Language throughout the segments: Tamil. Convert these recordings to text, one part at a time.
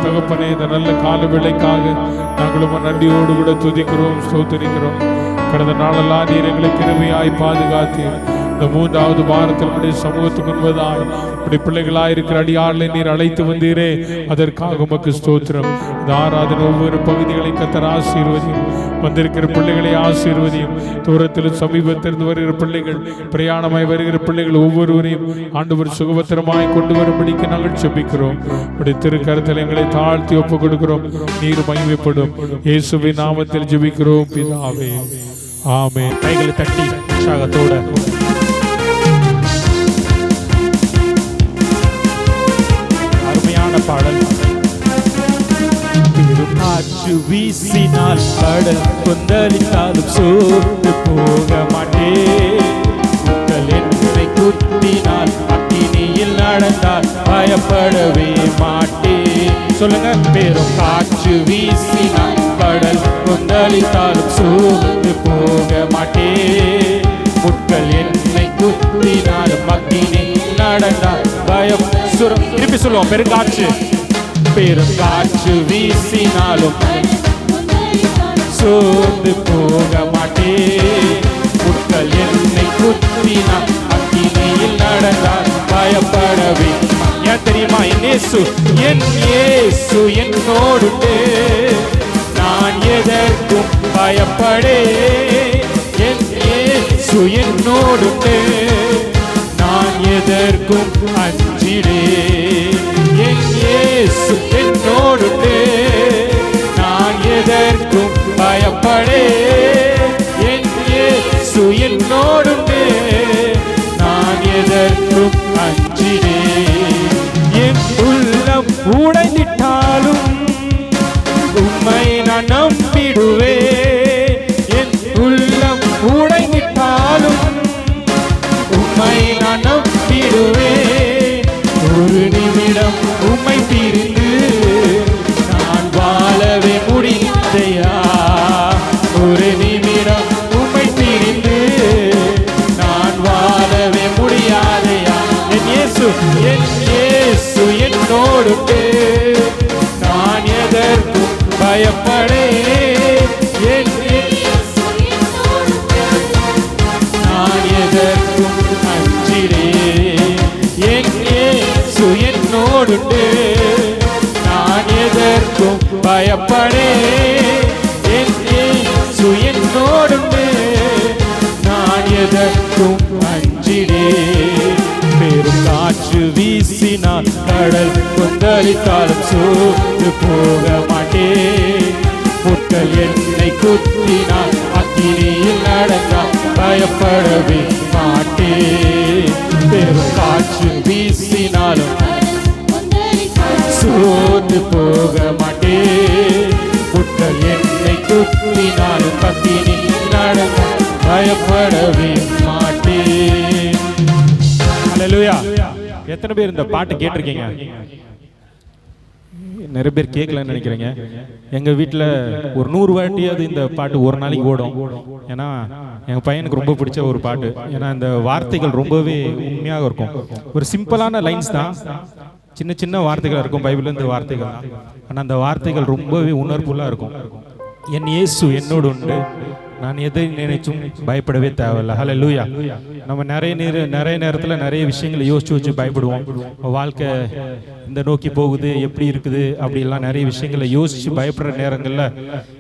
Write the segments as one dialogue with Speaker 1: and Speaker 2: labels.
Speaker 1: தகப்பனே, இந்த நல்ல கால வேளைக்காக நாங்களும் நன்றியோடு கூட துதிக்கிறோம், ஸ்தோத்திரிக்கிறோம். கடந்த நாளெல்லாம் நீர் எங்களை கிருபையாய் பாதுகாத்தீர். இந்த 3வது வாரத்தில் நம்முடைய சமூகத்துக்கு முன்பதாய் இப்படி பிள்ளைகளாய் இருக்கிற அடியாளை நீர் அழைத்து வந்தீரே, அதற்காக உமக்கு ஸ்தோத்திரம். இந்த ஆராதனை ஒவ்வொரு பகுதிகளை கர்த்தர் ஆசீர்வதியும். வந்திருக்கிற பிள்ளைகளை ஆசீர்வதியும். தூரத்திலும் சமீபத்திலிருந்து வருகிற பிள்ளைகள், பிரயாணமாய் வருகிற பிள்ளைகள் ஒவ்வொருவரையும் ஆண்டவர் சுகபத்திரமாய் கொண்டு வரும்படிக்கு நாங்கள் ஜெபிக்கிறோம். உடைய திருக்கரத்தில் எங்களை தாழ்த்தி ஒப்புக் கொடுக்கிறோம். நீர் மகிமைப்படும். இயேசுவின் நாமத்தில் ஜெபிக்கிறோம் பிதாவே, ஆமென். கைகளை தட்டி உற்சாகத்தோட அருமையான பாடல். காற்று வீசினால் கடல் கொந்தளித்தாலும் சோர்ந்து போக மாட்டேன். என்னை குத்தினால் அக்கினியில் நடந்தால் பயப்படவே மாட்டேன். சொல்லுங்க. பெரும் காற்று வீசினால் கடல் கொந்தளித்தாலும் சோர்ந்து போக மாட்டேன். முட்கள் என்னை குத்தினாலும் அக்கினியில் நடந்தால் பயம். திருப்பி சொல்லுவோம். பெருங்காற்று பெருங்காற்று வீசினாலும் சோர்ந்து போக மாட்டேன். முட்கள் என்னை குத்தினால் அக்கினியில் நடந்தால் பயப்படவே. ஏன் தெரியுமா? என் இயேசு என்னோடு, நான் எதற்கும் பயப்படே. என் இயேசு என்னோடு, நான் எதற்கும் அஞ்சிடே. என் இயேசு என்னோடு, நான் எதற்கும் பயப்படே. என் இயேசு என்னோடு, நான் எதற்கும் அஞ்சிடே. என் உள்ளம் உடைந்திட்டாலும் உம்மை நான் நம்பிடுவேன். என் உள்ளம் உடைந்திட்டாலும் உம்மை நான் நம்பிடுவேன். ஒரு நிமிடம் உம்மை பிரிந்து நான் வாழவே முடியாதையா. ஒரு நிமிடம் உம்மை பிரிந்து நான் வாழவே முடியாதையா. என் இயேசு என்னோடு, நான் எதற்கும் பயப்படே. என் நான் எதற்கும் அஞ்சிடே. என் இயேசு என்னோடு, நான் எதற்கும் பயப்படே. என் இயேசு என்னோடு, நான் எதற்கும் அஞ்சிடே. பெரும் காற்று வீசினால் கடல் கொந்தளித்தாலும் சோர்ந்து போக மாட்டேன். முட்கள் என்னை குத்தினால் அக்கினியில் நடந்தால் பயப்படவே மாட்டேன். பெரும் காற்று வீசினாலும் சோர்ந்து போக மாட்டேன். முட்கள் என்னை குத்தினாலும் அக்கினியில் நடந்தால் பயப்படவே மாட்டேன். ஹல்லேலூயா. எத்தனை பேர் இந்த பாட்டு கேட்டிருக்கீங்க? நிறைய பேர் கேட்கலன்னு நினைக்கிறீங்க. எங்கள் வீட்டில் ஒரு 100 வாட்டியாவது இந்த பாட்டு ஒரு நாளைக்கு ஓடும். ஏன்னா எங்கள் பையனுக்கு ரொம்ப பிடிச்ச ஒரு பாட்டு. ஏன்னா இந்த வார்த்தைகள் ரொம்பவே உண்மையாக இருக்கும். ஒரு சிம்பிளான லைன்ஸ் தான், சின்ன சின்ன வார்த்தைகள் இருக்கும் பைபிள்ல இந்த வார்த்தைகள். ஆனால் அந்த வார்த்தைகள் ரொம்பவே உணர்வுள்ளா இருக்கும். என் இயேசு என்னோடு உண்டு, நான் எதை நினைச்சும் பயப்படவே தேவையில்லை. ஹல்லேலூயா. நம்ம நிறைய நேரத்தில் நிறைய விஷயங்களை யோசிச்சு பயப்படுவோம். வாழ்க்கை இந்த நோக்கி போகுது, எப்படி இருக்குது, அப்படிலாம் நிறைய விஷயங்களை யோசிச்சு பயப்படுற நேரங்களில்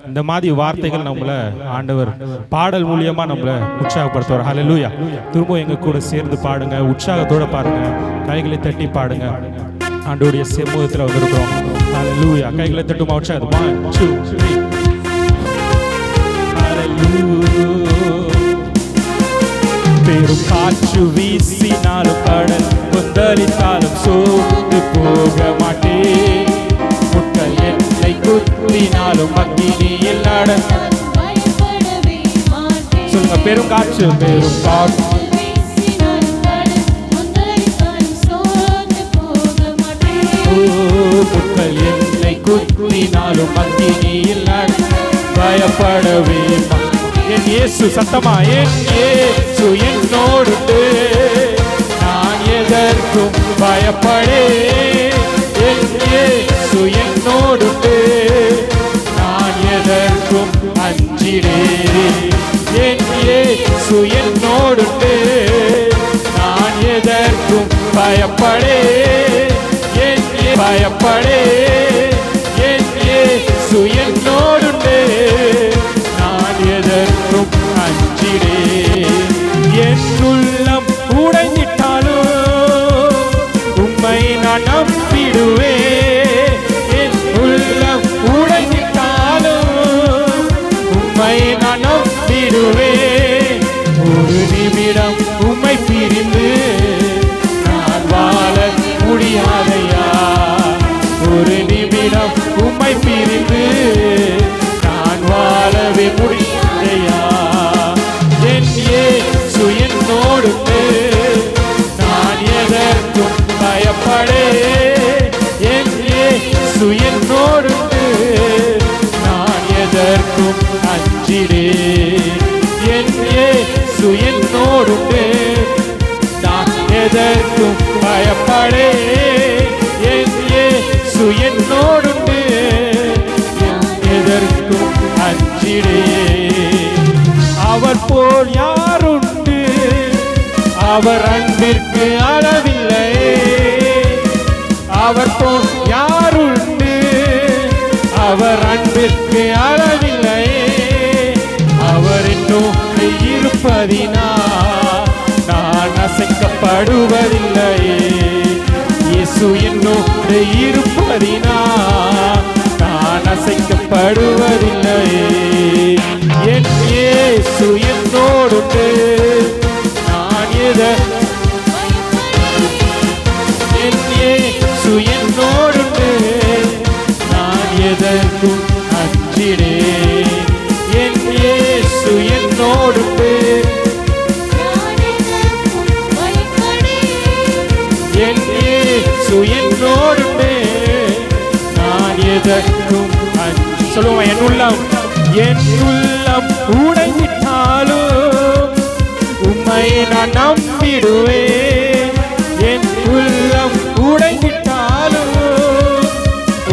Speaker 1: இந்த மாதிரி வார்த்தைகள் நம்மளை ஆண்டவர் பாடல் மூலியமா நம்மளை உற்சாகப்படுத்துவார். ஹல்லேலூயா. திரும்ப எங்க கூட சேர்ந்து பாடுங்க, உற்சாகத்தோட பாருங்க, கைகளை தட்டி பாடுங்க. ஆண்டவருடைய சமூகத்தில் வந்திருக்கிறோம். ஹல்லேலூயா. கைகளை தட்டுமா உற்சாகம். 1 2 3. பெரும் காற்று வீசினாலும் கடல் கொந்தளித்தாலும் சோர்ந்து போக மாட்டேன். முட்கள் என்னை குத்தினாலும் அக்கினியில் நடந்தால் பயப்படவே மாட்டேன். சொல்லுங்க. பெரும் காற்று வீசினாலும் கடல் கொந்தளித்தாலும் சோர்ந்து போக மாட்டேன். முட்கள் என்னை குத்தினாலும் அக்கினியில் நடந்தால் பயப்படவே மாட்டேன். என் இயேசு சத்தமா, என் இயேசு என்னோடு, நான் எதற்கும் பயப்படே. என் இயேசு என்னோடு, பயப்படே, என் பயப்படே, என் இயேசு என்னோடுண்டே, நான் எதற்கும் அஞ்சிடே. என் உள்ளம் உடைந்திட்டாலும் உம்மை நான் நம்பிடுவேன். என் உள்ளம் உடைந்திட்டாலும் உம்மை நான் நம்பிடுவேன். ஒரு நிமிடம் உம்மை பிரிந்து நான் வாழ முடியாதையா. ஒரு நிமிடம் உம்மை பிரிந்து நான் வாழவே முடியாதையா. என் இயேசு என்னோடு, நான் எதற்கும் பயப்படே. என் இயேசு என்னோடு, நான் எதற்கும் அஞ்சிடே. என் இயேசு என்னோடு, நான் எதற்கும் பயப்படே. என் இயேசு என்னோடு, எதற்கும் அஞ்சிடே. அவர் போல் யாருண்டு, அவர் அன்பிற்கு அளவில்லை. அவர் போல் யாருண்டு, அவர் அன்பிற்கு அளவில்லை. அவர் என்னோடு இருப்பதினா நான் அசைக்கப்படுவதில்லை. இயேசு என்னோடு இருப்பதினா நான் அசைக்கப்படுவதில்லை. என் இயேசு என்னோடு, நான் என் இயேசு என்னோடு, நான் எதற்கும் அஞ்சிடே. என் இயேசு என்னோடு, என் இயேசு என்னோடு, நான் எதற்கும் சொல்லுவோம். என் உள்ளம் உடைந்திட்டாலும் உம்மை நான் நம்பிடுவேன். என் உள்ளம் உடைந்திட்டாலும்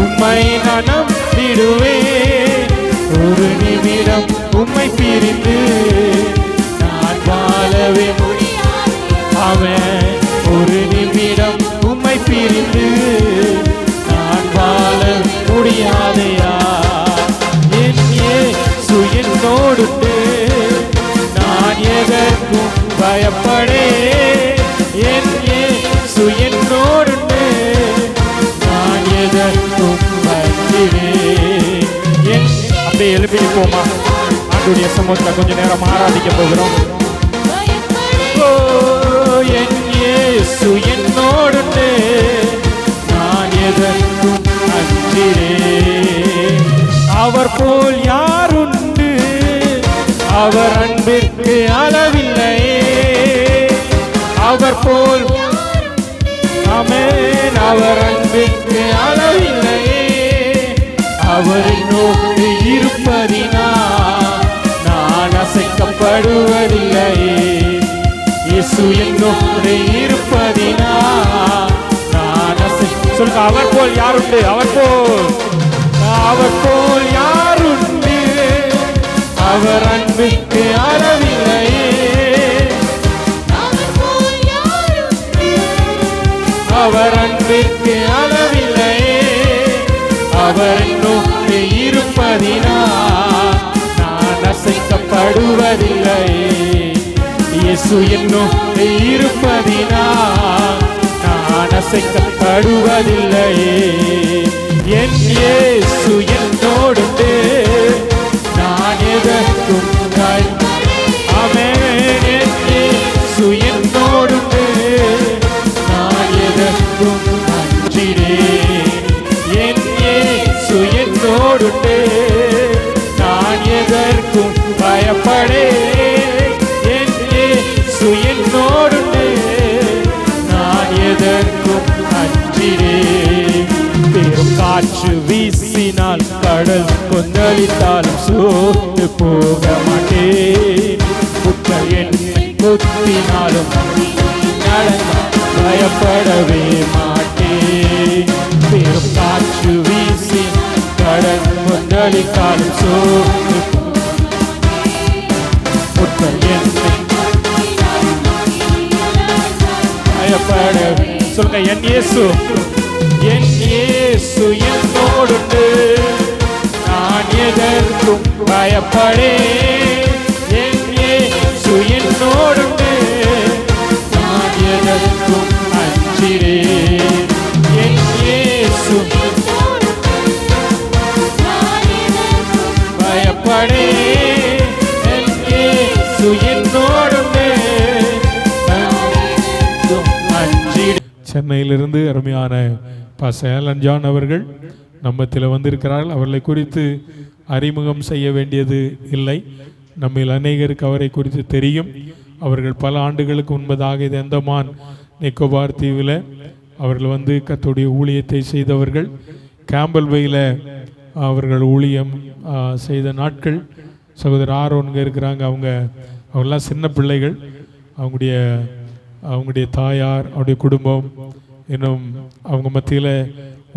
Speaker 1: உம்மை நான் நம்பிடுவேன். ஒரு நிமிடம் உம்மை பிரிந்து நான் வாழவே முடியாது. அவன் ஒரு நிமிடம் உம்மை பிரிந்து நான் வாழ முடியாதையா. என் இயேசு என்னோடு, நான் எதற்கும் பயப்படே. என் இயேசு என்னோடு, நான் எதற்கும் பயப்படேன். அப்படியே எழுப்பி போமா, ஆண்டுடைய சமூகத்தில் கொஞ்ச நேரம் ஆராதிக்க போகிறோம். என் இயேசு என்னோடு, நான் எதற்கும் அஞ்சிடேன். அவர் போல் யாருண்டு, அவர் அன்பிற்கு அளவில்லை. அவர் போல் ஆமென், அவர் அன்பிற்கு அளவில்லை. அவர் என்னோடு இருப்பதினா நான் அசைக்கப்படுவதில்லை. இயேசு என்னோடு இருப்பதினா நான் சொல்லுங்க. அவர் போல் யாருண்டு, அவர் போல் யாருண்டு, அவர் அன்பிற்கு அளவில்லை. அவர் அன்பிற்கு அளவில்லை. அவர் என்னோடு இருப்பதினா நான் அசைக்கப்படுவதில்லை. இயேசு என்னோடு இருப்பதினா நான் அசைக்கப்படுவதில்லை. என் இயேசு என்னோடு, நான் எதற்கும் ஆமென். என் இயேசு என்னோடு, நான் எதற்கும் அஞ்சிடேன். என் இயேசு என்னோடு, நான் எதற்கும் பயப்படேன். என் இயேசு என்னோடு, நான் எதற்கும் அஞ்சிடேன். பெரும் காற்று வீசினால், கடல் கொந்தளித்தாலும் சோர்ந்து போக மாட்டேன். புத்தர் என்னை கொத்தினாலும் பயப்படவே மாட்டேன். பெரும் காற்று வீசி கடல் கொந்தளித்தாலும் சோர்ந்து புத்தர் என்னை பயப்படவே இயேசு என்னோடுண்டு, நான் எதற்கும் பயப்படேன். என் இயேசு என்னோடுண்டு, நான் எதற்கும் அஞ்சிடேன். என் இயேசு பயப்படேன். என் இயேசு என்னோடுண்டு, சென்னையிலிருந்து அருமையான பாஸ்டர் ஜான் அவர்கள் நம்மத்தில் வந்திருக்கிறார்கள். அவர்களை குறித்து அறிமுகம் செய்ய வேண்டியது இல்லை. நம்மில் அநேகருக்கு அவரை குறித்து தெரியும். அவர்கள் பல ஆண்டுகளுக்கு முன்பதாக இது அந்தமான் நிக்கோபார் தீவில் அவர்கள் வந்து கர்த்தருடைய ஊழியத்தை செய்தவர்கள். கேம்பல் பையில் அவர்கள் ஊழியம் செய்த நாட்கள். சகோதரர் ஆரோன்க இருக்கிறாங்க. அவங்கெல்லாம் சின்ன பிள்ளைகள். அவங்களுடைய தாயார், அவருடைய குடும்பம், இன்னும் அவங்க மத்தியில்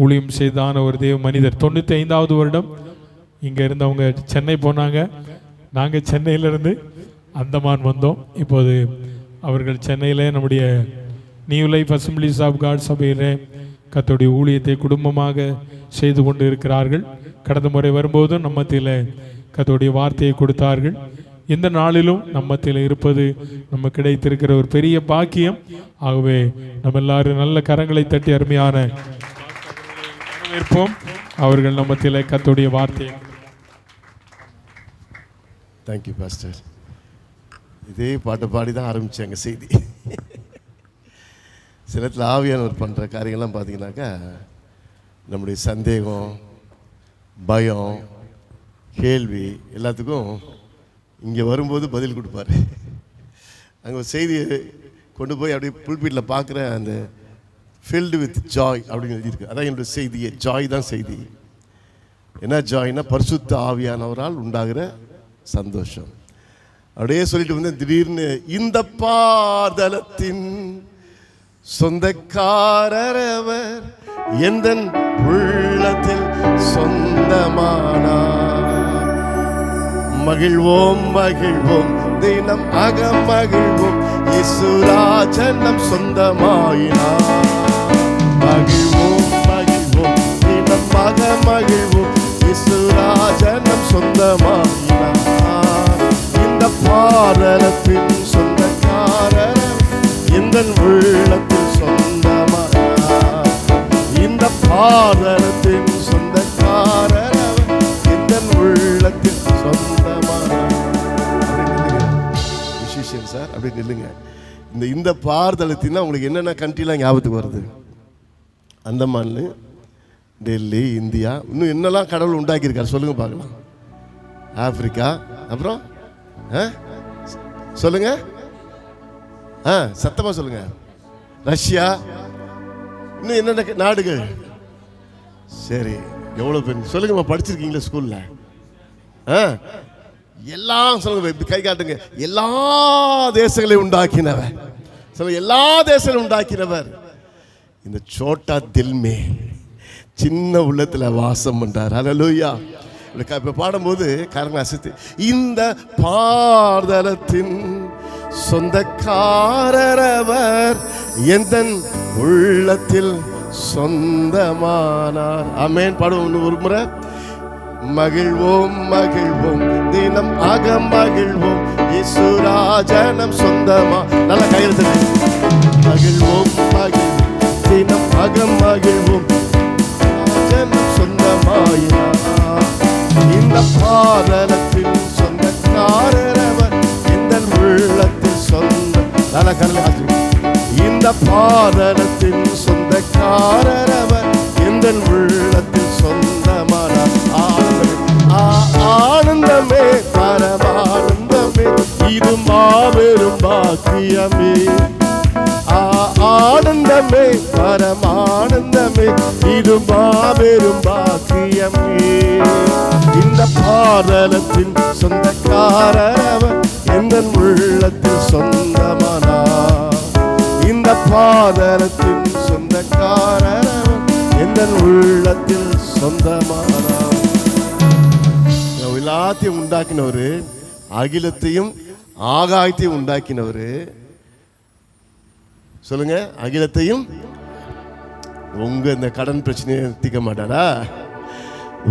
Speaker 1: ஊழியம் செய்தான ஒரு தேவ மனிதர். 95வது வருடம் இங்கே இருந்து அவங்க சென்னை போனாங்க. நாங்கள் சென்னையிலேருந்து அந்தமான் வந்தோம். இப்போது அவர்கள் சென்னையில் நம்முடைய New Life Assemblies of God சபையில் கர்த்தருடைய ஊழியத்தை குடும்பமாக செய்து கொண்டு இருக்கிறார்கள். கடந்த முறை வரும்போதும் நம்ம மத்தியில் கர்த்தருடைய வார்த்தையை கொடுத்தார்கள். இந்த நாளிலும் நம்மத்தில் இருப்பது நம்ம கிடைத்திருக்கிற ஒரு பெரிய பாக்கியம். ஆகவே நம்ம எல்லாரும் நல்ல கரங்களை தட்டி அருமையான வரவேற்போம். அவர்கள் நம்மத்தில் கர்த்தருடைய வார்த்தையை.
Speaker 2: Thank you pastor. இதே பாட்டை பாடி தான் ஆரம்பித்தாங்க செய்தி. சிலத்தில் ஆவியானவர் பண்ணுற காரியங்கள்லாம் பார்த்தீங்கன்னாக்கா நம்முடைய சந்தேகம், பயம், கேள்வி எல்லாத்துக்கும் இங்கே வரும்போது பதில் கொடுப்பார். அங்கே ஒரு செய்தியை கொண்டு போய் அப்படியே புல்பீட்டில் பார்க்குற அந்த ஃபில்டு வித் ஜாய் அப்படின்னு எழுதியிருக்கு. அதான் என்னுடைய செய்தியே. ஜாய் தான் செய்தி. என்ன ஜாய்னா பரிசுத்த ஆவியானவரால் உண்டாகிற சந்தோஷம். அப்படியே சொல்லிட்டு வந்து திடீர்னு இந்த பாதலத்தின் சொந்தக்காரர் அவர், எந்த உள்ளத்தில் சொந்தமானார். மகிழ்வோம் மகிழ்வோம் தினம் அகமகிழ்வோம், இயேசுராஜன் நம் சொந்தமாயினார். மகிழ்வோம் மகிழ்வோம் தினம் அகமகிழ்வோம், இயேசுராஜன் நம் சொந்தமாயினார். இந்த பாதலத்தின் சொந்தக்காரர், எந்த உள்ளத்தில் சொந்தமானார். இந்த பாதலத்தின் சொந்தக்காரர், எந்த உள்ளத்தில் சொந்தமானார். விசேஷம் சார், அப்படி நில்லுங்க. இந்த பாதலத்தின்னா உங்களுக்கு என்னென்ன கண்ட்ரிலாம் ஞாபகத்துக்கு வருது? அந்தமான், டெல்லி, இந்தியா, இன்னும் என்னெல்லாம் கடவுள் உண்டாக்கியிருக்காரு சொல்லுங்க பார்க்கலாம். ஆப்பிரிக்கா, அப்புறம் சொல்லுங்க, சத்தமா சொல்லுங்க. ரஷ்யா, இன்னும் என்னென்ன நாடுகள்? சரி, எவ்வளோ பேர் சொல்லுங்க. படிச்சிருக்கீங்களா ஸ்கூல்ல? எல்லாம் சொல்லுங்க, கை காட்டுங்க. எல்லா தேசங்களையும் உண்டாக்கினவர் சொல்லுங்க. எல்லா தேசங்களையும் உண்டாக்கினவர் இந்த சோட்டா தில்மே சின்ன உள்ளத்துல வாசம் பண்றார். ஹல்லேலூயா. இப்ப பாடும்போது காரணம் அசத்து. இந்த பாதலத்தின் சொந்தக்காரர் அவர், எந்த உள்ளத்தில் சொந்தமானார். ஆமென். பாடுவோம் ஒரு முறை. மகிழ்வோம் மகிழ்வோம் தினம் அகமகிழ்வோம், இயேசுராஜனம் சொந்தமா. நல்ல கையெழுத்து. மகிழ்வோம் மகிழ்வோம் தினம் அகமகிழ்வோம், ராஜனம் சொந்தமாயினார். இந்த பாதலத்தின் சொந்தக்காரர் அவர், எந்த உள்ளத்தில் சொந்த. நல்ல கரலை. இந்த பாதலத்தின் சொந்தக்காரர் அவர், எந்த உள்ளத்தில் சொந்தமானார். ஆனந்தமே பரமானந்தமே, இது மாபெரும் பாக்கியமே. ஆனந்தமே பரமானந்தமே, இது மாபெரும் பாக்கியமே. இந்த பாதலத்தின் சொந்தக்காரர் அவர், எந்த உள்ளத்தில் சொந்தமானார். இந்த பாதலத்தின் சொந்தக்காரர் அவர், எந்த உள்ளத்தில் சொந்தமானார். எல்லாத்தையும் உண்டாக்கினவரு, அகிலத்தையும் ஆகாயத்தையும் உண்டாக்கினவரு. சொல்லுங்க. அகிலத்தையும் உங்கள் இந்த கடன் பிரச்சனையை தீர்க்க மாட்டாரா?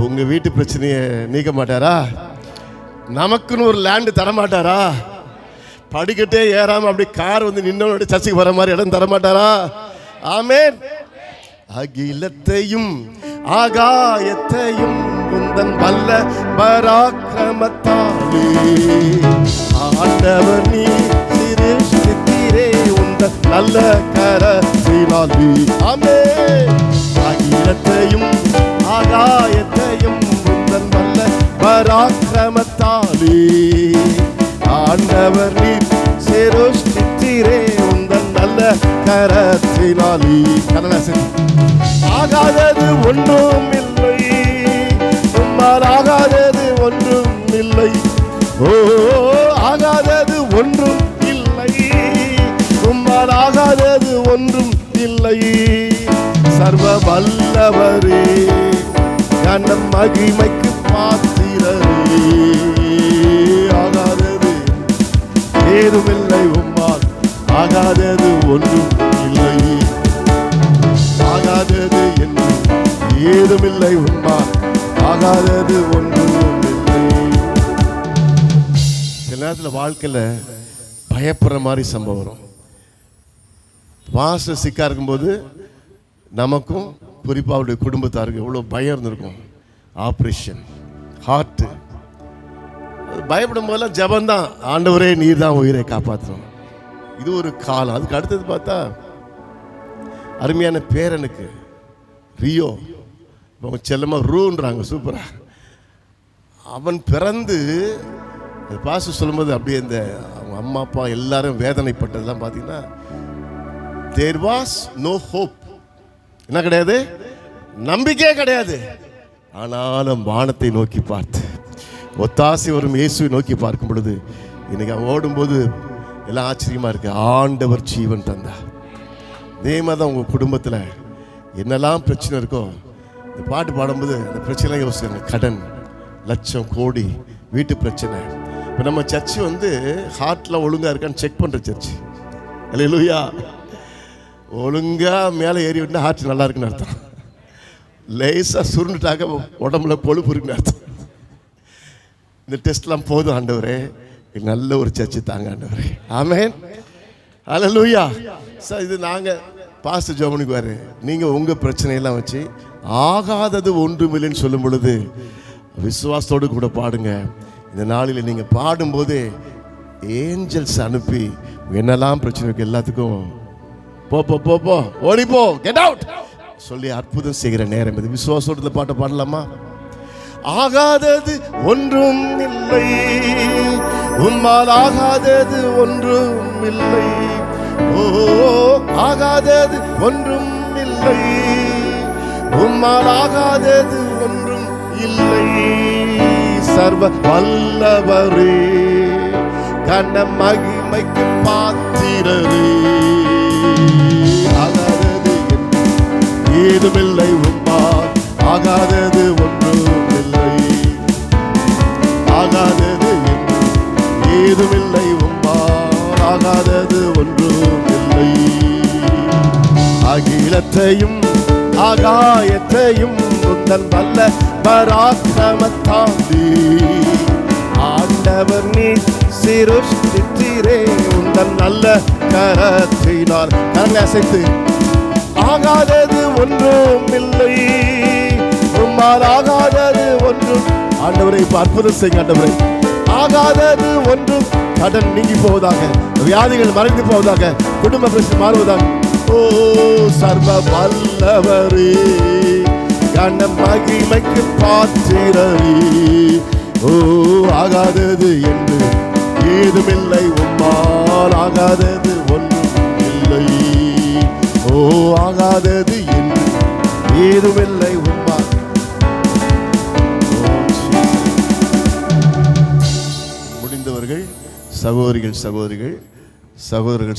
Speaker 2: உங்கள் வீட்டு பிரச்சனையை நீக்க மாட்டாரா? நமக்குன்னு ஒரு லேண்டு தரமாட்டாரா? படிக்கட்டே ஏறாமல் அப்படி கார் வந்து நின்னோட சர்ச்சைக்கு வர மாதிரி இடம் தரமாட்டாரா? ஆமென். அகிலத்தையும் ஆகாயத்தையும் உந்தன் வல்ல பராக்கிரமத்தாலே ஆண்டவர் நீ சிருஷ்டித்தீரே உந்தன் நல்ல கரத்தினாலே. ஆமென். அகிலத்தையும் ஆகாயத்தையும் உந்தன் வல்ல பராக்கிரமத்தாலே ஆண்டவர் நீ சிருஷ்டித்தீரே உந்தன் நல்ல கரத்தினாலே. ஆகாதது ஒன்றும் இல்லை, உம்மால் ஆகாதது ஒன்றும் இல்லை. ஓ, ஆகாதது ஒன்றும் இல்லை, உம்மால் ஆகாதது ஒன்றும் இல்லை. சர்வ வல்லவரே, கனம் மகிமைக்கு பாத்திரரே, ஆகாதது ஏதுமில்லை, உம்மால் ஆகாதது ஒன்றும் இல்லை. ஆகாதது என்று ஏதுமில்லை, உம்மால் ஆகாதது ஒன்றும் இல்லை. சில நேரத்தில் வாழ்க்கையில் பயப்படுற மாதிரி சம்பவம் வரும். மாஸ்டர் சிக்கா இருக்கும்போது நமக்கும் குறிப்பாக அவருடைய குடும்பத்தாருக்கு எவ்வளோ பயம் இருந்திருக்கும். ஆப்ரேஷன், ஹார்ட்டு, பயப்படும் போதெல்லாம் ஜபந்தான், ஆண்டவரே நீர் தான் உயிரை காப்பாற்றணும். இது ஒரு காலம். அதுக்கு அடுத்தது பார்த்தா அருமையான பேரனுக்கு ரியோ, அவங்க செல்லமாக ரூன்றாங்க, சூப்பரா. அவன் பிறந்து பாச சொல்லும்போது அப்படியே இந்த அவங்க அம்மா அப்பா எல்லாரும் வேதனைப்பட்டதெல்லாம் பார்த்தீங்கன்னா தேர் வாஸ் நோ ஹோப். என்ன கிடையாது? நம்பிக்கையே கிடையாது. ஆனாலும் வானத்தை நோக்கி பார்த்து ஒத்தாசை வரும் இயேசுவை நோக்கி பார்க்கும் பொழுது இன்னைக்கு அவன் ஓடும்போது எல்லாம் ஆச்சரியமா இருக்கு. ஆண்டவர் ஜீவன் தந்தா. அதே மாதிரி தான் உங்கள் குடும்பத்தில் என்னெல்லாம் பிரச்சனை இருக்கோ, இந்த பாட்டு பாடும்போது அந்த பிரச்சனை யோசிக்காங்க. கடன், லட்சம், கோடி, வீட்டு பிரச்சனை. இப்போ நம்ம சர்ச்சு வந்து ஹார்ட்டில் ஒழுங்காக இருக்கான்னு செக் பண்ணுற சர்ச்சு. அல்லேலூயா. ஒழுங்காக மேலே ஏறி விட்டுனா ஹார்ட் நல்லா இருக்குன்னு அர்த்தம். லேசாக சுருண்டுட்டாக்க உடம்புல கொழுப்பு இருக்குன்னு அர்த்தம். இந்த டெஸ்ட்லாம் போதும் ஆண்டவரே, நல்ல ஒரு சர்ச்சு தாங்க ஆண்டவரே. ஆமென். அல்லேலூயா. சார் இது நாங்கள் பாஸ்டர் ஜோமனுக்கு நீங்கள் உங்கள் பிரச்சனையெல்லாம் வச்சு ஆகாதது ஒன்றுமில்லைன்னு சொல்லும் பொழுது விசுவாசத்தோடு கூட பாடுங்க. இந்த நாளில் நீங்கள் பாடும்போதே ஏஞ்சல்ஸ் அனுப்பி என்னெல்லாம் பிரச்சனை இருக்கு எல்லாத்துக்கும் போ போ போ போ ஓடிப்போ, கெட் அவுட் சொல்லி அற்புதம் செய்கிற நேரம் இது. விசுவாசத்தோட பாட்டை பாடலாமா? ஆகாதது ஒன்றும் இல்லை, உம்மால் ஆகாதது ஒன்றும் இல்லை. ஓ, ஆகாதது ஒன்றும் இல்லை, உம்மால் ஆகாதது ஒன்றும் இல்லை. சர்வ வல்லவரே, கன மகிமைக்கு பாத்திரரே, ஆகாதது ஏதுமில்லை, உம்மால் ஆகாதது ஒன்றும் இல்லை. ஆகாதது ஏதுமில்லை, உம்மால் ஆகாதது ஒன்றும் இல்லை. அகிலத்தையும் ஆகாயத்தையும் உந்தன் வல்ல பராக்கிரமத்தாலே ஆண்டவர் நீ சிருஷ்டித்தீரே உந்தன் நல்ல கரத்தினால். கரங்களை அசைத்து ஆகாதது ஒன்றும் இல்லை, உம்மால் ஆகாதது ஒன்றும். ஆண்டவரை இப்ப அற்புதம் செய்யுங்க ஆண்டவரை. ஆகாதது ஒன்றும். கடன் நீங்கி போவதாக, வியாதிகள் மறைந்து போவதாக, குடும்ப பிரச்சனை மாறுவதாக. ஓ, சர்வ வல்லவரே, கன மகிமைக்கு பாத்திரரே, ஓ, ஆகாதது என்று ஏதுமில்லை, உம்மால் ஆகாதது ஒன்றும் இல்லை. ஓ, ஆகாதது என்று ஏதுமில்லை, உம்மால். முடிந்தவர்கள் சகோதரிகள்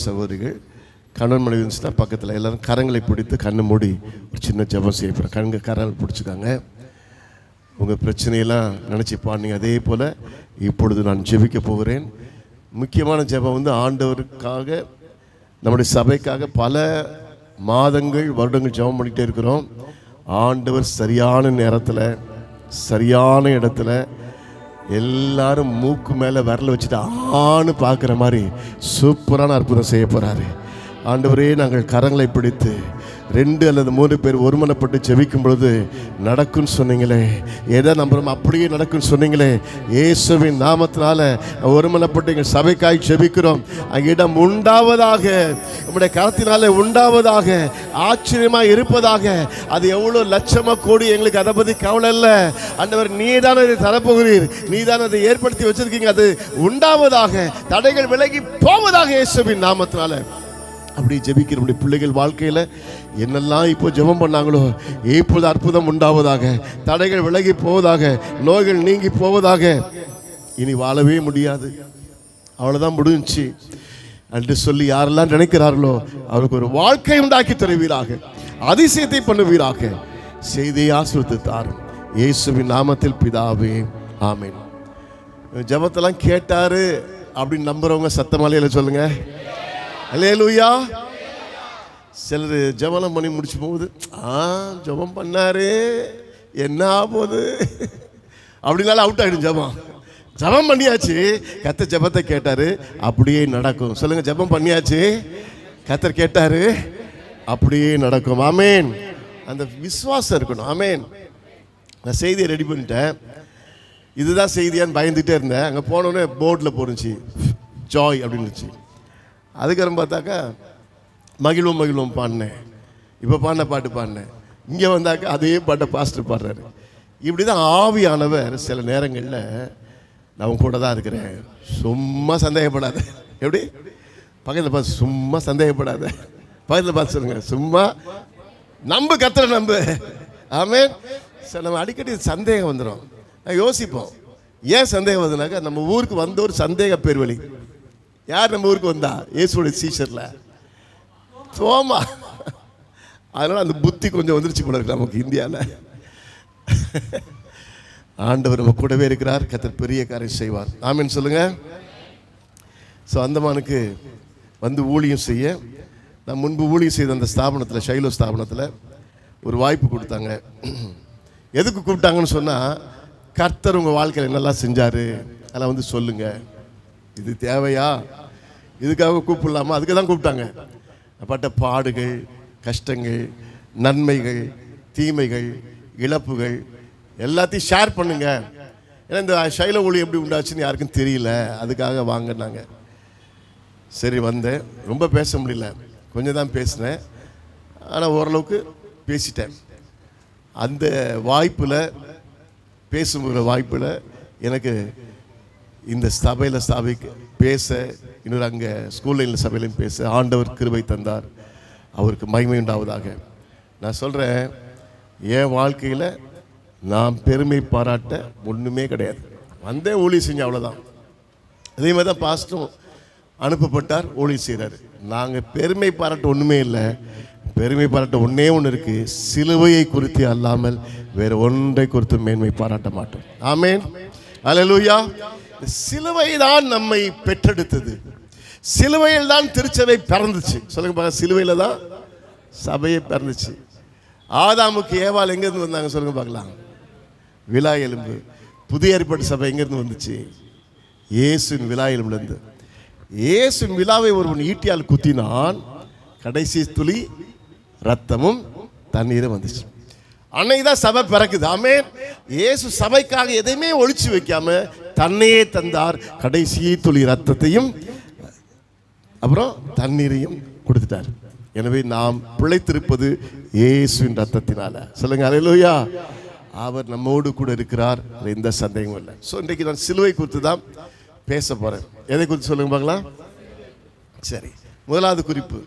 Speaker 2: சகோதரிகள் கணவன் மனைவி இருந்துச்சுன்னா பக்கத்தில் எல்லாரும் கரங்களை பிடித்து கண்ணை மூடி ஒரு சின்ன ஜெபம் செய்ய போகிறேன். கரங்களை பிடிச்சிக்காங்க. உங்கள் பிரச்சனையெல்லாம் நினச்சி பாருங்க. அதே போல் இப்பொழுது நான் ஜெபிக்க போகிறேன். முக்கியமான ஜெபம் வந்து ஆண்டவருக்காக, நம்முடைய சபைக்காக பல மாதங்கள் வருடங்கள் ஜெபம் பண்ணிகிட்டே இருக்கிறோம். ஆண்டவர் சரியான நேரத்தில் சரியான இடத்துல எல்லாரும் மூக்கு மேலே விரல வச்சுட்டு ஆன்னு பார்க்குற மாதிரி சூப்பரான அற்புதம் செய்ய போகிறாரு. ஆண்டவரே, நாங்கள் கரங்களை பிடித்து 2 அல்லது 3 பேர் ஒருமனப்பட்டு ஜெபிக்கும் பொழுது நடக்கும்னு சொன்னீங்களே, எதை நம்புறோம் அப்படியே நடக்கும்னு சொன்னீங்களே. இயேசுவின் நாமத்தினால ஒருமனப்பட்டு எங்கள் சபைக்காய் ஜெபிக்கிறோம். அங்கே இடம் உண்டாவதாக, நம்முடைய கரத்தினால உண்டாவதாக, ஆச்சரியமாக இருப்பதாக. அது எவ்வளோ லட்சமா கோடி எங்களுக்கு அதை பற்றி கவலை இல்லை. ஆண்டவர், நீதான் அதை தரப்போகிறீர், நீதான் அதை ஏற்படுத்தி வச்சிருக்கீங்க. அது உண்டாவதாக, தடைகள் விலகி போவதாக இயேசுவின் நாமத்தினால. அப்படி ஜெபிக்கிற நம்முடைய பிள்ளைகள் வாழ்க்கையில் என்னெல்லாம் இப்போ ஜெபம் பண்ணாங்களோ, இப்போது அற்புதம் உண்டாவதாக, தடைகள் விலகி போவதாக, நோய்கள் நீங்கி போவதாக. இனி வாழவே முடியாது, அவ்வளோதான் முடிஞ்சிச்சு என்று சொல்லி யாரெல்லாம் நினைக்கிறார்களோ அவருக்கு ஒரு வாழ்க்கை உண்டாக்கி தருவீராக, அதிசயத்தை பண்ணுவீராக. செய்தியை ஆசீர்வதித்தார் இயேசுவின் நாமத்தில் பிதாவே, ஆமென். ஜெபத்தெல்லாம் கேட்டாரு அப்படின்னு நம்புறவங்க சத்தமாலையில சொல்லுங்க அல்லேலூயா. சிலர் ஜெபம் பண்ணி முடிச்சு போகுது, ஜெபம் பண்ணாரு என்ன ஆகுது அப்படின்னால அவுட் ஆகிடும் ஜெபம். ஜெபம் பண்ணியாச்சு, கர்த்தர் ஜெபத்தை கேட்டாரு, அப்படியே நடக்கும். சொல்லுங்க, ஜெபம் பண்ணியாச்சு, கர்த்தர் கேட்டாரு, அப்படியே நடக்கும். ஆமேன். அந்த விசுவாசம் இருக்கணும். ஆமேன். நான் செய்தியை ரெடி பண்ணிட்டேன், இதுதான் செய்தியான்னு பயந்துகிட்டே இருந்தேன். அங்கே போனோடனே போர்டில் போணுச்சு ஜாய் அப்படின்னு இருந்துச்சு. அதுக்கப்புறம் பார்த்தாக்கா மகிழ்வோம் மகிழ்வோம் பாடினேன். இப்போ பாடின பாட்டு பாடினேன். இங்கே வந்தாக்கா அதே பாட்டை பாஸ்டர் பாடுறாரு. இப்படி தான் ஆவியானவர் சில நேரங்களில் நான் கூட தான் இருக்கிறேன், சும்மா சந்தேகப்படாத. எப்படி பக்கத்தில் பார்த்து சும்மா சந்தேகப்படாத, பக்கத்தில் பார்த்து சொல்லுங்க, சும்மா நம்பு, கர்த்தரை நம்பு. ஆமென். சார், நம்ம அடிக்கடி சந்தேகம் வந்துடும். நான் யோசிப்போம், ஏன் சந்தேகம் வந்ததுனாக்கா நம்ம ஊருக்கு வந்த ஒரு சந்தேக பேர் வழி. யார் நம்ம ஊருக்கு வந்தா? இயேசுவோட சீஷர்ல தோமா. அதனால அந்த புத்தி கொஞ்சம் வந்துருச்சு போல இருக்கு நமக்கு இந்தியாவில். ஆண்டவர் நம்ம கூடவே இருக்கிறார், கர்த்தர் பெரிய காரியம் செய்வார். ஆமென் சொல்லுங்க. ஸோ அந்தமானுக்கு வந்து ஊழியம் செய்ய, நான் முன்பு ஊழியம் செய்த அந்த ஸ்தாபனத்தில், ஷைலோ ஸ்தாபனத்தில் ஒரு வாய்ப்பு கொடுத்தாங்க. எதுக்கு கூப்பிட்டாங்கன்னு சொன்னால், கர்த்தர் உங்கள் வாழ்க்கையில் என்னெல்லாம் செஞ்சார் அதெல்லாம் வந்து சொல்லுங்கள். இது தேவையா, இதுக்காக கூப்பிடலாமா? அதுக்கு தான் கூப்பிட்டாங்க. பட்ட பாடுகள், கஷ்டங்கள், நன்மைகள், தீமைகள், இழப்புகள் எல்லாத்தையும் ஷேர் பண்ணுங்க. ஏன்னா இந்த ஷைல ஒளி எப்படி உண்டாச்சுன்னு யாருக்கும் தெரியல, அதுக்காக வாங்கினாங்க. சரி வந்தேன். ரொம்ப பேச முடியல, கொஞ்சம் தான் பேசினேன். ஆனால் ஓரளவுக்கு பேசிட்டேன். அந்த வாய்ப்பில், பேசுகிற வாய்ப்பில் எனக்கு இந்த சபையில் பேச, இன்னொரு அங்கே ஸ்கூலில் சபையிலையும் பேச ஆண்டவர் கிருபை தந்தார். அவருக்கு மகிமை உண்டாவதாக. நான் சொல்கிறேன், என் வாழ்க்கையில் நான் பெருமை பாராட்ட ஒன்றுமே கிடையாது. வந்தேன், ஊழியம் செஞ்சேன், அவ்வளோதான். அதே மாதிரி தான் பாஸ்டரும் அனுப்பப்பட்டார், ஊழியம் செய்கிறாரு. நாங்கள் பெருமை பாராட்ட ஒன்றுமே இல்லை. பெருமை பாராட்ட ஒன்றே ஒன்று இருக்குது, சிலுவையை குறித்து அல்லாமல் வேறு ஒன்றை குறித்து மேன்மை பாராட்ட மாட்டோம். ஆமென். அல்லேலூயா. சிலுவை தான் நம்மை பெற்றெடுத்தது, சிலுவையில் தான் திருச்சபை பிறந்துச்சு. சொல்லுங்க பார்க்க, சிலுவையில் தான் சபையை பிறந்துச்சு. ஆதாமுக்கு ஏவாள் எங்கேருந்து வந்தாங்க சொல்லுங்க பார்க்கலாம்? விலா எலும்பு. புதிய ஏற்பாட்டு சபை எங்கேருந்து வந்துச்சு? இயேசுவின் விலா எலும்புலேருந்து. இயேசுவின் விலாவை ஒருவன் ஈட்டியால் குத்தினான், கடைசி துளி ரத்தமும் தண்ணீரும் வந்துச்சு. அன்னைக்குதான் சபை பிறக்குது. ஆமென். இயேசு சபைக்காக எதையுமே ஒழிச்சு வைக்காம தன்னையே தந்தார். கடைசி துளி ரத்தத்தையும் அப்புறம் தண்ணீரையும் கொடுத்துட்டார். எனவே நாம் பிழைத்திருப்பது இயேசுவின் ரத்தத்தினால. சொல்லுங்க அல்லேலூயா. அவர் நம்மோடு கூட இருக்கிறார், எந்த சந்தேகமும் இல்லை. ஸோ இன்றைக்கு நான் சிலுவை குறித்து தான் பேச போறேன். எதை குறித்து சொல்லுங்க பார்க்கலாம். சரி, முதலாவது குறிப்பு.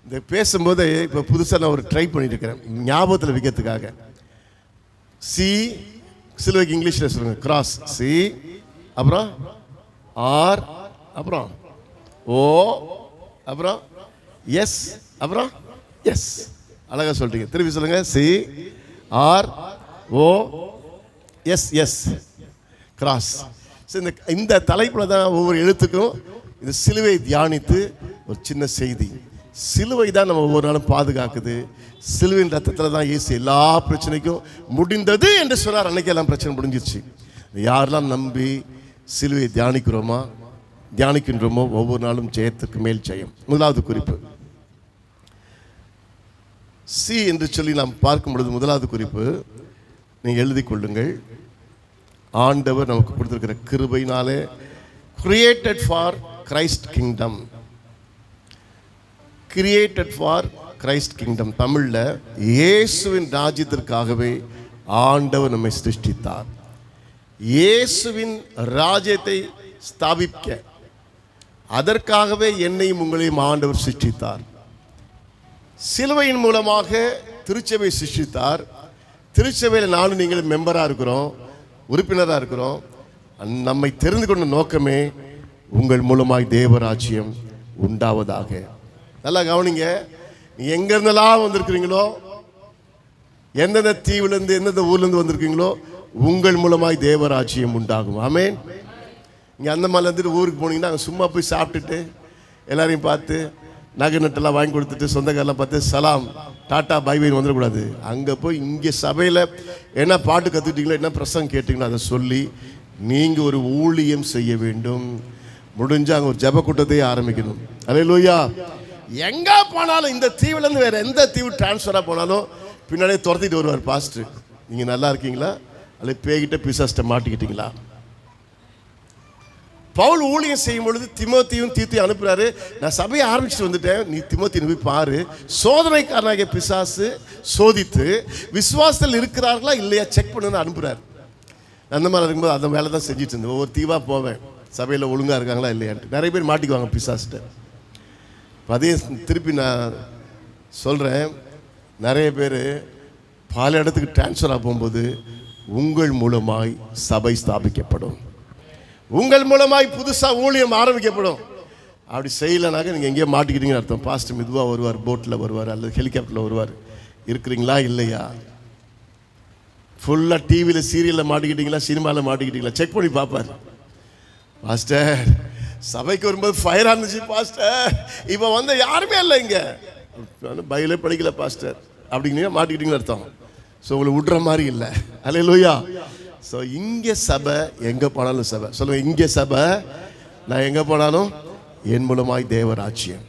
Speaker 2: இந்த பேசும்போது இப்போ புதுசாக நான் ஒரு ட்ரை பண்ணிட்டு இருக்கிறேன், ஞாபகத்தில் வைக்கிறதுக்காக. சி, சிலுவைக்கு இங்கிலீஷில் சொல்லுங்க, கிராஸ். சி, அப்புறம் ஆர், அப்புறம் ஓ, அப்புறம் எஸ், அப்புறம் எஸ். அழகாக சொல்லிட்டீங்க. திருப்பி சொல்லுங்க. சி, ஆர், ஓ, எஸ், எஸ், கிராஸ். இந்த தலைப்பில் தான் ஒவ்வொரு எழுத்துக்கும் இந்த சிலுவை தியானித்து ஒரு சின்ன செய்தி. சிலுவை தான் நம்ம ஒவ்வொரு நாளும் பாதுகாக்குது. சிலுவையின் ரத்தத்தில் தான் இயேசு எல்லா பிரச்சனைக்கும் முடிந்தது என்று சொன்னார். அன்னைக்கு எல்லாம் பிரச்சனை முடிஞ்சிருச்சு. யாரெல்லாம் நம்பி சிலுவையை தியானிக்கின்றோமோ ஒவ்வொரு நாளும் ஜெயத்துக்கு மேல் ஜெயம். முதலாவது குறிப்பு சி என்று சொல்லி நாம் பார்க்கும் பொழுது, முதலாவது குறிப்பு நீங்கள் எழுதி கொள்ளுங்கள். ஆண்டவர் நமக்கு கொடுத்திருக்கிற கிருபையினாலே created for Christ kingdom. Created for Christ kingdom. தமிழில் இயேசுவின் ராஜ்யத்திற்காகவே ஆண்டவர் நம்மை சிருஷ்டித்தார். இயேசுவின் ராஜ்யத்தை ஸ்தாபிக்க அதற்காகவே என்னையும் உங்களையும் ஆண்டவர் சிருஷ்டித்தார். சிலுவையின் மூலமாக திருச்சபை சிருஷ்டித்தார். திருச்சபையில் நானும் நீங்களும் மெம்பராக இருக்கிறோம், உறுப்பினராக இருக்கிறோம். நம்மை தெரிந்து கொண்ட நோக்கமே உங்கள் மூலமாய் தேவராஜ்யம் உண்டாவதாக. நல்லா கவனிங்க. எங்க இருந்தெல்லாம் வந்திருக்கிறீங்களோ, எந்தெந்த தீவுலேருந்து எந்தெந்த ஊர்லேருந்து வந்திருக்கீங்களோ, உங்கள் மூலமாய் தேவராஜ்யம் உண்டாகும். ஆமேன். இங்கே அந்த மாதிரி வந்துட்டு ஊருக்கு போனீங்கன்னா அங்கே சும்மா போய் சாப்பிட்டுட்டு எல்லாரையும் பார்த்து நகை நட்டெல்லாம் வாங்கி கொடுத்துட்டு சொந்தக்காரெல்லாம் பார்த்து சலாம் டாட்டா பை பைன்னு வந்துடக்கூடாது. அங்கே போய் இங்கே சபையில் என்ன பாட்டு கற்றுக்கிட்டீங்களோ, என்ன பிரசங்கம் கேட்டிங்களோ அதை சொல்லி நீங்கள் ஒரு ஊழியம் செய்ய வேண்டும். முடிஞ்சால் அங்கே ஒரு ஜப கூட்டத்தையே ஆரம்பிக்கணும். அல்லேலூயா. எங்கே போனாலும் இந்த தீவுலேருந்து வேறு எந்த தீவு டிரான்ஸ்ஃபராக போனாலும் பின்னாடியே துரத்திட்டு வருவார் பாஸ்டர். நீங்கள் நல்லா இருக்கீங்களா, அல்லது பேய்கிட்ட பிசாஸ்ட்டை மாட்டிக்கிட்டீங்களா? பவுல் ஊழியம் செய்யும் பொழுது தீமோத்தேயும் தீத்தையும் அனுப்புகிறாரு. நான் சபையை ஆரம்பிச்சுட்டு வந்துட்டேன், நீ தீமோத்தேயு போய் பாரு, சோதனைக்காரனாகிய பிசாசு சோதித்து விசுவாசத்தில் இருக்கிறார்களா இல்லையா செக் பண்ணுன்னு அனுப்புகிறார். அந்த மாதிரி இருக்கும்போது அந்த வேலை தான் செஞ்சுட்டு இருந்தேன். ஒவ்வொரு தீவாக போவேன், சபையில் ஒழுங்காக இருக்காங்களா இல்லையான்ட்டு. நிறைய பேர் மாட்டிக்குவாங்க பிசாஸ்கிட்ட. அதே திருப்பி நான் சொல்கிறேன், நிறைய பேர் பல இடத்துக்கு டிரான்ஸ்ஃபராக போகும்போது உங்கள் மூலமாய் சபை ஸ்தாபிக்கப்படும், உங்கள் மூலமாய் புதுசாக ஊழியம் ஆரம்பிக்கப்படும். அப்படி செய்யலைனாக்க நீங்கள் எங்கேயோ மாட்டிக்கிட்டீங்கன்னு அர்த்தம். பாஸ்டர் மெதுவாக வருவார், போட்டில் வருவார் அல்லது ஹெலிகாப்டரில் வருவார். இருக்கிறீங்களா இல்லையா? ஃபுல்லாக டிவியில் சீரியலில் மாட்டிக்கிட்டீங்களா, சினிமாவில் மாட்டிக்கிட்டீங்களா செக் பண்ணி பார்ப்பார். பாஸ்டர் சபைக்கு வரும்போது ஃபயராக இருந்துச்சு பாஸ்டர், இப்போ வந்து யாருமே இல்லை, இங்கே பைபிளே படிக்கல பாஸ்டர் அப்படிங்கிறீங்க, மாட்டிக்கிட்டீங்கன்னு அர்த்தம். ஸோ உங்களை விட்ற மாதிரி இல்லை. அல்லேலூயா. ஸோ இங்கே சபை, எங்கே போனாலும் சபை. சொல்லுங்கள், இங்கே சபை, நான் எங்கே போனாலும் என் மூலமாய் தேவராஜ்யம்.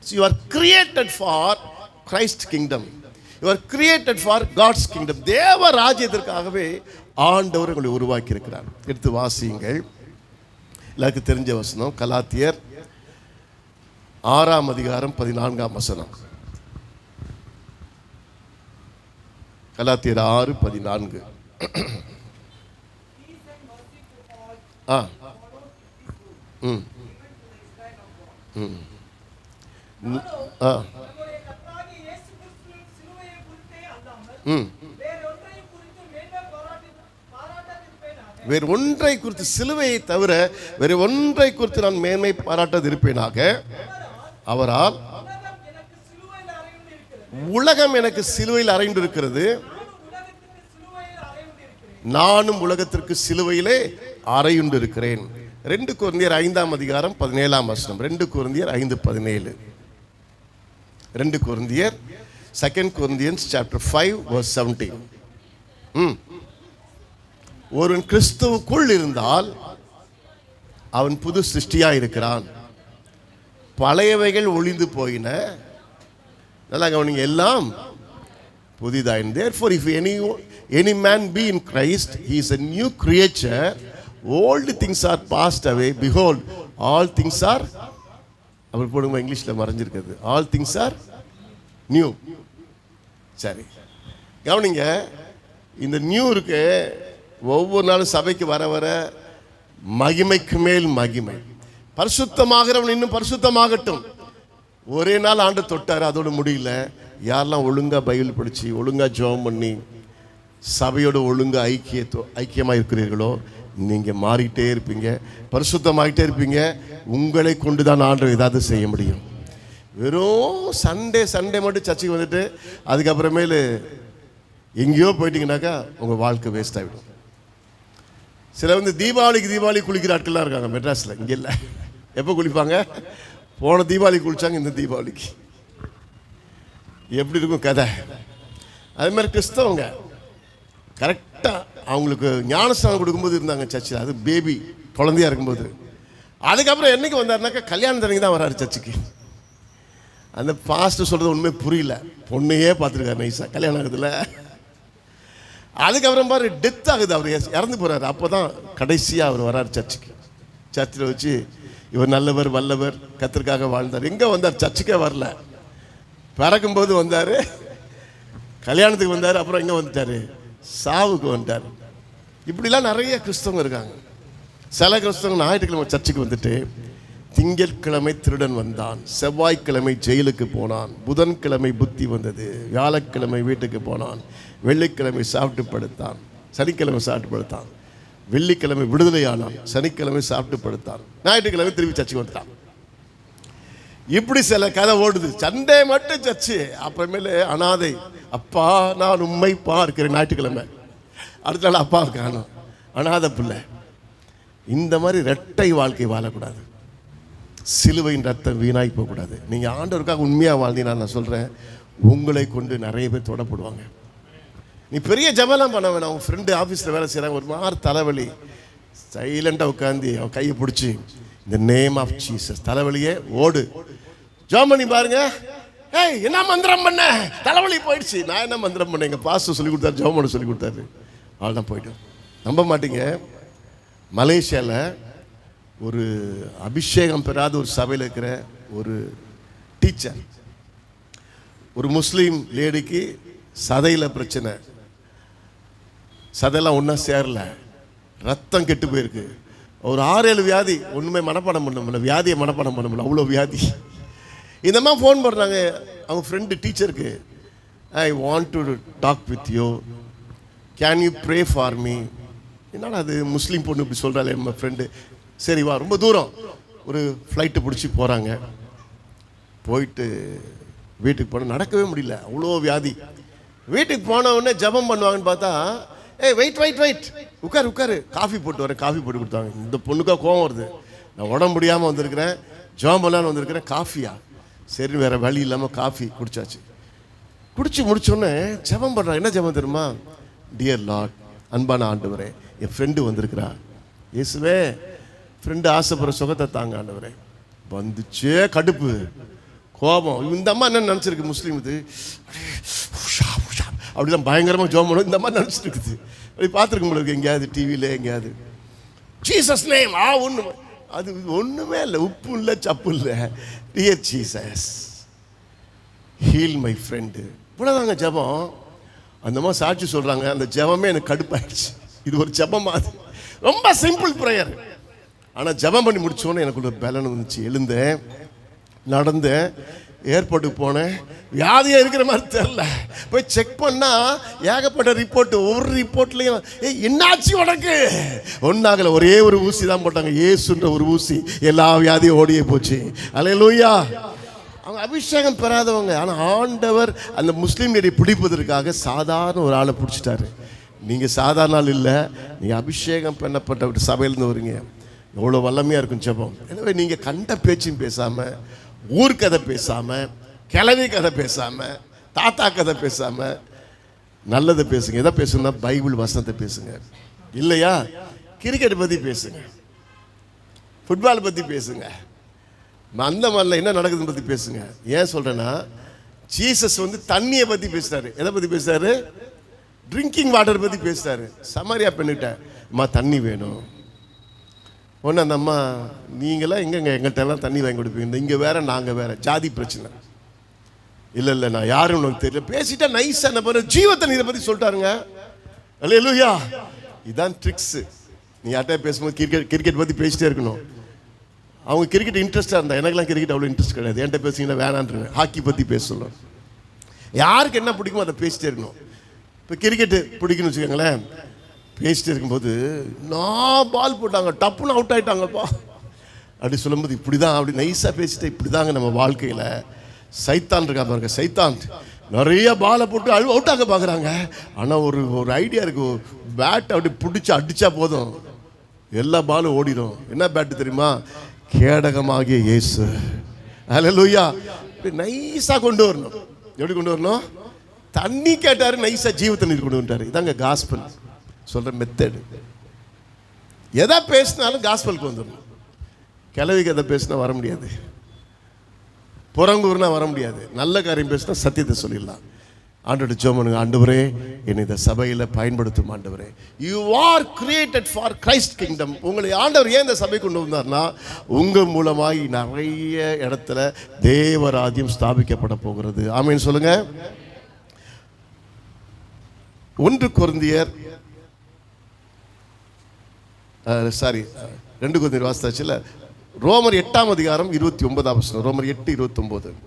Speaker 2: So you are created for Christ kingdom. You are created for God's kingdom. தேவராஜ்யத்திற்காகவே ஆண்டவர் உங்களை உருவாக்கி இருக்கிறார். எடுத்து வாசியுங்கள். எல்லாருக்கும் தெரிஞ்ச வசனம், கலாத்தியர் 6:14. கலாத்தியர் 6:14. வேறு ஒன்றை குறித்து, சிலுவையை தவிர வேறு ஒன்றை குறித்து நான் மேன்மை பாராட்டாது இருப்பேனாக. அவரால் உலகம் எனக்கு சிலுவையில் அறைந்து இருக்கிறது, நானும் உலகத்திற்கு சிலுவையிலே அறையுண்டு இருக்கிறேன். 2 கொரிந்தியர் 5:17. 2 கொரிந்தியர் 5:17. 2 கொரிந்தியர் 2 Corinthians chapter 5:17. ஒருவன் கிறிஸ்துவுக்குள் இருந்தால் அவன் புது சிருஷ்டியாக இருக்கிறான், பழையவைகள் ஒளிந்து போயின, நல்லா கவனிங்க, எல்லாம் புதிதாயின. Therefore if any man be in Christ, he is a new creature, old things are passed away, behold all things are, அப்படி போடுங்க, இங்கிலீஷில் மறைஞ்சிருக்கிறது, all things are new. சரி கவனிங்க, இந்த நியூ இருக்கு. ஒவ்வொரு நாளும் சபைக்கு வர வர மகிமைக்கு மேல் மகிமை. பரிசுத்தமாகிறவன் இன்னும் பரிசுத்தமாகட்டும். ஒரே நாள் ஆண்டு தொட்டார், அதோடு முடியல. யாரெல்லாம் ஒழுங்காக பைபிள் படித்து ஒழுங்காக ஜெபம் பண்ணி சபையோடு ஒழுங்காக ஐக்கியமாக இருக்கிறீர்களோ நீங்கள் மாறிக்கிட்டே இருப்பீங்க, பரிசுத்தமாகிட்டே இருப்பீங்க. உங்களை கொண்டு தான் ஆண்டவர் ஏதாவது செய்ய முடியும். வெறும் சண்டே மட்டும் சர்ச்சைக்கு வந்துட்டு அதுக்கப்புறமேலு எங்கேயோ போயிட்டீங்கன்னாக்கா உங்கள் வாழ்க்கை வேஸ்ட் ஆகிடும். சில வந்து தீபாவளி குளிக்கிற ஆட்கள்லாம் இருக்காங்க மெட்ராஸில். இங்கே இல்லை. எப்போ குளிப்பாங்க? போன தீபாவளி குளிச்சாங்க, இந்த தீபாவளிக்கு எப்படி இருக்கும் கதை? அது மாதிரி கிறிஸ்தவங்க கரெக்டாக அவங்களுக்கு ஞானஸ்தானம் கொடுக்கும்போது இருந்தாங்க சர்ச்சில், அது பேபி குழந்தையா இருக்கும்போது. அதுக்கப்புறம் என்னைக்கு வந்தாருனாக்கா கல்யாணத்தன்னைக்கு தான் வராரு சர்ச்சுக்கு. அந்த பாஸ்டர் சொல்கிறது உண்மை புரியல, பொண்ணையே பார்த்துருக்காரு நைஸாக, கல்யாணம் ஆகுதுல. அதுக்கப்புறம் பாரு டெத் ஆகுது, அவர் இறந்து போகிறாரு. அப்போ தான் கடைசியாக அவர் வராரு சர்ச்சுக்கு. சர்ச்சில் வச்சு இவர் நல்லவர் வல்லவர் கர்த்தருக்காக வாழ்ந்தார். எங்கே வந்தார்? சர்ச்சுக்கே வரல, பிறக்கும்போது வந்தார், கல்யாணத்துக்கு வந்தார், அப்புறம் எங்கே வந்துட்டார்? சாவுக்கு வந்துட்டார். இப்படிலாம் நிறைய கிறிஸ்தவங்க இருக்காங்க. சில கிறிஸ்தவங்க ஞாயிற்றுக்கிழமை சர்ச்சுக்கு வந்துட்டு திங்கட்கிழமை திருடன் வந்தான், செவ்வாய்க்கிழமை ஜெயிலுக்கு போனான், புதன்கிழமை புத்தி வந்தது, வியாழக்கிழமை வீட்டுக்கு போனான், வெள்ளிக்கிழமை சாப்பிட்டு படுத்தான், சனிக்கிழமை சாப்பிட்டு படுத்தான், வெள்ளிக்கிழமை விடுதலையானான், சனிக்கிழமை சாப்பிட்டு படுத்தான், ஞாயிற்றுக்கிழமை திரும்பி சர்ச்சுக்கு வந்துட்டான். இப்படி சில கதை ஓடுது. சண்டே மட்டும் சர்ச்சு, அப்புறமேல அனாதை. அப்பா நான் உண்மை பார்க்கிறேன் ஞாயிற்றுக்கிழமை, அடுத்த நாள் அப்பா காணும், அனாதை பிள்ளை. இந்த மாதிரி இரட்டை வாழ்க்கை வாழக்கூடாது. சிலுவையின் ரத்தம் வீணாகி போகக்கூடாது. நீங்கள் ஆண்டவருக்காக உண்மையாக வாழ்ந்தீங்கன்னா நான் சொல்கிறேன், உங்களை கொண்டு நிறைய பேர் தொடப்படுவாங்க. நீ பெரிய ஜபலாம் பண்ண வேணாம். உன் ஃப்ரெண்டு ஆஃபீஸில் வேலை செய்கிறாங்க, ஒரு மாதிரி தலைவலி, சைலண்டாக உட்காந்து அவன் கையை பிடிச்சி இந்த நேம் ஆஃப் ஜீசஸ், தலைவலியே ஓடு, ஜெபம் பண்ணி பாருங்க. ஏய் என்ன மந்திரம் பண்ண, தலைவலி போயிடுச்சு. நான் என்ன மந்திரம் பண்ணேன்? எங்கள் பாஸ்டர் சொல்லி கொடுத்தாரு, ஜெபம் பண்ண சொல்லி கொடுத்தாரு, அவள் தான் போய்ட்டோம். நம்ப மாட்டீங்க, மலேசியாவில் ஒரு அபிஷேகம் பெறாத ஒரு சபையில் இருக்கிற ஒரு டீச்சர், ஒரு முஸ்லீம் லேடிக்கு சதையில் பிரச்சனை, சதையெல்லாம் ஒன்றா சேரல, ரத்தம் கெட்டு போயிருக்கு, ஒரு 6-7 வியாதி, ஒன்றுமே மனப்பாடம் பண்ண முடியல, வியாதியை மனப்பாடம் பண்ண முடியல, அவ்வளோ வியாதி. இந்த மாதிரி ஃபோன் பண்ணுறாங்க அவங்க ஃப்ரெண்டு டீச்சருக்கு, I want to talk with you, can you pray for me. என்னடா அது முஸ்லீம் பொண்ணு இப்படி சொல்கிறாளே நம்ம ஃப்ரெண்டு. சரி வா, ரொம்ப தூரம் ஒரு ஃப்ளைட்டு பிடிச்சி போகிறாங்க. போயிட்டு வீட்டுக்கு போனால் நடக்கவே முடியல, அவ்வளோ வியாதி. வீட்டுக்கு போன உடனே ஜபம் பண்ணுவாங்கன்னு பார்த்தா, ஏய் வெயிட் வெயிட் வெயிட், உட்காரு உட்காரு, காஃபி போட்டு வரேன், காஃபி போட்டு கொடுத்தாங்க. இந்த பொண்ணுக்காக கோவம் வருது, நான் உடம்பு முடியாமல் வந்திருக்கிறேன், ஜபம் பண்ணலான்னு வந்திருக்கிறேன், காஃபியா? சரி வேறு வழி இல்லாமல் காஃபி குடிச்சாச்சு. குடிச்சு முடிச்சோடனே ஜபம் பண்ணுறான். என்ன ஜபம் தெரியுமா? டியர் லார்ட், அன்பான ஆண்டவரே, என் ஃப்ரெண்டு வந்திருக்கிறா, இயேசுவே ஃப்ரெண்டு ஆசைப்படுற சுகத்தை தாங்க ஆண்டவரே. வந்துச்சே கடுப்பு, கோபம். இந்த அம்மா என்ன நினச்சிருக்கு, முஸ்லீம் இது அப்படிதான் பயங்கரமாக ஜோம் பண்ணும், இந்த மாதிரி நினச்சிட்டு இருக்குது. அப்படி பார்த்துருக்க முடியாது எங்கேயாவது டிவியில் எங்கேயாவது. ஜீசஸ் நேம் ஒன்று, அது ஒன்றுமே இல்லை, உப்பு இல்லை சப்பு இல்லை. Dear Jesus heel my friend, இவ்வளோதாங்க ஜபம். அந்த மாதிரி சாட்சி சொல்கிறாங்க, அந்த ஜபமே எனக்கு கடுப்பாயிடுச்சு. இது ஒரு ஜபம், அது ரொம்ப சிம்பிள் ப்ரேயர். ஆனால் ஜபம் பண்ணி முடிச்சோன்னே எனக்கு ஒரு பலன் வந்துச்சு. எழுந்தேன், நடந்தேன், ஏர்போர்ட்டுக்கு போனேன், வியாதியாக இருக்கிற மாதிரி தெரில. போய் செக் பண்ணால் ஏகப்பட்ட ரிப்போர்ட்டு, ஒவ்வொரு ரிப்போர்ட்லேயும் என்னாச்சு உனக்கு? ஒன்றாகலை, ஒரே ஒரு ஊசி தான் போட்டாங்க, ஏசுன்ற ஒரு ஊசி, எல்லா வியாதியும் ஓடியே போச்சு. அல்லேலூயா. அவங்க அபிஷேகம் பெறாதவங்க. ஆனால் ஆண்டவர் அந்த முஸ்லீம் லேடி பிடிப்பதற்காக சாதாரண ஒரு ஆளை பிடிச்சிட்டாரு. நீங்கள் சாதாரண ஆள் இல்லை, நீங்கள் அபிஷேகம் பண்ணப்பட்ட ஒரு சபையிலேருந்து வரீங்க. எவ்வளோ வல்லமையாக இருக்கும் ஜெபம். எனவே நீங்கள் கண்ட பேச்சும் பேசாமல், ஊர் கதை பேசாமல், கிளவி கதை பேசாமல், தாத்தா கதை பேசாமல் நல்லதை பேசுங்க. எதை பேசுங்கன்னா பைபிள் வசனத்தை பேசுங்க. இல்லையா கிரிக்கெட் பற்றி பேசுங்க, ஃபுட்பால் பற்றி பேசுங்க, அந்த மாதிரில என்ன நடக்குதுன்னு பற்றி பேசுங்க. ஏன் சொல்கிறேன்னா, ஜீசஸ் வந்து தண்ணியை பற்றி பேசுகிறாரு. எதை பற்றி பேசுகிறாரு? ட்ரிங்கிங் வாட்டர் பற்றி பேசுகிறாரு. சமாரியா பெண்ணிட்ட அம்மா தண்ணி வேணும். ஒன்று அந்த அம்மா, நீங்களாம் எங்கெங்க எங்கள்கிட்ட எல்லாம் தண்ணி வாங்கி கொடுப்பீங்க, இங்கே வேற நாங்கள் வேற, ஜாதி பிரச்சனை. இல்லை இல்லை நான் யாரும் உனக்கு தெரியல. பேசிட்டா நைஸாக என்ன பண்ண, ஜீவத்தை இதை பற்றி சொல்லிட்டாருங்க. அல்லேலூயா. இதுதான் ட்ரிக்ஸு. நீ யார்கிட்ட பேசும்போது கிரிக்கெட் பற்றி பேசிட்டே இருக்கணும். அவங்க கிரிக்கெட் இன்ட்ரெஸ்டாக இருந்தால், எனக்குலாம் கிரிக்கெட் அவ்வளோ இன்ட்ரெஸ்ட் கிடையாது. என்கிட்ட பேசுங்கன்னா வேணான்றேன். ஹாக்கி பற்றி பேச சொல்லணும். யாருக்கு என்ன பிடிக்குமோ அதை பேசிட்டே இருக்கணும். இப்போ கிரிக்கெட்டு பிடிக்குன்னு வச்சுக்கோங்களேன், பேசிட்டே இருக்கும்போது நான் பால் போட்டாங்க, டப்புன்னு அவுட் ஆகிட்டாங்கப்பா அப்படி சொல்லும்போது, இப்படி தான் அப்படி நைஸாக பேசிட்டு, இப்படி தாங்க நம்ம வாழ்க்கையில் சைத்தான் இருக்கா பாருங்க. சைத்தான் நிறைய பாலை போட்டு அவுட் ஆக பார்க்குறாங்க. ஆனால் ஒரு ஐடியா இருக்குது, பேட் அப்படி பிடிச்சி அடித்தா போதும், எல்லா பாலும் ஓடிடும். என்ன பேட்டு தெரியுமா? கேடகமாகிய இயேசு. அல்லேலூயா. இப்படி நைஸாக கொண்டு வரணும். எப்படி கொண்டு வரணும்? தண்ணி கேட்டாரு, நைஸா ஜீவ தண்ணீர் கொண்டு வந்துட்டாரு. இதாங்க காஸ்பல் சொல்ற மெத்தடு. எதை பேசினாலும் காஸ்பலுக்கு வந்துடணும். கிழவிக்கு எதை பேசினா வர முடியாது, புறங்கூர்னா வர முடியாது. நல்ல காரியம் பேசினா சத்தியத்தை சொல்லிடலாம். ஆண்டவர்கிட்ட ஜெபம் பண்ணுங்க, ஆண்டவரே என்னை இந்த சபையில் பயன்படுத்தும் ஆண்டவரே. You are created for Christ kingdom. உங்களை ஆண்டவர் ஏன் இந்த சபை கொண்டு வந்தார்னா, உங்கள் மூலமாய் நிறைய இடத்துல தேவராஜ்யம் ஸ்தாபிக்கப்பட போகிறது. ஆமென் சொல்லுங்க. 1 கொரிந்தியர் 2 கொரிந்தியர் வாசித்தாச்சுல, ரோமர் 8ஆம் அதிகாரம் 29ஆம் வசனம். ரோமர் 8:29.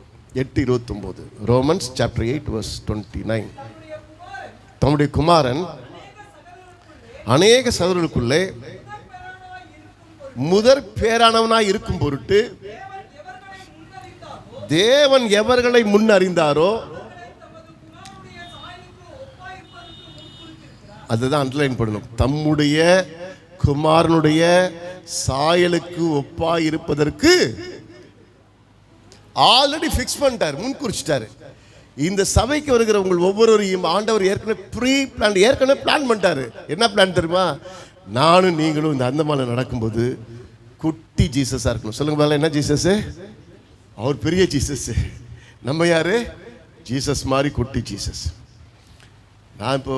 Speaker 2: Romans chapter 8 verse 29. தம்முடைய குமாரன் அநேக சகோதரர்களுக்குள்ளே முதற் பேரானவனாய் இருக்கும் பொருட்டு தேவன் எவர்களை முன் அறிந்தாரோ, அதுதான் அண்டர்லைன் பண்ணணும், தம்முடைய குமாரனுடைய சாயலுக்கு ஒப்பாய் இருப்பதற்கு ஆல்ரெடி ஃபிக்ஸ் பண்ணிட்டார், முன் குறிச்சிட்டாரு. இந்த சபைக்கு வருகிற உங்கள் ஒவ்வொருவரையும் ஆண்டவர் ஏற்கனவே பிளான் பண்ணிட்டாரு. என்ன பிளான் தெரியுமா? நானும் நீங்களும் இந்த அந்தமானில் நடக்கும்போது குட்டி ஜீசஸாக இருக்கணும். சொல்லுங்க பாருங்க, என்ன ஜீசஸ்? அவர் பெரிய ஜீசஸ். நம்ம யாரு? ஜீசஸ் மாதிரி குட்டி ஜீசஸ். நான் இப்போ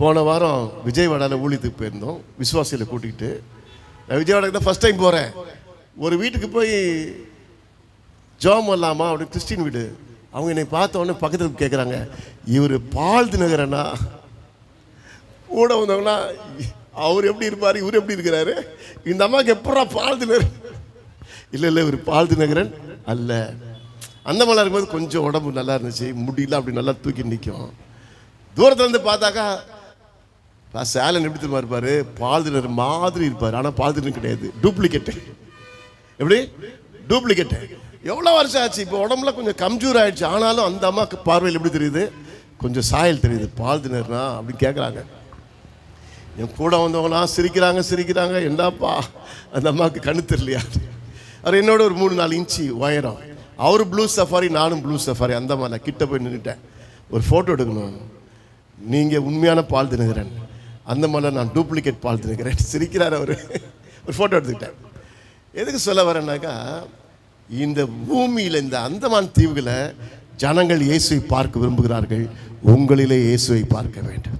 Speaker 2: போன வாரம் விஜயவாடாவில் ஊழியத்துக்கு போயிருந்தோம், விசுவாசிகளை கூட்டிகிட்டு. நான் விஜயவாடாக்கு தான் ஃபஸ்ட் டைம் போகிறேன். ஒரு வீட்டுக்கு போய் ஜோம் இல்லாமா, அப்படி கிறிஸ்டின் வீடு. அவங்க என்னை பார்த்த உடனே பக்கத்தில் கேட்குறாங்க, இவர் பால் தினகரனா? கூட வந்தவங்கன்னா அவர் எப்படி இருப்பார், இவர் எப்படி இருக்கிறாரு, இந்த அம்மாவுக்கு எப்படா பால் தினகரன்? இல்லை இவர் பால் தினகரன் அல்ல. அந்த மாதிரிலாம் இருக்கும்போது கொஞ்சம் உடம்பு நல்லா இருந்துச்சு, முடியல அப்படி நல்லா தூக்கி நிற்கும். தூரத்துலேருந்து பார்த்தாக்கா சேலன் எப்படி தெரியுமா இருப்பார்? பால் தினகரன் மாதிரி இருப்பார். ஆனால் பால் தினகரன் கிடையாது, டூப்ளிகேட்டு. எப்படி? டூப்ளிகேட்டு. எவ்வளோ வருஷம் ஆச்சு, இப்போ உடம்புல கொஞ்சம் கம்ஜூர் ஆகிடுச்சு. ஆனாலும் அந்த அம்மாவுக்கு பார்வையில் எப்படி தெரியுது? கொஞ்சம் சாயல் தெரியுது. பால் தினர்னா அப்படின்னு கேட்குறாங்க. என் கூட வந்தவங்களாம் சிரிக்கிறாங்க. என்னப்பா அந்த அம்மாவுக்கு கண்ணு தெரியலையா? அவர் என்னோட ஒரு 3-4 இன்ச்சு உயரம். அவர் ப்ளூ சஃபாரி, நானும் ப்ளூ சஃபாரி. அந்த மாதிரி நான் கிட்ட போய் நின்றுட்டேன். ஒரு ஃபோட்டோ எடுக்கணும். நீங்கள் உண்மையான பால் தினகரன், அந்த மாதிரிலாம் நான் டூப்ளிகேட் பால் தினகரன். சிரிக்கிறார் அவர். ஒரு ஃபோட்டோ எடுத்துக்கிட்டேன். எதுக்கு சொல்ல வரேன்னாக்கா, இந்த பூமியில் இந்த அந்தமான் தீவுகளை ஜனங்கள் இயேசுவை பார்க்க விரும்புகிறார்கள். உங்களிலே இயேசுவை பார்க்க வேண்டும்.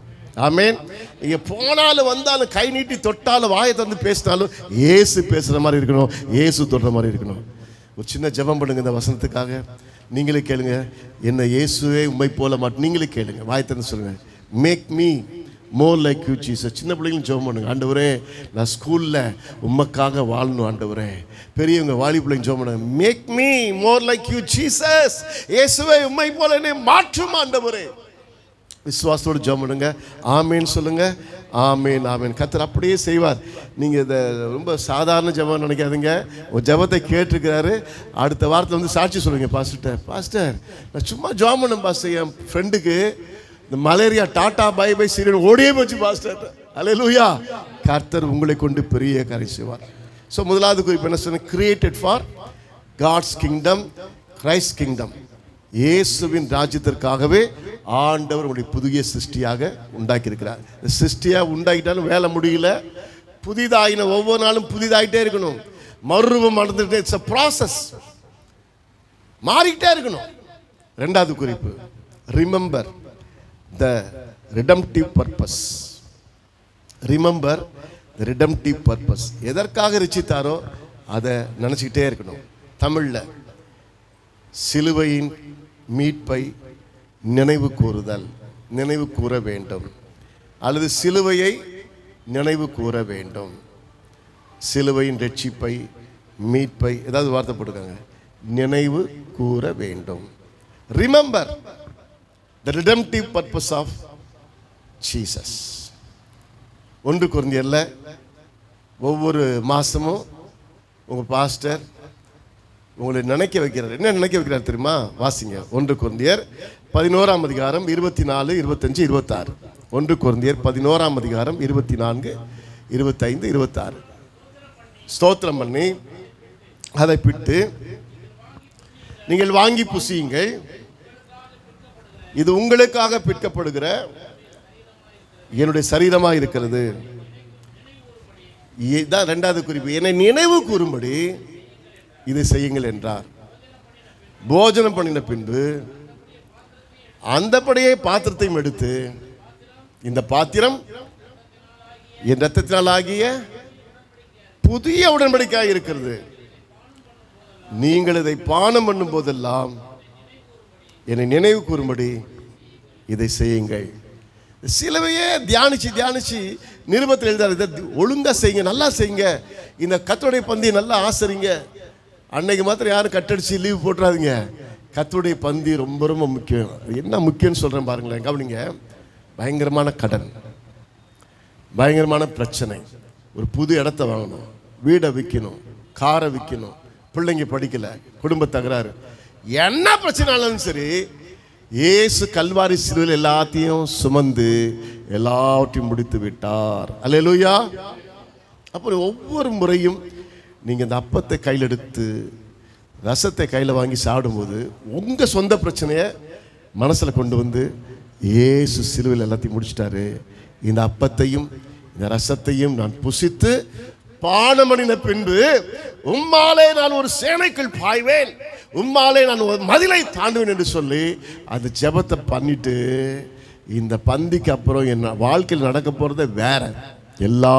Speaker 2: ஆமென். இங்கே போனாலும் வந்தாலும் கை நீட்டி தொட்டாலும் வாயை திறந்து பேசினாலும் இயேசு பேசுகிற மாதிரி இருக்கணும், இயேசு தொடுற மாதிரி இருக்கணும். ஒரு சின்ன ஜெபம் பண்ணுங்க இந்த வசனத்துக்காக. நீங்களே கேளுங்க, என்ன இயேசுவே உண்மை போல மாட்டேன். நீங்களே கேளுங்க, வாயை திறந்து சொல்லுங்க, make me more like you Jesus. சின்ன பிள்ளைங்களும் ஜெபம் பண்ணுங்க, ஆண்டவரே நான் ஸ்கூலில் உமக்காக வாழணும் ஆண்டவரே. பெரியவங்க வாலி பிள்ளைங்க ஜெபம் பண்ணுங்க, make me more like you Jesus. இயேசுவே உம்மை போல என்னை மாற்றும் ஆண்டவரே. விசுவாசத்தோடு ஜெபம் பண்ணுங்க. ஆமேன் சொல்லுங்க. ஆமேன் ஆமேன். கர்த்தர் அப்படியே செய்வார். நீங்கள் இதை ரொம்ப சாதாரண ஜெபம் நினைக்காதீங்க. ஒரு ஜெபத்தை கேட்டிருக்கிறாரு. அடுத்த வாரத்தில் வந்து சாட்சி சொல்லுங்க, பாஸ்டர் நான் சும்மா ஜெபம் பண்ணேன் பாஸ்டர், என் ஃப்ரெண்டுக்கு இந்த malaria tata bye bye serial ஓடியே போச்சு பாஸ்டர். அல்லேலூயா. கர்த்தர் உங்களை கொண்டு பெரிய காரியம் செய்வார். ஸோ முதலாவது குறிப்பு என்ன சொன்ன? Created for God's kingdom, Christ kingdom. இயேசுவின் ராஜ்யத்திற்காகவே ஆண்டவர் உங்களுடைய புதிய சிருஷ்டியாக உண்டாக்கியிருக்கிறார். சிருஷ்டியாக உண்டாக்கிட்டாலும் வேலை முடியல. புதிதாயின ஒவ்வொரு நாளும் புதிதாகிட்டே இருக்கணும். மறுரூபம் நடந்துகிட்டே, இட்ஸ் அ ப்ராசஸ், மாறிக்கிட்டே இருக்கணும். ரெண்டாவது குறிப்பு, remember the redemptive purpose. Remember the redemptive purpose. எதற்காக ரட்சித்தாரோ அதை நினச்சிக்கிட்டே இருக்கணும். தமிழில் சிலுவையின் மீட்பை நினைவு கூறுதல், நினைவு கூற வேண்டும். அல்லது சிலுவையை நினைவு கூற வேண்டும். சிலுவையின் ரட்சிப்பை, மீட்பை, ஏதாவது வார்த்தை போட்டுக்காங்க, நினைவு கூற வேண்டும். Remember the redemptive purpose of Jesus. 1 கொரிந்தியர்ல ஒவ்வொரு மாதமும் உங்கள் பாஸ்டர் உங்களை நினைக்க வைக்கிறார். என்ன நினைக்க வைக்கிறார் தெரியுமா? வாசிங்க. 1 கொரிந்தியர் 11ஆம் அதிகாரம் 24, 25, 26. 1 கொரிந்தியர் 11ஆம் அதிகாரம் 24, 25, 26. ஸ்தோத்திரம் பண்ணி அதை பிட்டு நீங்கள் வாங்கி புசியுங்கள், இது உங்களுக்காக பிற்கப்படுகிற என்னுடைய சரீரமாக இருக்கிறது. இதுதான் இரண்டாவது குறிப்பு. என்னை நினைவு கூறும்படி இதை செய்யுங்கள் என்றார். போஜனம் பண்ணின பின்பு அந்தபடியே பாத்திரத்தையும் எடுத்து, இந்த பாத்திரம் என் இரத்தத்தினால் ஆகிய புதிய உடன்படிக்கையாக இருக்கிறது. நீங்கள் இதை பானம் பண்ணும் போதெல்லாம் என்னை நினைவு கூறும்படி இதை செய்யுங்கள். சிலுவையே தியானிச்சு தியானிச்சு நிருபத்தில் எழுதாரு, இதை ஒழுங்கா செய்யுங்க, நல்லா செய்யுங்க, இந்த கர்த்தருடைய பந்தியை நல்லா ஆசரிங்க. அன்னைக்கு மாத்திரம் யாரும் கட்டடிச்சு லீவ் போட்டுறாதீங்க. கர்த்தருடைய பந்தி ரொம்ப ரொம்ப முக்கியம். என்ன முக்கியம்னு சொல்றேன் பாருங்களேன், கவனிங்க. பயங்கரமான கடன், பயங்கரமான பிரச்சனை, ஒரு புது இடத்த வாங்கணும், வீடை விற்கணும், காரை விற்கணும், பிள்ளைங்க படிக்கல, குடும்ப தகராறு, என்ன பிரச்சனைனாலும் சரி, இயேசு கல்வாரி சிலுவையில் எல்லாத்தையும் சுமந்து எல்லாவற்றையும் முடித்து விட்டார். அல்லேலூயா. அப்புறம் ஒவ்வொரு முறையும் நீங்கள் இந்த அப்பத்தை கையில் எடுத்து ரசத்தை கையில் வாங்கி சாப்பிடும்போது உங்கள் சொந்த பிரச்சனையை மனசில் கொண்டு வந்து இயேசு சிலுவையில் எல்லாத்தையும் முடிச்சிட்டாரு, இந்த அப்பத்தையும் இந்த ரசத்தையும் நான் புசித்து பானமணின பின்பு உம்மாலே நான் ஒரு சேனைக்குள் பாய்வேன், உம்மாலே நான் ஒரு மதிலை தாண்டுவேன் என்று சொல்லி அந்த ஜெபத்தை பண்ணிட்டு, இந்த பந்திக்கு அப்புறம் என்ன வாழ்க்கையில் நடக்க போறதே வேற. எல்லா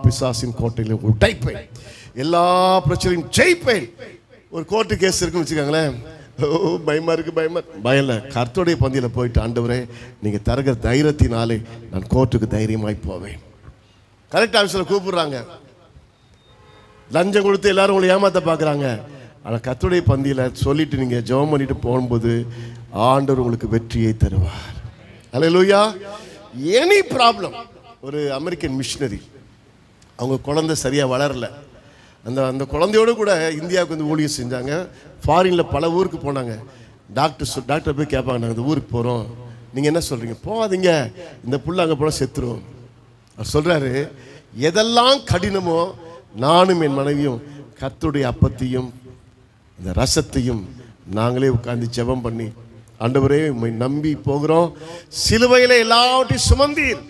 Speaker 2: பிசாசின் கோட்டையிலும் உடைப்பேன், எல்லா பிரச்சனையும் ஜெயிப்பேன். ஒரு கோர்ட்டு கேஸ் இருக்குன்னு வச்சுக்கோங்களேன், பயமா இருக்கு, பயம் இல்லை. கர்த்தருடைய பந்தியில் போயிட்டு, ஆண்டவரே நீங்க தருகிற தைரியத்தினாலே நான் கோர்ட்டுக்கு தைரியமாய் போவேன். கரெக்ட் ஆஃபீஸில் கூப்பிடுறாங்க, லஞ்சம் கொடுத்து எல்லாரும் உங்களை ஏமாத்த பார்க்குறாங்க. ஆனால் கர்த்தருடைய பந்தியில் சொல்லிட்டு நீங்கள் ஜெபம் பண்ணிட்டு போகும்போது ஆண்டவர் உங்களுக்கு வெற்றியை தருவார். அல்லேலூயா. Any problem. ஒரு அமெரிக்கன் மிஷினரி, அவங்க குழந்தை சரியாக வளரல. அந்த குழந்தையோடு கூட இந்தியாவுக்கு வந்து ஊழியம் செஞ்சாங்க. ஃபாரினில் பல ஊருக்கு போனாங்க. டாக்டர் போய் கேட்பாங்க, நாங்கள் இந்த ஊருக்கு போகிறோம், நீங்கள் என்ன சொல்கிறீங்க? போகாதீங்க, இந்த புள்ள அங்கே போனால் செத்துரும். அவர் சொல்கிறாரு, எதெல்லாம் கடினமோ நானும் என் மனைவியும் கர்த்தருடைய அப்பத்தையும் இந்த ரசத்தையும் நாங்களே உட்கார்ந்து ஜெபம் பண்ணி, ஆண்டவரே உம்மை நம்பி போகிறோம், சிலுவையில் எல்லாவற்றையும் சுமந்தீர்,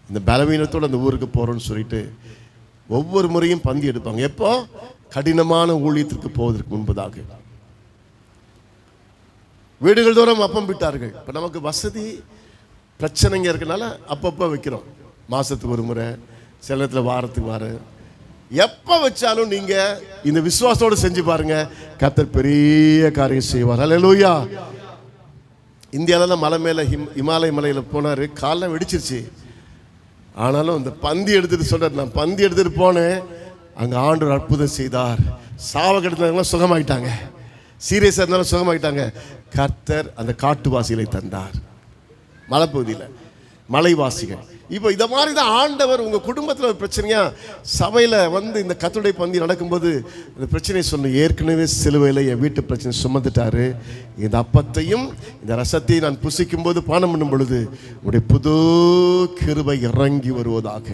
Speaker 2: இந்த பலவீனத்தோடு அந்த ஊருக்கு போகிறோன்னு சொல்லிட்டு ஒவ்வொரு முறையும் பந்தி எடுப்பாங்க. எப்போ? கடினமான ஊழியத்திற்கு போவதற்கு முன்பதாக. வீடுகள் தோறும் அப்பம் விட்டார்கள். இப்போ நமக்கு வசதி பிரச்சனைங்க இருக்கனால அப்பப்போ வைக்கிறோம், மாதத்துக்கு ஒரு முறை, சில நேரத்தில் வாரத்துக்கு வாரம். எப்போ வச்சாலும் நீங்கள் இந்த விசுவாசத்தோடு செஞ்சு பாருங்க, கர்த்தர் பெரிய காரியம் செய்வார். அல்லேலூயா. இந்தியாவில மலை மேலே இமாலய மலையில் போனார், காலைல வெடிச்சிருச்சு. ஆனாலும் இந்த பந்தி எடுத்துட்டு சொல்றாரு, நான் பந்தி எடுத்துட்டு போனேன், அங்கே ஆண்டவர் அற்புதம் செய்தார். சாவ கெடுத்தவங்களாம் சுகமாயிட்டாங்க, சீரியஸாக இருந்தாலும் சுகமாயிட்டாங்க. கர்த்தர் அந்த காட்டுவாசிகளை தந்தார். மலைப்பகுதியில் மலைவாசிகள். இப்போ இதை மாதிரி தான் ஆண்டவர் உங்கள் குடும்பத்தில் ஒரு பிரச்சனையா சபையில் வந்து இந்த கர்த்தருடைய பந்தி நடக்கும்போது இந்த பிரச்சனையை சொல்லணும், ஏற்கனவே சிலுவையில் என் வீட்டு பிரச்சனை சுமந்துட்டாரு, இந்த அப்பத்தையும் இந்த ரசத்தையும் நான் புசிக்கும் போது பானம் பண்ணும் பொழுது உடைய புது கிருபை இறங்கி வருவதாக,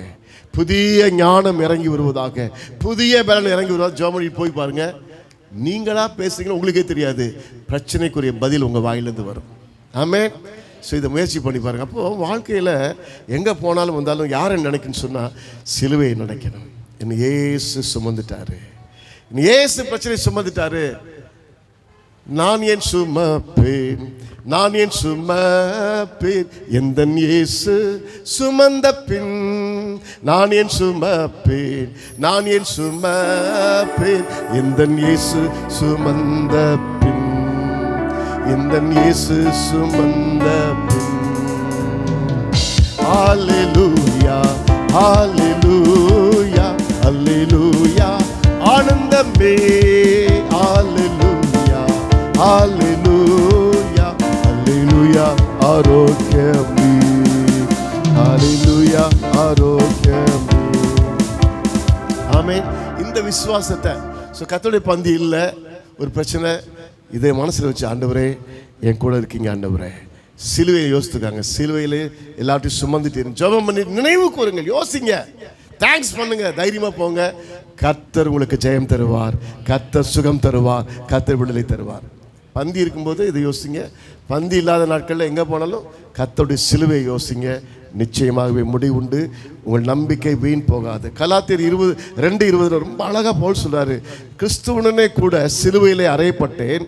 Speaker 2: புதிய ஞானம் இறங்கி வருவதாக, புதிய பலன் இறங்கி வருவதாக. ஜெபம் போய் பாருங்க, நீங்களா பேசுறீங்களோ உங்களுக்கே தெரியாது, பிரச்சனைக்குரிய பதில் உங்கள் வாயிலிருந்து வரும். ஆமென். ஸோ இதை முயற்சி பண்ணி பாருங்கள். அப்போது வாழ்க்கையில் எங்கே போனாலும் வந்தாலும் யாரை நினைக்கணும்னு சொன்னால் சிலுவையை நினைக்கணும். என்ன இயேசு சுமந்துட்டாரு, இயேசு பிரச்சனை சுமந்துட்டாரு. நான் ஏன் சுமப்பேன், நான் ஏன் சுமப்பேன், எந்த இயேசு சுமந்த பின் நான் ஏன் சுமப்பேன், நான் ஏன் சுமப்பேன், எந்த இயேசு சுமந்த பின், இந்த இயேசு சுமந்த பின். ஹல்லேலூயா, ஹல்லேலூயா, ஹல்லேலூயா, ஆனந்தமே, ஹல்லேலூயா, ஹல்லேலூயா, ஹல்லேலூயா, ஆரோக்கியமே, ஹல்லேலூயா, ஆரோக்கியமே. ஆமென். இந்த விசுவாசத்தை கர்த்தருடைய பந்தி இல்லை, ஒரு பிரச்சனை, இதை மனசில் வச்சு, ஆண்டவரே என் கூட இருக்கீங்க, ஆண்டவரே சிலுவையை யோசித்துக்காங்க, சிலுவையில் எல்லாத்தையும் சுமந்துட்டு ஜெபம் பண்ணி நினைவு கூறுங்கள், யோசிங்க, தேங்க்ஸ் பண்ணுங்க, தைரியமாக போங்க. கர்த்தர் உங்களுக்கு ஜெயம் தருவார், கர்த்தர் சுகம் தருவார், கர்த்தர் விடுதலை தருவார். பந்தி இருக்கும்போது இதை யோசிங்க. பந்தி இல்லாத நாட்களில் எங்கே போனாலும் கர்த்தருடைய சிலுவையை யோசிங்க. நிச்சயமாகவே முடிவுண்டு. உங்கள் நம்பிக்கை வீண் போகாது. கலாத்தியர் 2:20 ரொம்ப அழகாக போல் சொல்றாரு, கிறிஸ்துவனே கூட சிலுவையிலே அறையப்பட்டேன்.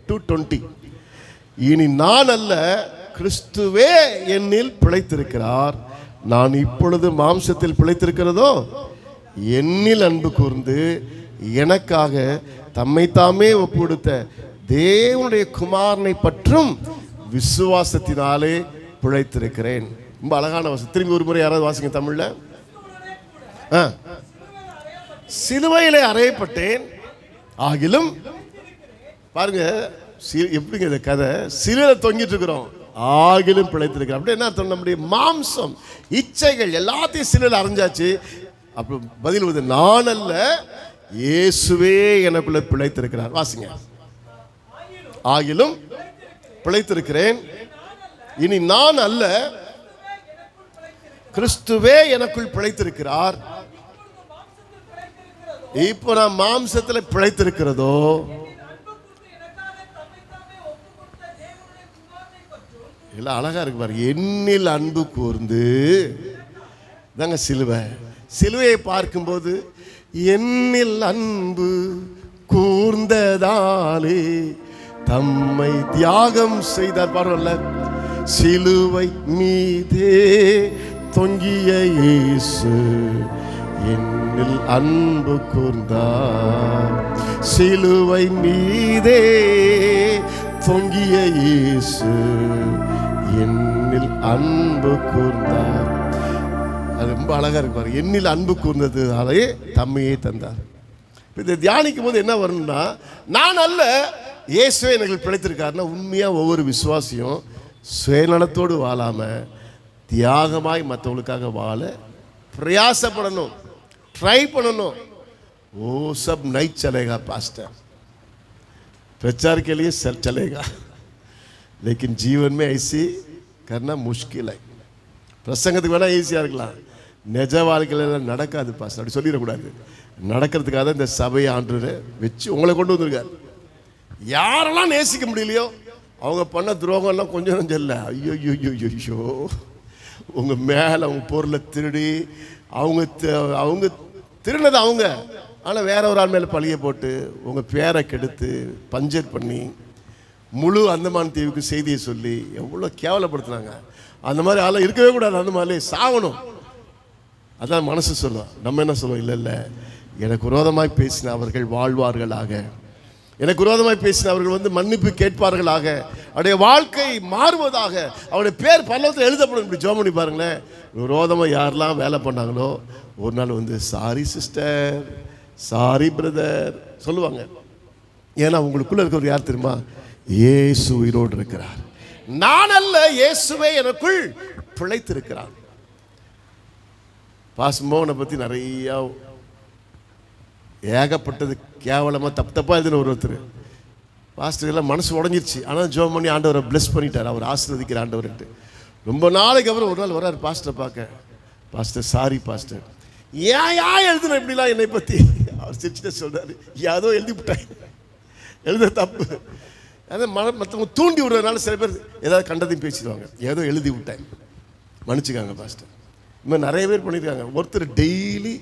Speaker 2: 2:20 இனி நான் அல்ல, கிறிஸ்துவே என்னில் பிழைத்திருக்கிறார். நான் இப்பொழுது மாம்சத்தில் பிழைத்திருக்கிறதோ என்னில் அன்பு கூர்ந்து எனக்காக தம்மைத்தாமே ஒப்புவித்த தேவனுடைய குமாரனை பற்றும் விசுவாசத்தினாலே பிழைத்திருக்கிறேன். ரொம்ப அழகான வசனம். திரும்பி ஒரு முறை யாராவது வாசிங்க தமிழ்ல. சிலுவையிலே அறையப்பட்டேன் ஆகிலும், பாருங்க எப்படிங்க இந்த கதை, சிலுவையில தொங்கிட்டு இருக்கிறோம் ஆகிலும் பிழைத்திருக்கிறோம். அப்படி என்ன அர்த்தம்? நம்முடைய மாம்சம் இச்சைகள் எல்லாத்தையும் சிலுவையில் அரைஞ்சாச்சு. அப்போ பதில் வந்து நான் அல்ல, இயேசுவே எனக்குள்ள பிழைத்திருக்கிறார். வாசிங்க. ஆகிலும் பிழைத்திருக்கிறேன். இனி நான் அல்ல, கிறிஸ்துவே எனக்குள் பிழைத்திருக்கிறார். இப்போ நான் மாம்சத்தில் பிழைத்திருக்கிறதோ எல்லாம் அழகா இருக்கு பாருங்க. என்னில் அன்பு கூர்ந்து தாங்க சிலுவை. சிலுவையை பார்க்கும்போது என்னில் அன்பு கூர்ந்ததாலே தம்மை தியாகம் செய்தார். பரவாயில்ல, சிலுவை மீதே தொங்கிய இயேசு என்னில் அன்பு கூர்ந்தார். சிலுவை மீதே தொங்கிய இயேசு என்னில் அன்பு கூர்ந்தார். அது ரொம்ப அழகா இருப்பார். என்னில் அன்பு கூர்ந்ததுனாலே தம்மையே தந்தார். இதை தியானிக்கும் போது என்ன வரணும்னா, நான் அல்ல, இயேசுவே எனக்கு பிழைத்திருக்காருன்னா உண்மையாக ஒவ்வொரு விசுவாசியும் சுயநலத்தோடு வாழாம தியாகமாய் மற்றவங்களுக்காக வாழ பிரயாசப்படணும், ட்ரை பண்ணணும். ஓ சப் நை चलेगा पास्टर, प्रचार के लिए चलेगा, लेकिन जीवन में ऐसी करना मुश्किल है. பிரசங்கத்துக்கு வேணா ஈஸியாக இருக்கலாம், நிஜ வாழ்க்கையில் நடக்காது பாஸ்டர். அப்படி சொல்லிடக்கூடாது. நடக்கிறதுக்காக தான் இந்த சபையை ஆண்டு வச்சு உங்களை கொண்டு வந்திருக்காரு. யாரெல்லாம் நேசிக்க முடியலையோ அவங்க பண்ண துரோகம்லாம் கொஞ்சம் கொஞ்சம் இல்லை. ஐயோ ஐயோ ஐயோ, உங்கள் மேலே அவங்க பொருளை திருடி அவங்க திருடினது அவங்க, ஆனால் வேற ஒரு ஆள் மேலே பழிய போட்டு உங்கள் பேரை கெடுத்து பஞ்சர் பண்ணி முழு அந்தமான் தீவுக்கு செய்தியை சொல்லி எவ்வளோ கேவலப்படுத்தினாங்க. அந்த மாதிரி ஆளை இருக்கவே கூடாது. அந்த மாதிரி சாகணும். அதான் மனசு சொல்லும். நம்ம என்ன சொல்லுவோம்? இல்லை இல்லை, எனக்கு விரோதமாய் பேசின அவர்கள் வாழ்வார்களாக, எனக்கு விரோதமாய் பேசின அவர்கள் மன்னிப்பு கேட்பார்களாக, அவருடைய வாழ்க்கை மாறுவதாக, அவருடைய பேர் பல்லவத்தில் எழுதப்படும். இப்படி ஜெபம் பண்ணி பாருங்களேன். விரோதமாக யாரெல்லாம் வேலை பண்ணாங்களோ ஒரு நாள் சாரி சிஸ்டர், சாரி பிரதர் சொல்லுவாங்க. ஏன்னா உங்களுக்குள்ள இருக்கிறவர் யார் தெரியுமா? இயேசு உயிரோடு இருக்கிறார். நான் அல்ல, இயேசுவே எனக்குள் பிழைத்திருக்கிறார். பாஸ்மோனை பற்றி நிறைய ஏகப்பட்டது கேவலமாக தப்பாக எழுதின ஒருத்தர். பாஸ்டர் எல்லாம் மனசு உடஞ்சிருச்சு. ஆனால் ஜெபம் பண்ணி ஆண்டவரை பிளஸ் பண்ணிட்டார். அவர் ஆசீர்வதிக்கிற ஆண்டவர்ட்டு. ரொம்ப நாளைக்கு அப்புறம் ஒரு நாள் வர்றார் பாஸ்டரை பார்க்க. பாஸ்டர் சாரி பாஸ்டர், ஏன் எழுதுன இப்படிலாம் என்னை பற்றி? அவர் சிரிச்சுட்டு சொல்றாரு, ஏதோ எழுதி விட்டாங்க, எழுத தப்பு. அதான் மற்றவங்க தூண்டி விடுறதுனால சில பேர் ஏதாவது கண்டதையும் பேசிடுவாங்க. ஏதோ எழுதி விட்டேன், மன்னிச்சுக்காங்க பாஸ்டர். இந்த மாதிரி நிறைய பேர் பண்ணியிருக்காங்க. ஒருத்தர் டெய்லி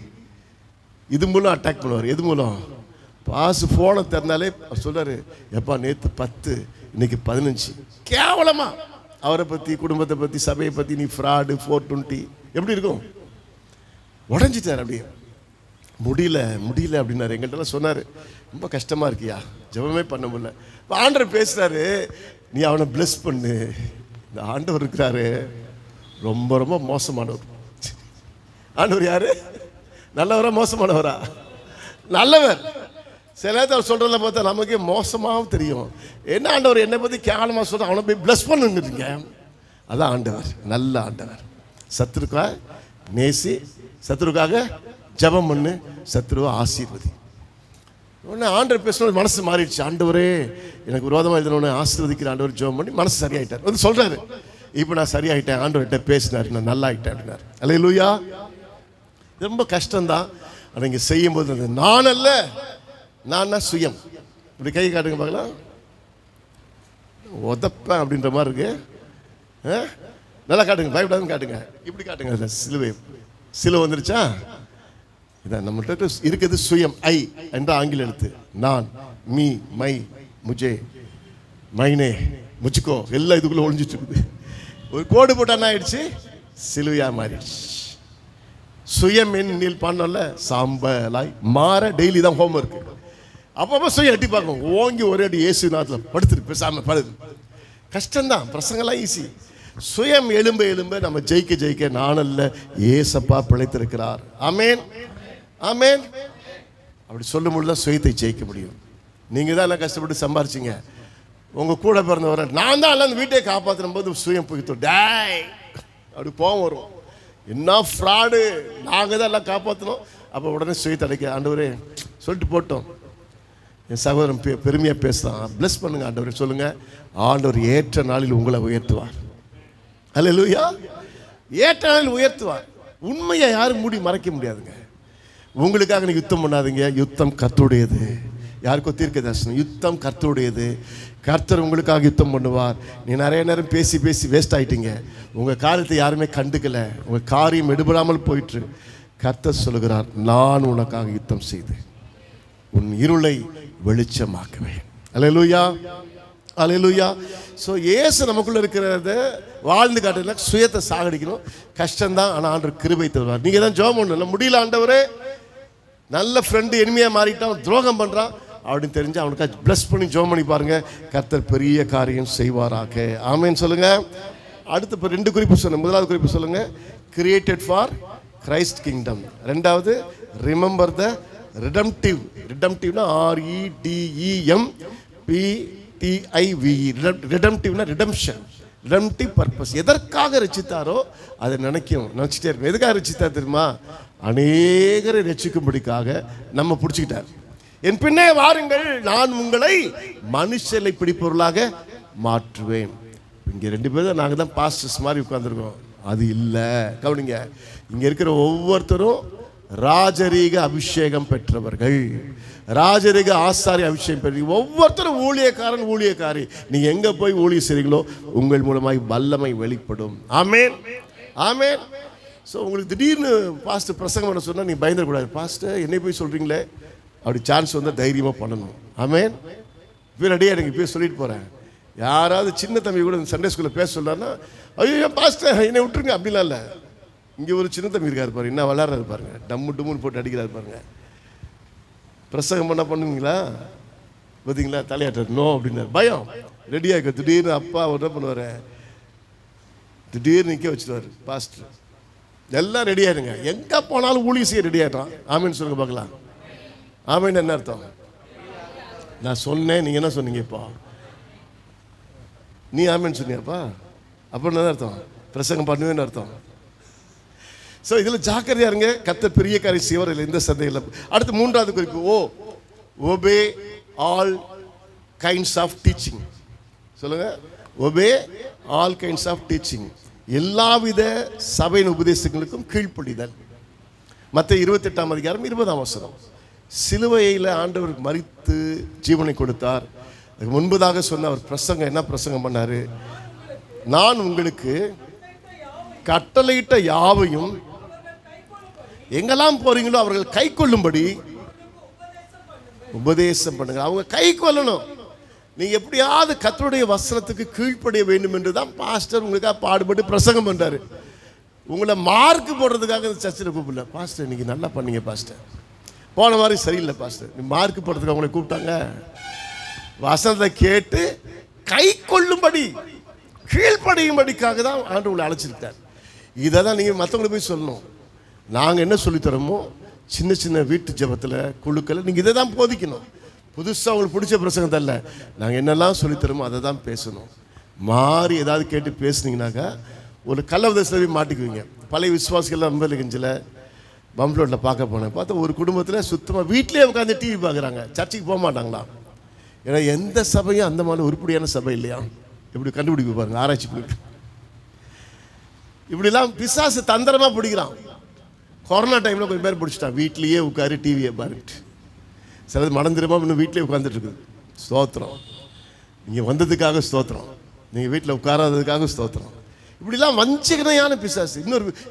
Speaker 2: இது மூலம் அட்டாக் பண்ணுவார். எது மூலம்? பாஸ் ஃபோனை திறந்தாலே சொல்றாரு, எப்பா நேற்று 10 இன்னைக்கு 15. கேவலமா அவரை பற்றி, குடும்பத்தை பற்றி, சபையை பற்றி, நீ ஃப்ராடு 420 எப்படி இருக்கும்? உடஞ்சிட்டார். அப்படியே முடியல அப்படின்னாரு. எங்கள்கிட்ட சொன்னார், ரொம்ப கஷ்டமாக இருக்கியா, ஜெபமே பண்ண முடியல. இப்போ ஆண்டவர் பேசுகிறாரு, நீ அவனை பிளஸ் பண்ணு. இந்த ஆண்டவர் இருக்கிறாரு ரொம்ப ரொம்ப மோசமானவர். ஆண்டவர் யாரு? நல்லவரா மோசமானவரா? நல்லவர். சில நேரத்தில் அவர் சொல்கிறத பார்த்தா நமக்கே மோசமாகவும் தெரியும். என்ன ஆண்டவர் என்னை பற்றி கேவலமாக சொல்ற, அவனை போய் பிளஸ் பண்ணுங்கிறீங்க. அதான் ஆண்டவர், நல்ல ஆண்டவர். சத்துருக்காக நேசி, சத்துருக்காக ஜெபம் பண்ணு, சத்துருவை ஆசீர்வதி. உடனே ஆண்டவர் பேசணும், மனசு மாறிடுச்சு. ஆண்டவரே எனக்கு விரோதமாக எழுதினோடனே ஆசீர்வதிக்கிற ஆண்டவர் ஜெபம் பண்ணி மனசு சரியாயிட்டார். சொல்கிறாரு, இப்போ நான் சரியாயிட்டேன், ஆண்டவர்கிட்ட பேசினார், நான் நல்லா ஆகிட்டேன் அப்படின்னாரு. அல்லேலூயா. ரொம்ப கஷ்டம்தான். அதை இங்கே செய்யும்போது நான் அல்ல, நான் சுயம். இப்படி கை காட்டுங்க பார்க்கலாம். உதப்பேன் அப்படின்ற மாதிரி இருக்கு. நல்லா காட்டுங்க, பயப்படாதுன்னு காட்டுங்க. இப்படி காட்டுங்க. அதில் சிலுவை வந்துருச்சா? இதான் நம்மகிட்ட இருக்கிறது சுயம். ஐ என்ற ஆங்கில எழுத்து. நான், மீ, மை, முஜே, மைனே, முச்சுக்கோ எல்லாம் இதுக்குள்ள ஒழிஞ்சிட்டு இருக்குது. ஒரு கோடு போட்டா என்ன ஆயிடுச்சு? சிலுவையா மாறிடுச்சு. சுயம் எண்ணில் பண்ணல சாம்பலாய் மாற டெய்லி தான் ஹோம் ஒர்க். அப்பப்போ சுயம் எட்டி பார்க்கும். ஓங்கி ஒரே அடி இயேசு நாட்டில் படுத்துரு, பேசாம படுது. கஷ்டம்தான், பிரசங்கெல்லாம் ஈஸி. சுயம் எலும்ப எலும்ப நம்ம ஜெயிக்க நானல்ல ஏசப்பா பிழைத்திருக்கிறார். ஆமேன், ஆமேன். அப்படி சொல்லும் பொழுது தான் சுயத்தை ஜெயிக்க முடியும். நீங்கள் தான் எல்லாம் கஷ்டப்பட்டு சம்பாரிச்சிங்க. உங்கள் கூட பிறந்தவரை நான் தான் எல்லாம் வீட்டையே காப்பாற்றும் போது சுயம் போய்த்தோம். டேய் அப்படி போவோம் வரும். என்ன ஃப்ராடு, நாங்கள் தான் எல்லாம் காப்பாற்றணும். அப்போ உடனே சுயத்தை அடைக்க ஆண்டவரே சொல்லிட்டு போட்டோம். என் சகோதரன் பெருமையாக பேசலாம். பிளஸ் பண்ணுங்க ஆண்டவரே சொல்லுங்கள். ஆண்டவர் ஏற்ற நாளில் உங்களை உயர்த்துவார். அல்லேலூயா. ஏற்ற நாளில் உயர்த்துவார். உண்மையை யாரும் மூடி மறைக்க முடியாதுங்க. உங்களுக்காக நீ யுத்தம் பண்ணாதீங்க. யுத்தம் கர்த்தருடையது. யாருக்கோ தீர்க்க தரிசனம். யுத்தம் கர்த்தருடையது. கர்த்தர் உங்களுக்காக யுத்தம் பண்ணுவார். நீ நிறைய நேரம் பேசி வேஸ்ட் ஆகிட்டீங்க. உங்கள் காரியத்தை யாருமே கண்டுக்கல. உங்கள் காரியம் எடுபடாமல் போயிட்டு கர்த்தர் சொல்லுகிறார், நான் உனக்காக யுத்தம் செய்து உன் இருளை வெளிச்சமாக்குவேன். அல்லேலூயா, அல்லேலூயா. ஸோ இயேசு நமக்குள்ள இருக்கிறத வாழ்ந்து காட்டுறதுல சுயத்தை சாகடிக்கணும். கஷ்டம்தான், ஆனால் ஆண்டவர் கிருபை தருவார். நீங்கள் தான் ஜெபம் பண்ணணும். முடியல ஆண்டவரே, நல்ல ஃப்ரெண்டு எனிமையாக மாறிட்டான், துரோகம் பண்ணுறான் அப்படின்னு தெரிஞ்சு அவனுக்காக ப்ளஸ் பண்ணி ஜெபம் பண்ணி பாருங்க. கர்த்தர் பெரிய காரியம் செய்வாராக. ஆமேன்னு சொல்லுங்க. அடுத்து இப்போ 2 குறிப்பு சொன்னேன். முதலாவது குறிப்பு சொல்லுங்க, கிரியேட்டட் ஃபார் கிரைஸ்ட் கிங்டம். ரெண்டாவது, ரிமெம்பர் த ரிடம்டிவ். ரிடம்டிவ்னா REDEMPTIVE. ரிடம்டிவ்னா ரிடம்ஷன், ரிடம்டிவ் பர்பஸ். எதற்காக ரசித்தாரோ அதை நினச்சிட்டே இருக்கும். எதுக்காக ரசித்தார் தெரியுமா? அநேகரை ரசிக்கும்படிக்காக நம்ம பிடிச்சிக்கிட்டார். என் பின்னே வாருங்கள், நான் உங்களை மனுஷனை பிடிப்பொருளாக மாற்றுவேன். இங்கே 2 பேர் தான், நாங்கள் தான் பாஸ்டர்ஸ் மாதிரி உட்காந்துருக்கோம். அது இல்லை, கவனிங்க. இங்கே இருக்கிற ஒவ்வொருத்தரும் ராஜரீக அபிஷேகம் பெற்றவர்கள், ராஜரீக ஆசாரி அபிஷேகம் பெற்றவர்கள். ஒவ்வொருத்தரும் ஊழியக்காரன், ஊழியக்காரி. நீங்கள் எங்கே போய் ஊழிய செய்றீங்களோ உங்கள் மூலமாய் வல்லமை வெளிப்படும். ஆமேன், ஆமேன். ஸோ உங்களுக்கு திடீர்னு பாஸ்டர் பிரசங்கம் பண்ண சொன்னால் நீங்கள் பயந்துடக்கூடாது. பாஸ்டர் என்னை போய் சொல்கிறீங்களே, அப்படி சான்ஸ் வந்தால் தைரியமாக பண்ணணும். ஆமேன். இப்போ ரெடியாக எனக்கு இப்போ சொல்லிட்டு போகிறேன். யாராவது சின்ன தம்பி கூட சண்டே ஸ்கூலில் பேச சொன்னார்னா, ஐயோ பாஸ்டர் என்னை விட்டுருங்க அப்படிலாம் இல்லை. இங்கே ஒரு சின்ன தம்பி இருக்காரு பாருங்க, என்ன விளாட்றாரு பாருங்க, டம்முன்னு போட்டு அடிக்கிறாரு பாருங்க. பிரசங்கம் பண்ண பண்ணுவீங்களா? பார்த்தீங்களா, தலையாட்டார் நோ அப்படின்னாரு. பயம் ரெடியாக இருக்க. திடீர்னு அப்பா என்ன பண்ணுவார், திடீர்னு நிற்க வச்சுருவார் பாஸ்டர். எல்லாம் ரெடியாகிடுங்க, எங்கே போனாலும் ஊழிய செய்ய ரெடியாகிட்டான். ஆமேன்னு சொல்லுங்க பார்க்கலாம். ஆமேன்னு என்ன அர்த்தம்? நான் சொன்னேன், நீங்கள் என்ன சொன்னீங்க? இப்போ நீ ஆமேன்னு சொன்னியாப்பா, அப்புறம் என்ன அர்த்தம்? பிரசங்கம் பண்ணுவேன்னு அர்த்தம். ஸோ இதில் ஜாக்கிரதையா இருங்க. கர்த்தர் பெரிய காரியம் செய்வார், இல்லை எந்த சந்தேகம். அடுத்து 3வது குறிப்பு, obey all kinds of teaching. சொல்லுங்க, obey all kinds of teaching. எல்லாவித சபையின் உபதேசங்களுக்கும் கீழ்ப்படிதல். மத்தேயு 28ஆம் அதிகாரம் 20ஆம் வசனம். சிலுவையில் ஆண்டவர் மரித்து ஜீவனை கொடுத்தார். அதுக்கு முன்பதாக சொன்ன அவர் பிரசங்கம் என்ன பிரசங்கம் பண்ணாரு? நான் உங்களுக்கு கட்டளையிட்ட யாவையும் எங்கெல்லாம் போறீங்களோ அவர்கள் கை கொள்ளும்படி உபதேசம் பண்ணுங்க. அவங்க கை கொள்ளணும். நீங்க எப்படியாவது கர்த்தருடைய வசனத்துக்கு கீழ்ப்படிய வேண்டும் என்று தான் பாஸ்டர் உங்களுக்காக பாடுபட்டு பிரசங்கம் பண்றாரு. உங்களை மார்க் போடுறதுக்காக இந்த சர்ச்சில் கூப்பிடல. பாஸ்டர் இன்னைக்கு நல்லா பண்ணீங்க பாஸ்டர், போன மாதிரி சரியில்லை பாஸ்டர், நீ மார்க் போடுறதுக்கு அவங்களை கூப்பிட்டாங்க. வசனத்தை கேட்டு கை கொள்ளும்படி கீழ்ப்படியும்படிக்காக தான் ஆண்டு உங்களை அழைச்சிருக்கார். இதை தான் நீங்கள் மற்றவங்களை போய் சொல்லணும். நாங்கள் என்ன சொல்லித்தரோமோ சின்ன சின்ன வீட்டு ஜபத்தில் குழுக்களை நீங்கள் இதை தான் போதிக்கணும். புதுசாக உங்களுக்கு பிடிச்ச பிரசங்கத்தை இல்லை, நாங்கள் என்னெல்லாம் சொல்லித்தரோமோ அதை தான் பேசணும். மாறி ஏதாவது கேட்டு பேசுனீங்கன்னாக்கா ஒரு கள்ளவதத்தில் போய் மாட்டிக்குவீங்க. பழைய விசுவாசிகள்லாம் அம்பலகஞ்சில் பம்ப்ளோட்டில் பார்க்க போனேன். பார்த்தா ஒரு குடும்பத்தில் சுத்தமாக வீட்டிலே உட்காந்து டிவி பார்க்குறாங்க, சர்ச்சுக்கு போக மாட்டாங்களாம். ஏன்னா எந்த சபையும் அந்த மாதிரி உருப்படியான சபை இல்லையா? இப்படி கண்டுபிடிக்க பாருங்க, ஆராய்ச்சி பண்ணி. இப்படிலாம் பிசாசு தந்திரமாக பிடிக்கிறான். கொரோனா டைமில் கொஞ்சம் பேர் பிடிச்சிட்டான், வீட்லேயே உட்காரு டிவியை பாருட்டு. சிலது மனந்திரமாக இன்னும் வீட்டிலே உட்காந்துட்டு இருக்குது. ஸ்தோத்திரம். இங்கே வந்ததுக்காக ஸ்தோத்திரம், நீங்கள் வீட்டில் உட்காராததுக்காக ஸ்தோத்திரம். இப்படிலாம் வஞ்சகனையான பிசாசு.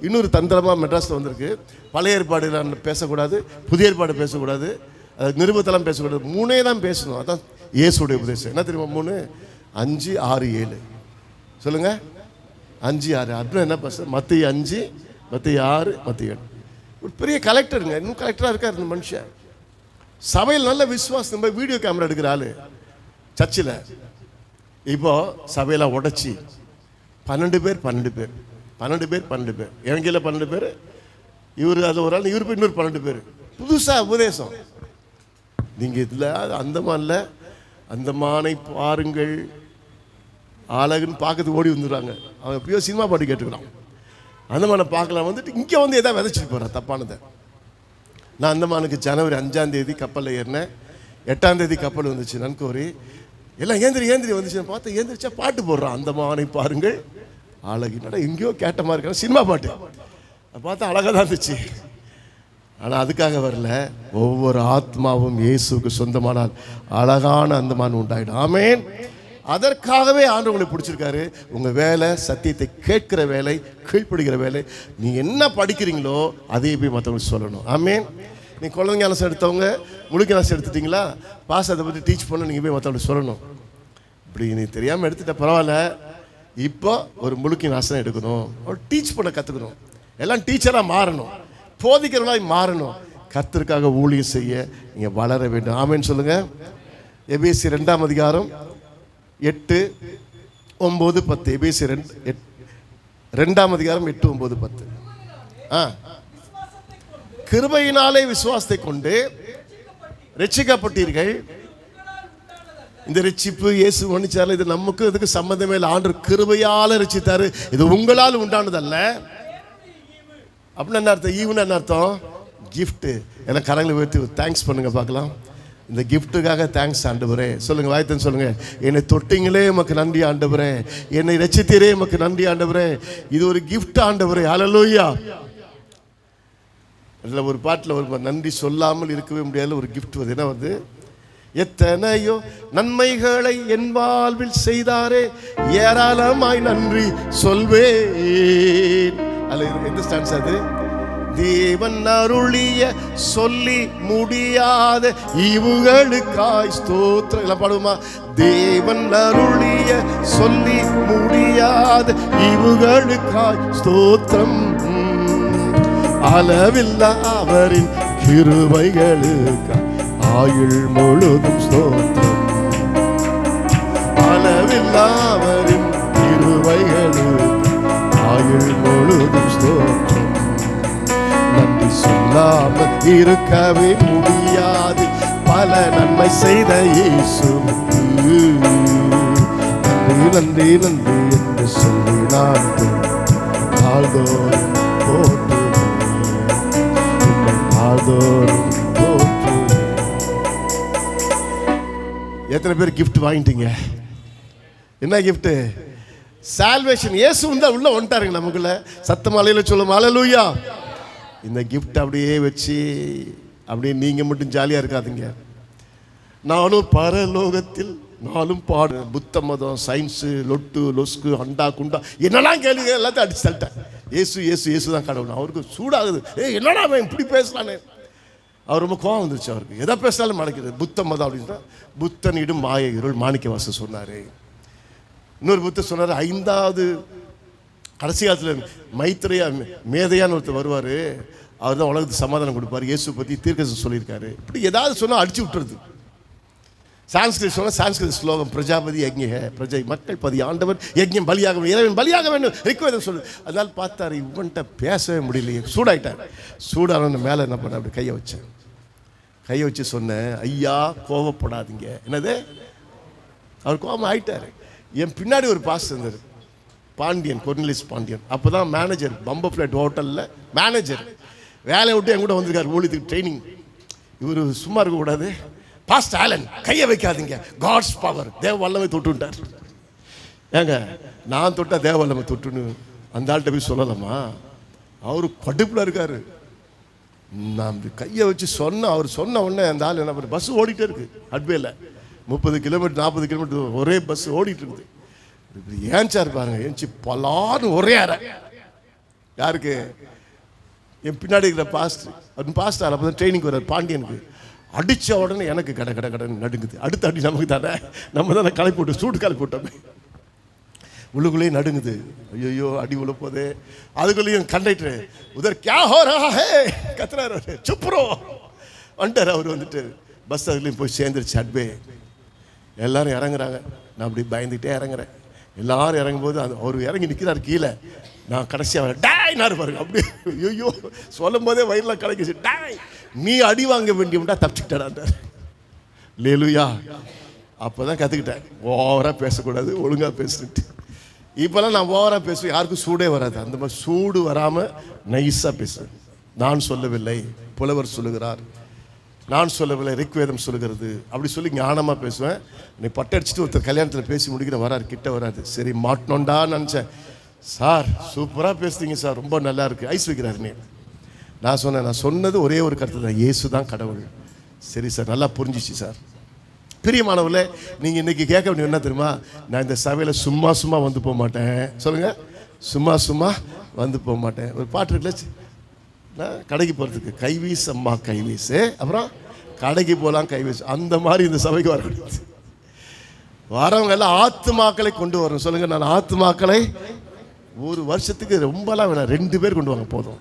Speaker 2: இன்னொரு தந்திரமாக மெட்ராஸில் வந்திருக்கு. பழைய ஏற்பாடு பேசக்கூடாது, புதிய ஏற்பாடு பேசக்கூடாது, அது நிருபத்தெல்லாம் பேசக்கூடாது, 3 தான் பேசணும். அதான் இயேசுடைய உபதேசம். என்ன தெரியுமா? 3, 5, 6, 7 சொல்லுங்க. 5, 6 அப்படின்னா என்ன பேச? மத்திய 5, மத்திய 6, மத்திய 7. ஒரு பெரிய கலெக்டருங்க, இன்னும் கலெக்டராக இருக்கார் இந்த மனுஷன். சபையில் நல்ல விசுவாசம். நம்ம வீடியோ கேமரா எடுக்கிற ஆளு சர்ச்சில். இப்போ சபையெல்லாம் உடைச்சி 12 பேர் 12 பேர் 12 பேர் 12 பேர் இறங்கையில் 12 பேர், இவர் அது ஒரு ஆள், இவர் போய் இன்னொரு 12 பேர். புதுசாக உபதேசம். நீங்கள் இதில் அந்தமானில் அந்தமானை பாருங்கள் அழகுன்னு பார்க்கறதுக்கு ஓடி வந்துடுறாங்க. அவன் எப்பயோ சினிமா பாட்டு கேட்டுக்கிறான். அந்தமானை பார்க்கலாம் வந்துட்டு இங்கே வந்து எதாவது விதைச்சிட்டு போகிறான் தப்பானதை. நான் அந்தமானுக்கு ஜனவரி 5ஆம் தேதி கப்பலில் ஏறினேன். 8ஆம் தேதி கப்பல் வந்துச்சு நன்கோரி. எல்லாம் ஏந்திரி வந்துச்சு. பார்த்து ஏந்திரிச்சா பாட்டு போடுறான். அந்தமானை பாருங்கள் அழகினடா எங்கேயோ கேட்ட மாதிரி இருக்கான் சினிமா பாட்டு. பார்த்தா அழகாக தான் இருந்துச்சு. ஆனால் அதுக்காக வரல. ஒவ்வொரு ஆத்மாவும் இயேசுக்கு சொந்தமானால் அழகான அந்தமான் உண்டாயிடும். ஆமேன். அதற்காகவே ஆண்டவர் உங்களை பிடிச்சிருக்காரு. உங்கள் வேலை சத்தியத்தை கேட்கிற வேலை, கீழ்ப்படுகிற வேலை. நீ என்ன படிக்கிறீங்களோ அதையே போய் மற்றவங்களுக்கு சொல்லணும். ஆமேன். நீங்கள் குழந்தைங்க ஞானசம் எடுத்தவங்க முழுக்க ஞானசம் எடுத்துட்டிங்களா, பாஸ் அதை பற்றி டீச் பண்ண நீங்கள் போய் மற்றவங்களுக்கு சொல்லணும். இப்படி நீ தெரியாமல் எடுத்துட்ட பரவாயில்ல, இப்போ ஒரு முழுக்க ஞானசம் எடுக்கணும், ஒரு டீச் பண்ண கற்றுக்கணும். எல்லாம் டீச்சராக மாறணும், போதிக்கிறவங்களாக மாறணும். கர்த்தருக்காக ஊழியம் செய்ய நீங்கள் வளர வேண்டும். ஆமேன்னு சொல்லுங்கள். எபேசியர் 2ஆம் அதிகாரம் 8, 9, 10. எபேசியர் 2ஆம் அதிகாரம் 8, 9, 10. கிருபையினாலே விசுவாசத்தை கொண்டு ரட்சிக்கப்பட்டீர்கள். இந்த ரட்சிப்பு இயேசு மன்னிச்சாரு. இது நமக்கு இதுக்கு சம்பந்தமே இல்லை. ஆண்டவர் கிருபையால ரட்சித்தாரு. இது உங்களால் உண்டானதல்ல. அப்படின்னு என்ன அர்த்தம்? ஈவுன்னு என்ன அர்த்தம்? கிஃப்ட். எல்லாம் கரங்களை உயர்த்தி தேங்க்ஸ் பண்ணுங்க பார்க்கலாம். இந்த கிஃப்ட்டுக்காக தேங்க்ஸ் ஆண்டவரே. சொல்லுங்க, வாய்த்தன் சொல்லுங்க. என்னை தொட்டிங்களே உமக்கு நன்றி ஆண்டவரே, என்னை ரட்சித்தீரே உமக்கு நன்றி ஆண்டவரே. இது ஒரு கிஃப்ட் ஆண்டவரே. ஹல்லேலூயா. அதில் ஒரு பாட்டில் ஒரு நன்றி சொல்லாமல் இருக்கவே முடியாத ஒரு கிஃப்ட் வருது. என்ன வந்து? எத்தனையோ நன்மைகளை என் வாழ்வில் செய்தாரே, ஏராளமாய் நன்றி சொல்வேன். அல்ல எந்த ஸ்டான்ஸ் அது? தேவன் அருளிய சொல்லி முடியாத இவுகளுக்காய் ஸ்தோத்திரம். எல்லாம் பாடுவோமா? தேவன் அருளிய சொல்லி முடியாத இவுகளுக்காய் ஸ்தோத்திரம். அளவில்லா அவரின் கிருபைகளுக்காய் ஆயுள் முழுதும் ஸ்தோத்திரம். அளவில்லா அவரின் கிருபைகளுக்காய் ஆயுள் முழுதும் ஸ்தோத்திரம். நன்றி சொல்லாமல் இருக்கவே முடியாது பல நன்மை செய்த இயேசுவுக்கு. நன்றி நன்றி நன்றி என்று சொல்லி நான் நாள்தோறும் போற்றுவேன். எத்தனை பேர் கிஃப்ட் வாங்கிட்டீங்க? என்ன கிஃப்ட்? சால்வேஷன். இயேசு வந்து உள்ள வந்துட்டாருங்க நமக்குள்ள. சத்தமலையில சொல்லும் ஹல்லேலூயா. இந்த கிஃப்ட் அப்படியே வச்சு அப்படியே நீங்க மட்டும் ஜாலியா இருக்காதீங்க. நானும் பரலோகத்தில் நானும் பாடு. புத்த மதம், சயின்ஸு, லொட்டு லொஸ்கு, அண்டா குண்டா என்னெல்லாம் கேள்வி எல்லாத்தையும் அடிச்சு தள்ளிட்டேன். இயேசு இயேசு இயேசு தான் கடவுள். அவருக்கு சூடாகுது. என்னடா அவன் இப்படி பேசலானே. அவர் ரொம்ப கோவம் வந்துருச்சு அவருக்கு. எதை பேசினாலும் மறைக்கிறது. புத்த மதம் அப்படின்னா புத்தனிடும் மாய இருள் மாணிக்கவாசகர் சொன்னார். இன்னொரு புத்தர் சொன்னார், 5வது கடைசி காலத்தில் மைத்திரையா மேதையான்னு ஒருத்தர் வருவார். அவர் தான் உலகத்துக்கு சமாதானம் கொடுப்பார். இயேசு பற்றி தீர்க்கதரிசனம் சொல்லியிருக்காரு. இப்படி ஏதாவது சொன்னால் அடிச்சு விட்டுறது. சான்ஸ்கிரிட் சொன்னால் சான்ஸ்கிரிட் ஸ்லோகம், பிரஜாபதி யஜ்ஞ பிரஜை மக்கள் பதி ஆண்டவர் யஜ்ஞம் பலியாக வேண்டும், இறைவன் பலியாக வேண்டும், ரிக்வேதம் சொல்லு. அதனால் பார்த்தாரு, இவன்கிட்ட பேசவே முடியலையே. சூடாயிட்டார். சூடான மேலே என்ன பண்ண, அப்படி கையை வச்சு சொன்னேன், ஐயா கோவப்படாதீங்க. என்னது? அவர் கோபம் ஆயிட்டார். என் பின்னாடி ஒரு பாஸ் இருந்தார், பாண்டியன், கொர்னலிஸ் பாண்டியன். அப்போ தான் மேனேஜர், பம்பர் ஃப்ளைட் ஹோட்டலில் மேனேஜர். வேலையை விட்டு என் கூட வந்திருக்காரு ஊழியத்துக்கு ட்ரைனிங். இவர் சும்மா இருக்கக்கூடாது. பாஸ்ட் ஆலன் கையை வைக்காதீங்க, காட்ஸ் பவர், தேவ வல்லமை தொட்டுட்டார். ஏங்க நான் தொட்டா தேவ வல்லமை தொட்டுன்னு அந்த ஆள்கிட்ட போய் சொல்லலாமா? அவர் படுப்பில் இருக்காரு. நான் கையை வச்சு சொன்ன, அவர் சொன்ன உடனே அந்த ஆள் என்ன பண்ண, பஸ் ஓடிட்டே இருக்கு அட்வேல. 30 கிலோமீட்டர் 40 கிலோமீட்டர் ஒரே பஸ் ஓடிட்டு இருக்குது. ஏன்ச்சார் பாருங்க, ஏன்ச்சி பலான்னு ஒரே அறை. யாருக்கு? என் பின்னாடி இருக்கிற பாஸ்டர் அப்போ தான் ட்ரைனிங் வர்றார் பாண்டியனுக்கு. அடித்த உடனே எனக்கு கடை நடுங்குது. அடுத்த அடி நமக்கு தானே, நம்ம தானே களைப்பு போட்டு சூடு களைப்பு போட்டோமே, உள்ளுக்குள்ளேயே நடுங்குது. ஐயோ அடி உள்ள போதே. அதுக்குள்ளேயும் கண்டக்டரு உதர் கே ஹோ ரஹா ஹே கத்துறாரு, சுப்ரோ வந்துட்டார். அவர் வந்துட்டு பஸ் அதுலேயும் போய் சேர்ந்துருச்சு. அட்பே எல்லாரும் இறங்குறாங்க. நான் அப்படி பயந்துகிட்டே இறங்குறேன். எல்லாரும் இறங்கும்போது அவர் இறங்கி நிற்கிறார் கீழே. நான் கடைசியாக டாய்னாரு பாருங்க. அப்படி ஐயோ சொல்லும் போதே வயிறுலாம் கலக்கிச்சு. டாய் நீ அடி வாங்க வேண்டியவன்டா தப்பிச்சுட்டாடான்டார். லேலுயா. அப்போ தான் கற்றுக்கிட்டேன் ஓவராக பேசக்கூடாது, ஒழுங்காக பேசுன்ட்டு. இப்போல்லாம் நான் ஓவராக பேசுவேன், யாருக்கும் சூடே வராது. அந்த மாதிரி சூடு வராமல் நைஸாக பேசுவேன். நான் சொல்லவில்லை, புலவர் சொல்லுகிறார். நான் சொல்லவில்லை, ரிக்வேதம் சொல்லுகிறது. அப்படி சொல்லி ஞானமாக பேசுவேன். நீ பட்டடிச்சுட்டு ஒருத்தர் கல்யாணத்தில் பேசி முடிக்கிற வராரு, கிட்ட வராது. சரி மாட்டணும்டான்னு நினச்சேன். சார் சூப்பராக பேசுறீங்க சார், ரொம்ப நல்லா இருக்குது, ஐஸ் வைக்கிறாரு. நீ நான் சொன்னது ஒரே ஒரு கருத்து தான், இயேசு தான் கடவுள். சரி சார், நல்லா புரிஞ்சிச்சு சார். பிரியமானவர்களே, நீங்கள் இன்றைக்கி கேட்க வேண்டிய என்ன தெரியுமா? நான் இந்த சபையில் சும்மா வந்து போக மாட்டேன். சொல்லுங்கள், சும்மா வந்து போக மாட்டேன். ஒரு பாட்டு இருக்குல்ல, நான் கடைக்கு போகிறதுக்கு கைவீஸ் அம்மா கைவீஸு, அப்புறம் கடைக்கு போகலாம் கைவீஸ். அந்த மாதிரி இந்த சபைக்கு வரக்கூடாது. வரவங்க எல்லாம் ஆத்துமாக்களை கொண்டு வரணும். சொல்லுங்கள், நான் ஆத்துமாக்களை ஒரு வருஷத்துக்கு ரொம்பலாம் வேணாம், 2 பேர் கொண்டு வாங்க போதும்.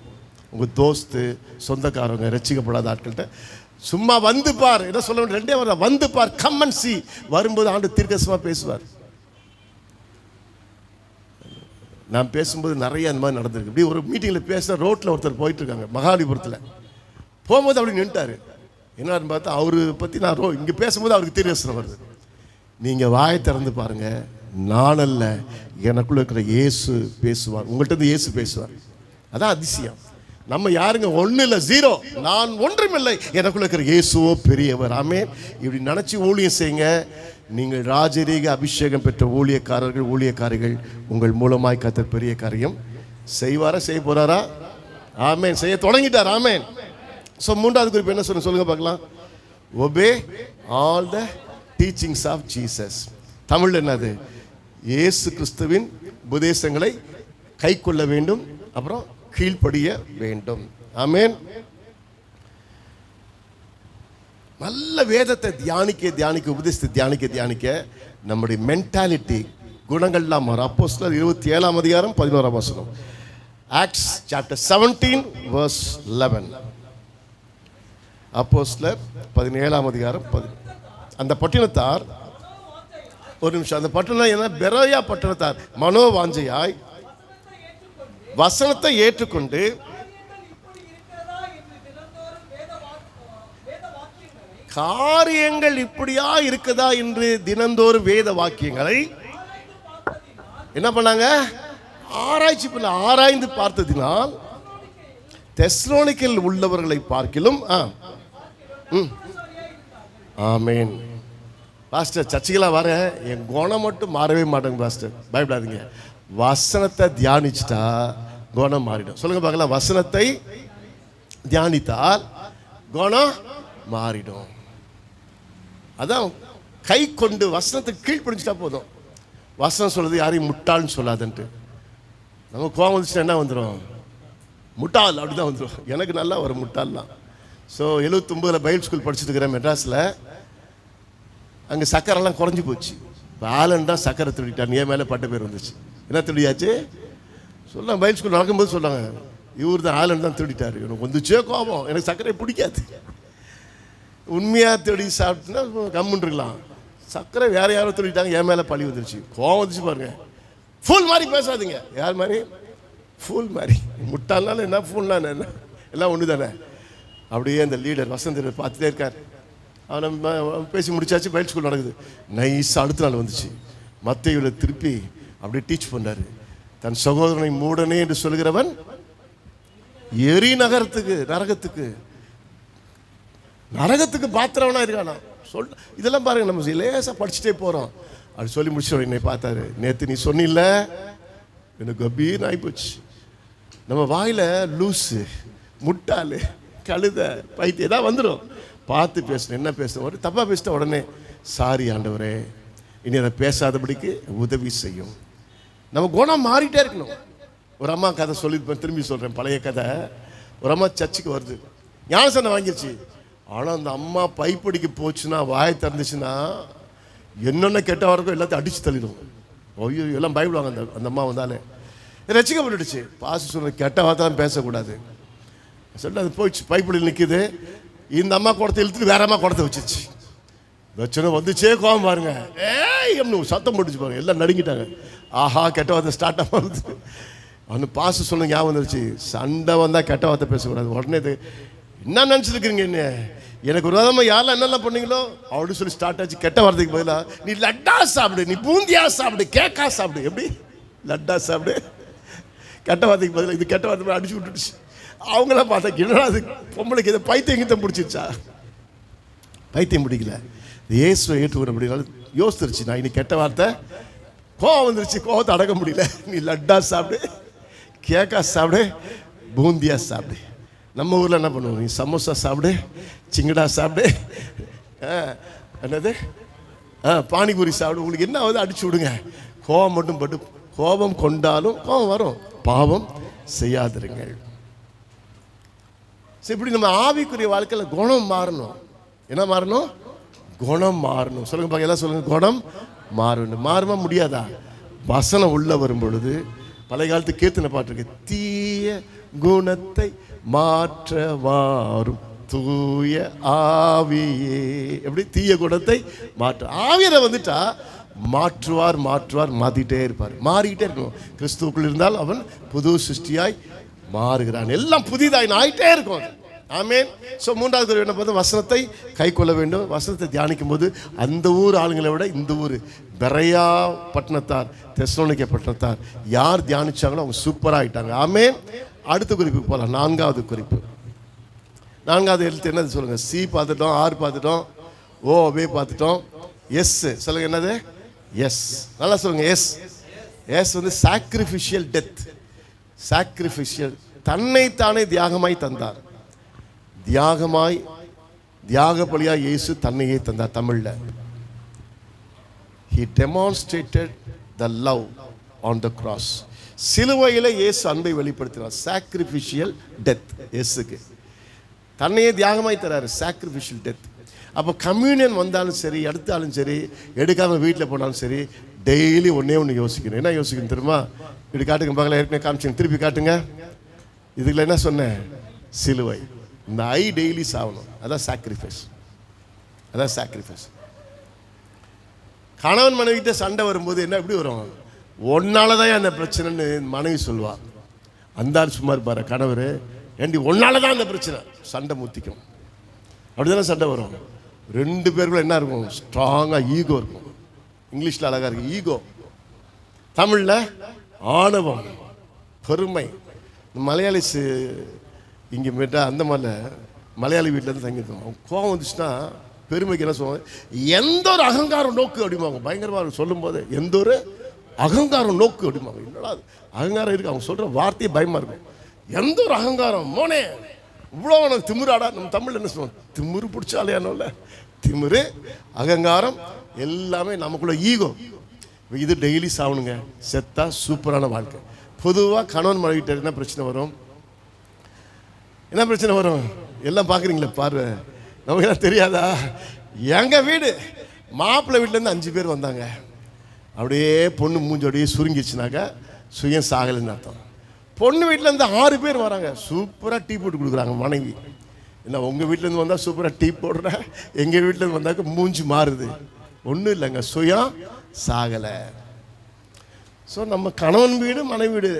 Speaker 2: உங்கள் தோஸ்து, சொந்தக்காரவங்க, ரசிக்கப்படாத ஆட்கள்கிட்ட சும்மா வந்து பார். என்ன சொல்ல வேண்டிய 2 வர வந்து பார், கம் அண்ட் சீ. வரும்போது ஆண்டு தீர்க்கதரிசனமாக பேசுவார். நான் பேசும்போது நிறைய அந்த மாதிரி நடந்திருக்கு. இப்படி ஒரு மீட்டிங்கில் பேச ரோட்டில் ஒருத்தர் போயிட்டுருக்காங்க மகாபலிபுரத்தில். போகும்போது அப்படி நின்ட்டார். என்னன்னு பார்த்தா அவரு பற்றி நான் இங்கே பேசும்போது அவருக்கு தீர்க்கதரிசனம் வருது. நீங்கள் வாயை திறந்து பாருங்கள், நான் அல்ல, எனக்குள்ளே இருக்கிற இயேசு பேசுவார். உங்கள்கிட்ட இருந்து இயேசு பேசுவார். அதான் அதிசயம். நம்ம யாருங்க? ஒன்றும் இல்லை, 0. நான் ஒன்றுமில்லை, எனக்குள்ள இருக்கிற இயேசுவோ பெரியவர். ஆமென். இப்படி நினச்சி ஊழியம் செய்யுங்க. நீங்கள் ராஜரீக அபிஷேகம் பெற்ற ஊழியக்காரிகள் உங்கள் மூலமாய் கர்த்தர் பெரிய காரியம் செய்வாரா, செய்ய போறாரா? ஆமென். செய்ய தொடங்கிட்டார். ஆமென். ஸோ 3வது குறிப்பு என்ன சொல்லுங்க பார்க்கலாம். Obey all the teachings of Jesus. Tamil என்னது? இயேசு கிறிஸ்துவின் உபதேசங்களை கை கொள்ள வேண்டும், அப்புறம் கீழ்ப்படிய வேண்டும். ஆமென். நல்ல வேதத்தை தியானிக்க உபதேசத்தை தியானிக்க நம்முடைய மென்டாலிட்டி, குணங்கள்லாம் மாறும். அப்போஸ்தலர் 27ஆம் அதிகாரம் 11ஆம் வசனம். Acts chapter 17 verse 11. அப்போஸ்தலர் 17ஆம் அதிகாரம் 10. அந்த பட்டணத்தார், ஒரு நிமிஷம், அந்த பட்டணம் என்ன? பெரோயா பட்டணத்தார் மனோவாஞ்சையாய் வசனத்தை ஏற்றுக்கொண்டு காரியங்கள் இப்படியா இருக்குதா என்று தினந்தோறும் வேத வாக்கியங்களை என்ன பண்ணாங்க? ஆராய்ந்து பார்த்ததினால் தெஸ்ஸலோனிக்கேயில் உள்ளவர்களை பார்க்கிலும் ஆமென். பாஸ்டர் சர்ச்சுக்கெல்லாம் வர என் குணம் மட்டும் மாறவே மாட்டேங்க பாஸ்டர். பயப்படாதீங்க, வசனத்தை தியானிச்சிட்டா குணம் மாறிடும். சொல்லுங்க பார்க்கலாம். வசனத்தை தியானித்தால் குணம் மாறிடும். அதான் கை கொண்டு வசனத்துக்கு கீழ்ப்படிஞ்சிட்டா போதும். வசனம் சொல்றது யாரையும் முட்டாள்னு சொல்லாதுன்ட்டு. நம்ம கோவம் வந்துச்சுன்னா என்ன வந்துடும்? முட்டாள் அப்படிதான் வந்துடும். எனக்கு நல்லா ஒரு முட்டாள் தான். ஸோ 79 பைபிள் ஸ்கூல் படிச்சுட்டு இருக்கிறேன் மெட்ராஸில். அங்கே சக்கரெல்லாம் குறைஞ்சி போச்சு. இப்போ ஆலன் தான் சக்கரை திருடிட்டான், என் மேலே பட்ட பேர் வந்துச்சு. என்ன திருடியாச்சு சொல்ல பைபிள் ஸ்கூல் நடக்கும்போது சொல்கிறாங்க, இவர் தான் ஆலன் தான் திருடிட்டார். எனக்கு வந்துச்சே கோபம், எனக்கு சர்க்கரை பிடிக்காது. உண்மையாக திருடி சாப்பிட்டுன்னா கம்முன்னு இருக்கலாம். சர்க்கரை வேறு யாரோ திருடிட்டாங்க, என் மேலே பழி வந்துருச்சு, கோவம் வந்துச்சு பாருங்க. ஃபுல் மாதிரி பேசாதீங்க. யார் மாதிரி? ஃபுல் மாதிரி. முட்டாள்னால என்ன, ஃபுல்னா என்ன, எல்லாம் ஒன்று தானே. அப்படியே அந்த லீடர் வசந்த் பார்த்துட்டே இருக்கார். அவனை பேசி முடிச்சாச்சு. பைபிள் ஸ்கூல் நடக்குது. நைஸாக அடுத்த நாள் வந்துச்சு. மத்தேயுல திருப்பி அப்படியே டீச் பண்ணார். தன் சகோதரனை மூடனே என்று சொல்கிறவன் எரி நரகத்துக்கு பாத்திரவனா இருக்கானா சொல். இதெல்லாம் பாருங்க, நம்ம லேசாக படிச்சுட்டே போகிறோம். அப்படி சொல்லி முடிச்சு என்னை பார்த்தாரு. நேற்று நீ சொன்னில்ல, எனக்கு கபீர்னு ஆகிப்போச்சு. நம்ம வாயில் லூஸு, முட்டாள், கழுத, பைத்தியம் ஏதாவது வந்துடும். பார்த்து பேசணும். என்ன பேசணும்? ஒரு தப்பாக பேசிட்டா உடனே சாரி ஆண்டவரே, இனி அதை பேசாதபடிக்கு உதவி செய்யும். நம்ம குணம் மாறிட்டே இருக்கணும். ஒரு அம்மா கதை சொல்லியிருப்பேன், திரும்பி சொல்கிறேன், பழைய கதை. ஒரு அம்மா சர்ச்சுக்கு வருது, ஞானசனம் வாங்கிருச்சு. ஆனால் அந்த அம்மா பைப்படிக்கு போச்சுன்னா, வாய் திறந்துச்சுன்னா என்னென்ன கெட்ட வரக்கும் எல்லாத்தையும் அடித்து தள்ளிடும். ஐயோ, எல்லாம் பயப்படுவாங்க அந்த அம்மா வந்தாலே. ரசிக்கப்பட்டுடுச்சு. பாசு சொல்ற கெட்ட வார்த்தை தான் பேசக்கூடாது சொல்லிட்டு அது போயிடுச்சு. பைப்படியில் நிற்கிது. இந்த அம்மா குடத்தை இழுத்துட்டு வேற அம்மா குடத்தை வச்சிருச்சு. வச்சுன்னு வந்துச்சே கோவம் பாருங்க, ஏன்னு சத்தம் போட்டுச்சு பாருங்க, எல்லாம் நடுங்கிட்டாங்க. ஆஹா, கெட்ட வார்த்தை ஸ்டார்ட் ஆகுது. அந்த பாசு சொன்ன ஞாபகம் வந்துருச்சு, சண்டை வந்தால் கெட்ட வார்த்தை பேசக்கூடாது. உடனே இது என்ன நினச்சிருக்கிறீங்க, என்ன எனக்கு ஒரு விதமாக யாரெல்லாம் என்னெல்லாம் பண்ணீங்களோ அப்படின்னு சொல்லி ஸ்டார்ட் ஆச்சு. கெட்ட வார்த்தைக்கு பதிலாக நீ லட்டா சாப்பிடு, நீ பூந்தியா சாப்பிடு, கேக்கா சாப்பிடு. எப்படி லட்டா சாப்பிடு, கெட்ட வார்த்தைக்கு பதிலாக இது கெட்ட வார்த்தை அடிச்சு விட்டுடுச்சு. அவங்களாம் பார்த்தா என்னடா அது பொம்பளைக்கு இதை பைத்தியம் கிட்ட பிடிச்சிருச்சா? பைத்தியம் பிடிக்கல, இயேசுவை ஏற்றுக்கணும் அப்படின்னால யோசிச்சிருச்சு. நான் இன்னைக்கு கெட்ட வார்த்தை கோவம் வந்துருச்சு, கோவத்தை அடக்க முடியல. நீ லட்டா சாப்பிடு, கேக்கா சாப்பிடு, பூந்தியா சாப்பிடு. நம்ம ஊரில் என்ன பண்ணுவோம், நீ சமோசா சாப்பிடு, சிங்கடா சாப்பிடு, என்னது பானிபூரி சாப்பிடு. உங்களுக்கு என்ன ஆகுது அடிச்சு விடுங்க. கோபம் மட்டும் பட்டு, கோபம் கொண்டாலும் கோபம் வரும், பாவம் செய்யாதிருங்கள். சரி, இப்படி நம்ம ஆவிக்குரிய வாழ்க்கையில் குணம் மாறணும். என்ன மாறணும்? குணம் மாறணும். சொல்லுங்க பாக்க, எல்லாம் சொல்லுங்க, குணம் மாறணும். மாறுமா முடியாதா? வசனம் உள்ள வரும் பொழுது, பழைய காலத்து கீர்த்தனை பாட்டு இருக்கு, தீய குணத்தை மாற்ற வாரும் தூய ஆவியே. எப்படி தீய குணத்தை மாற்ற ஆவியரை வந்துட்டா மாற்றுவார், மாற்றுவார், மாத்திட்டே இருப்பார், மாறிக்கிட்டே இருக்கணும். கிறிஸ்துவுக்குள் இருந்தால் அவன் புது சிருஷ்டியாய் மாறுகிறான். எல்லாம் புதிதாய் ஆயிட்டே இருக்கும். ஆமேன். ஸோ மூன்றாவது குறிப்பு என்ன பார்த்தா, வசனத்தை கை கொள்ள வேண்டும். வசனத்தை தியானிக்கும் போது அந்த ஊர் ஆளுங்களை விட இந்த ஊர் பெரையா பட்டணத்தார், தெசலோனிக்கே பட்டணத்தார் யார் தியானிச்சாங்களோ அவங்க சூப்பராக ஆகிட்டாங்க. ஆமேன். அடுத்த குறிப்புக்கு போகலாம். நான்காவது குறிப்பு. நான்காவது எழுத்து என்னது சொல்லுங்கள்? சி பார்த்துட்டோம், ஆர் பார்த்துட்டோம், ஓ வே பார்த்துட்டோம், எஸ் சொல்லுங்கள். என்னது? எஸ். நல்லா சொல்லுங்கள். எஸ். எஸ் வந்து சாக்ரிஃபிஷியல் டெத். சாக்ரிஃபிஷியல், தன்னைத்தானே தியாகமாய் தந்தார். தியாக பலியா இயேசு தன்னையே தந்தார். தமிழ்ல he demonstrated the love on the cross. சிலுவையில் இயேசு அன்பை வெளிப்படுத்தினார். Sacrificial death. இயேசுக்கு தன்னையே தியாகமாய் தராரு, சாக்ரிஃபிஷியல் டெத். அப்போ கம்யூனியன் வந்தாலும் சரி, எடுத்தாலும் சரி, எடுக்காமல் வீட்டில் போனாலும் சரி, டெய்லி ஒன்று யோசிக்கணும். என்ன யோசிக்கணும் தெரியுமா? இப்படி காட்டுங்க பார்க்கலாம், ஏற்கனவே காமிச்சிங்க, திருப்பி காட்டுங்க. இதுக்குள்ள என்ன சொன்னேன்? சிலுவை. இந்த ஐ டெய்லி சாகணும். அதான் சாக்ரிஃபைஸ். அதான் சாக்ரிஃபைஸ். கணவன் மனைவிட்ட சண்டை வரும்போது என்ன எப்படி வரும்? ஒன்னாலதான் அந்த பிரச்சனைன்னு மனைவி சொல்லுவாள். அந்த சும்மா இருப்பாரு கணவர், ஏண்டி ஒன்னாலதான் அந்த பிரச்சனை, சண்டை முத்திக்கும். அப்படிதானே சண்டை வரும். ரெண்டு பேருக்குள்ள என்ன இருக்கும்? ஸ்ட்ராங்காக ஈகோ இருக்கும். இங்கிலீஷில் அழகாக இருக்கு ஈகோ, தமிழில் ஆணவம், பெருமை. மலையாளிஸ் இங்கே போயிட்டா அந்த மாதிரில மலையாளி வீட்டிலேருந்து தங்கியிருக்கோம். அவங்க கோவம் வந்துச்சுன்னா பெருமைக்கு என்ன சொல்லுவாங்க? எந்த ஒரு அகங்காரம் நோக்கு அப்படிம்பாங்க. பயங்கரமாக சொல்லும்போது எந்த ஒரு அகங்காரம் நோக்கு அப்படிம்பாங்க. என்னடா அகங்காரம் இருக்குது, அவங்க சொல்கிற வார்த்தையே பயமாக இருக்கும். எந்த ஒரு அகங்காரம், மோனே இவ்வளோ உனக்கு திமிராடா. நம்ம தமிழ் என்ன சொல்லுவோம்? திமிரு பிடிச்சாலேயானோல்ல. திமிரு, அகங்காரம் எல்லாமே நமக்குள்ள ஈகோ. இது டெய்லி சாவணுங்க. செத்தா சூப்பரான வாழ்க்கை. பொதுவாக கணவன் மனைவிட்ட என்ன பிரச்சனை வரும்? என்ன பிரச்சனை வரும்? எல்லாம் பார்க்குறீங்களே பார்வை, நமக்கு எல்லாம் தெரியாதா? எங்கள் வீடு மாப்பிள்ளை வீட்டிலேருந்து 5 பேர் வந்தாங்க. அப்படியே பொண்ணு மூஞ்சோடையே சுருங்கிடுச்சுனாக்கா சுயம் சாகலைன்னு அர்த்தம். பொண்ணு வீட்டிலேருந்து 6 பேர் வராங்க, சூப்பராக டீ போட்டு கொடுக்குறாங்க மனைவி. என்ன உங்கள் வீட்டிலேருந்து வந்தால் சூப்பராக டீ போடுற, எங்கள் வீட்டிலேருந்து வந்தாக்க மூஞ்சி மாறுது. ஒன்றும் இல்லைங்க, சுயம் சாகலை. ஸோ நம்ம கணவன் வீடு மனைவி வீடு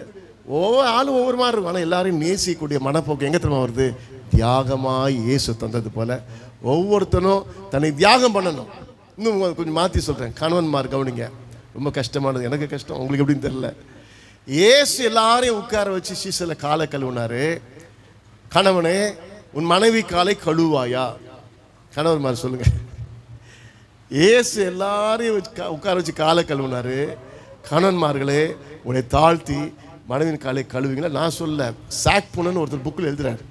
Speaker 2: ஒவ்வொரு ஆளும் ஒவ்வொரு மாதிரி இருக்கும். ஆனால் எல்லாரையும் நேசிக்கக்கூடிய மனப்போக்கு எங்கே தெரியுமா வருது? தியாகமாக இயேசு தந்தது போல ஒவ்வொருத்தனும் தன்னை தியாகம் பண்ணணும். இன்னும் கொஞ்சம் மாற்றி சொல்கிறேன், கணவன்மார் கவனிங்க, ரொம்ப கஷ்டமானது. எனக்கு கஷ்டம், உங்களுக்கு எப்படின்னு தெரியல. இயேசு எல்லாரையும் உட்கார வச்சு சீசல காலை கழுவுனாரு. கணவனே உன் மனைவி காலை கழுவாயா? கணவன்மார் சொல்லுங்க. இயேசு எல்லாரையும் உட்கார வச்சு காலை கழுவுனாரு. கணவன்மார்களே உன்னை தாழ்த்தி மனைவின் காலை கழுவிங்களா? நான் சொல்ல, சாக் புனன்னு ஒருத்தர் புக்கில் எழுதுறாரு.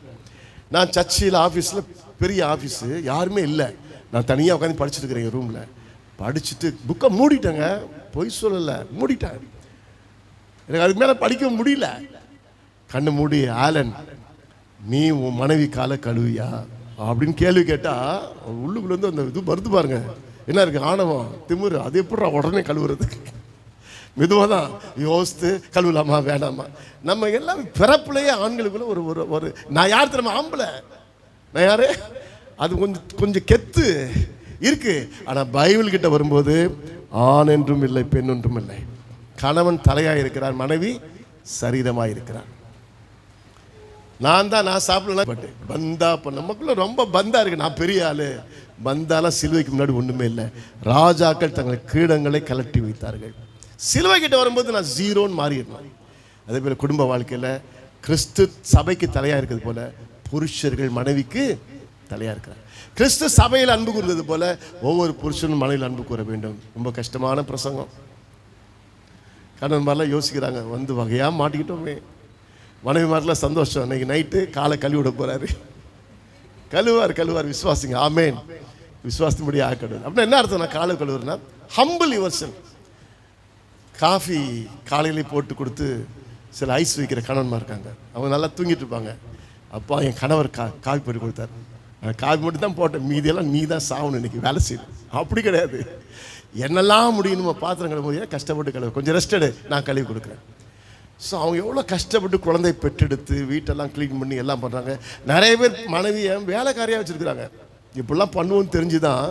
Speaker 2: நான் சர்ச்சில் ஆஃபீஸில் பெரிய ஆஃபீஸு யாருமே இல்லை, நான் தனியாக உட்காந்து படிச்சுட்டு இருக்கிறேன் ரூமில். படிச்சுட்டு புக்கை மூடிட்டேங்க, பொய் சொல்லலை, மூடிட்டேன். எனக்கு அதுக்கு மேலே படிக்க முடியல. கண்ணு மூடி, ஆலன் நீ உன் மனைவி காலை கழுவியா அப்படின்னு கேள்வி கேட்டால் உள்ளுக்குள்ளேருந்து அந்த இது வருது பாருங்க, என்ன இருக்குது, ஆணவம், திமிரு. அது எப்படிடா உடனே கழுவுறதுக்கு? மெதுவாக தான் யோசித்து கழுவலாமா வேண்டாமா. நம்ம எல்லாம் பிறப்புலையே ஆண்களுக்குள்ள ஒரு ஒரு ஒரு நான் யார் தெரியுமா, ஆம்பளை, நான் யாரு, அது கொஞ்சம் கெத்து இருக்கு. ஆனால் பைபிள் கிட்ட வரும்போது ஆண் என்றும் இல்லை, பெண் என்றும் இல்லை. கணவன் தலையாக இருக்கிறார், மனைவி சரீரமாக இருக்கிறார். நான் சாப்பிடலாம் பட்டு பந்தா பண்ண நமக்குள்ள ரொம்ப பந்தா இருக்கு. நான் பெரிய ஆளு, பந்தாலாம் சிலுவைக்கு முன்னாடி ஒன்றுமே இல்லை. ராஜாக்கள் தங்கள் கிரீடங்களை கலட்டி வைத்தார்கள். சிலுவை கிட்ட வரும்போது நான் ஜீரோன்னு மாறிடணும். அதே போல் குடும்ப வாழ்க்கையில் கிறிஸ்து சபைக்கு தலையாக இருக்கிறது போல புருஷர்கள் மனைவிக்கு தலையாக இருக்கிறார். கிறிஸ்து சபையில் அன்பு கூறுறது போல ஒவ்வொரு புருஷனும் மனைவியில் அன்பு கூற வேண்டும். ரொம்ப கஷ்டமான பிரசங்கம். கணவன் மாதிரிலாம் யோசிக்கிறாங்க, வந்து வகையாக மாட்டிக்கிட்டோமே. மனைவி மாதிரிலாம் சந்தோஷம். இன்னைக்கு நைட்டு காலை கழுவி விட போகிறாரு. கழுவார் விசுவாசிங்க, ஆமேன். விசுவாசத்தின்படி ஆக்கணும் அப்படின்னா என்ன அர்த்தம்? நான் காலை கழுவுறேன்னா ஹம்பிள் யுவர்செல்ஃப். காஃபி காலையிலே போட்டு கொடுத்து சில ஐஸ் வைக்கிற கணவன்மா இருக்காங்க, அவங்க நல்லா தூங்கிட்டு இருப்பாங்க. அப்பா என் கணவர் காஃபி போட்டு கொடுத்தாரு, காஃபி மட்டும் தான் போட்டேன், மீதியெல்லாம் நீ தான் சாகணும் இன்னைக்கு வேலை செய்யணும். அப்படி கிடையாது, என்னெல்லாம் முடியணுமோ பாத்திரம் கழுவும்போது கஷ்டப்பட்டு கழுவு, கொஞ்சம் ரெஸ்ட் எடு, நான் கழுவி கொடுக்குறேன். ஸோ அவங்க எவ்வளோ கஷ்டப்பட்டு குழந்தை பெற்றெடுத்து வீட்டெல்லாம் க்ளீன் பண்ணி எல்லாம் பண்ணுறாங்க. நிறைய பேர் மனைவியை வேலைக்காரியாக வச்சுருக்குறாங்க. இப்படிலாம் பண்ணுவோன்னு தெரிஞ்சு தான்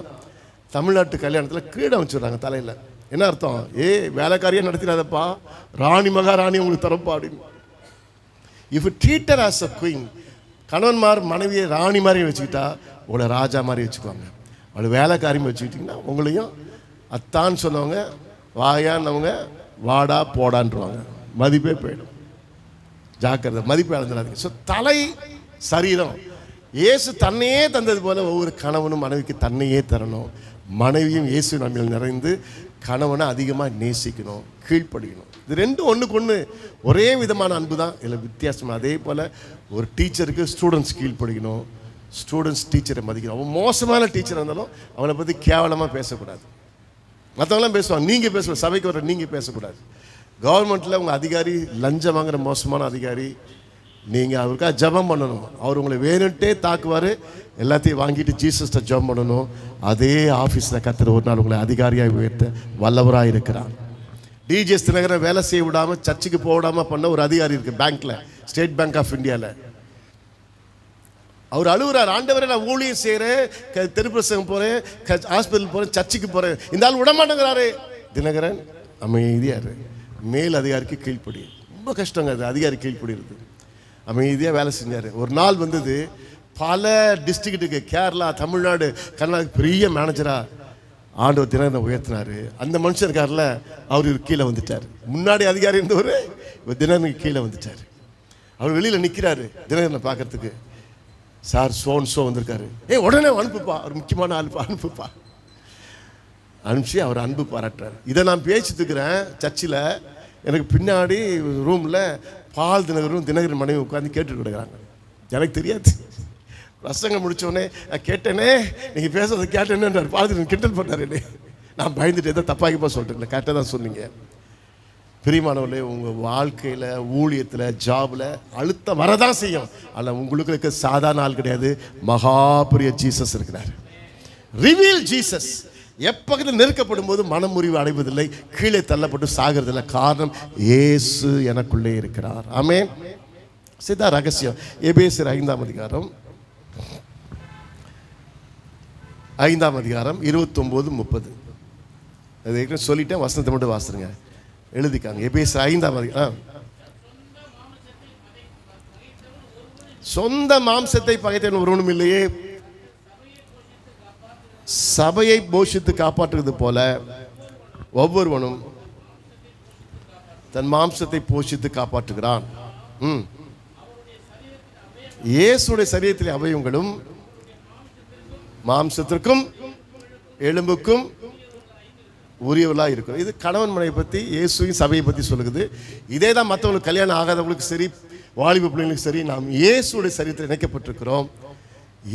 Speaker 2: தமிழ்நாட்டு கல்யாணத்தில் கிரீடம் வச்சுடுறாங்க தலையில். என்ன அர்த்தம்? வேலைக்காரியாக நடத்திடாதப்பா, ராணி மகாராணி உங்களுக்கு தரப்பா அப்படின்னு. If treat her as a queen, கணவன்மார் மனைவியை ராணி மாதிரி வச்சுக்கிட்டா உங்களை ராஜா மாதிரி வச்சுக்குவாங்க. அவளை வேலைக்காரியும் வச்சுக்கிட்டிங்கன்னா உங்களையும் அத்தான்னு சொன்னவங்க வாயான்னவங்க வாடா போடான்ருவாங்க, மதிப்பே போயிடும். ஜாக்கிரதை, மதிப்பை இழந்துடாதீங்க. ஸோ தலை சரீரம். இயேசு தன்னையே தந்தது போல ஒவ்வொரு கணவனும் மனைவிக்கு தன்னையே தரணும். மனைவியும் இயேசு நம்மில் நிறைந்து கணவனை அதிகமாக நேசிக்கணும், கீழ்ப்படிக்கணும். இது ரெண்டும் ஒன்றுக்கு ஒன்று ஒரே விதமான அன்பு தான், இல்லை வித்தியாசமாக. அதே போல் ஒரு டீச்சருக்கு ஸ்டூடெண்ட்ஸ் கீழ்ப்படிக்கணும், ஸ்டூடெண்ட்ஸ் டீச்சரை மதிக்கணும். அவன் மோசமான டீச்சராக இருந்தாலும் அவனை பற்றி கேவலமாக பேசக்கூடாது. மற்றவங்களாம் பேசுவாங்க, நீங்கள் பேசக்கூடாது. சபைக்கு வர நீங்கள் பேசக்கூடாது. கவர்மெண்ட்டில் உங்கள் அதிகாரி லஞ்சம் வாங்குகிற மோசமான அதிகாரி, நீங்கள் அவருக்காக ஜபம் பண்ணணும். அவர் உங்களை வேணுன்ட்டே தாக்குவார், எல்லாத்தையும் வாங்கிட்டு ஜீசஸ்ட்டை ஜபம் பண்ணணும். அதே ஆஃபீஸில் கத்துற ஒரு நாள் உங்களை அதிகாரியாக உயர்த்த வல்லவராக இருக்கிறார். டிஜிஎஸ் தினகரன் வேலை செய்ய விடாமல், சர்ச்சுக்கு போக விடாமல் பண்ண ஒரு அதிகாரி இருக்குது பேங்க்கில், ஸ்டேட் பேங்க் ஆஃப் இந்தியாவில். அவர் அழுகுறார், ஆண்டவரை நான் ஊழியம் செய்கிறேன், தெருப்பிரசங்கம் போகிறேன், ஹாஸ்பிட்டல் போகிறேன், சர்ச்சுக்கு போகிறேன், இந்த ஆள் விடமாட்டேங்கிறாரு. தினகரன் அமைதியாரு, மேல் அதிகாரிக்கு கீழ்ப்படி. ரொம்ப கஷ்டங்க அது, அதிகாரி கீழ்ப்படுகிறது. அமைதியாக வேலை செஞ்சார். ஒரு நாள் வந்தது, பல டிஸ்ட்ரிக்ட்டுக்கு, கேரளா, தமிழ்நாடு, கர்நாடகா பெரிய மேனேஜராக ஆண்டவர் தினகரனை உயர்த்தினார். அந்த மனுஷன் இருக்கார்ல, அவர் கீழே வந்துட்டார். முன்னாடி அதிகாரி இருந்தவர் தினகரனுக்கு கீழே வந்துட்டார். அவர் வெளியில் நிற்கிறாரு தினகரனை பார்க்கறதுக்கு. சார் சோ வந்திருக்காரு. உடனே அனுப்புப்பா, அவர் முக்கியமான ஆளுப்பா, அனுப்புப்பா. அனுப்பிச்சு அவர் அன்பு பாராட்டுறாரு. இதை நான் பேசிட்டுருக்கிறேன் சர்ச்சில். எனக்கு பின்னாடி ரூமில் பால் தினகரும் தினகரன் மனைவி உட்காந்து கேட்டுட்டு கிடக்குறாங்க. எனக்கு தெரியாது. பிரசங்கம் முடித்தோடனே கேட்டேனே, நீங்கள் பேசுறதை கேட்டேன்னு பால் தினகரன் கிண்டல் பண்ணாரு. நான் பயந்துட்டு எதோ தப்பாக்கிப்பா சொல்லிட்டு, கரெக்டாக தான் சொன்னீங்க. பிரியமானவர்களே, உங்கள் வாழ்க்கையில், ஊழியத்தில், ஜாபில் அழுத்தம் வரதான் செய்யும். ஆனால் உங்களுக்கு இருக்க சாதாரண ஆள் கிடையாது, மகாபெரிய ஜீசஸ் இருக்கிறார். Reveal Jesus. எப்பகுதியில் நெருக்கப்படும் போது மனமுறிவு அடைவதில்லை, கீழே தள்ளப்பட்டு சாகிறதில்லை. காரணம், இயேசு எனக்குள்ளே இருக்கிறார். ஆமென். சிதா ரகசியம். எபேசியர் 5ஆம் அதிகாரம் 29-30. அது சொல்லிட்டேன், வசனத்தை மட்டும் வாசிருங்க, எழுதிக்காங்க. எபேசியர் 5ஆம் அதிகாரம். சொந்த மாம்சத்தை பகைத்தவன் ஒருவனும் இல்லையே, சபையை போஷித்து காப்பாற்றுவது போல ஒவ்வொருவனும் தன் மாம்சத்தை போஷித்து காப்பாற்றுகிறான். இயேசுடைய சரீரத்திலே அவயவங்களும் மாம்சத்திற்கும் எலும்புக்கும் உரியவர்களாக இருக்கும். இது கணவன் மனைவி பற்றி, இயேசுவின் சபையை பற்றி சொல்லுது. இதே தான் மற்றவங்களுக்கு, கல்யாணம் ஆகாதவங்களுக்கு சரி, வாலிப பிள்ளைங்களுக்கு சரி, நாம் இயேசுடைய சரீரத்தில் இணைக்கப்பட்டிருக்கிறோம்.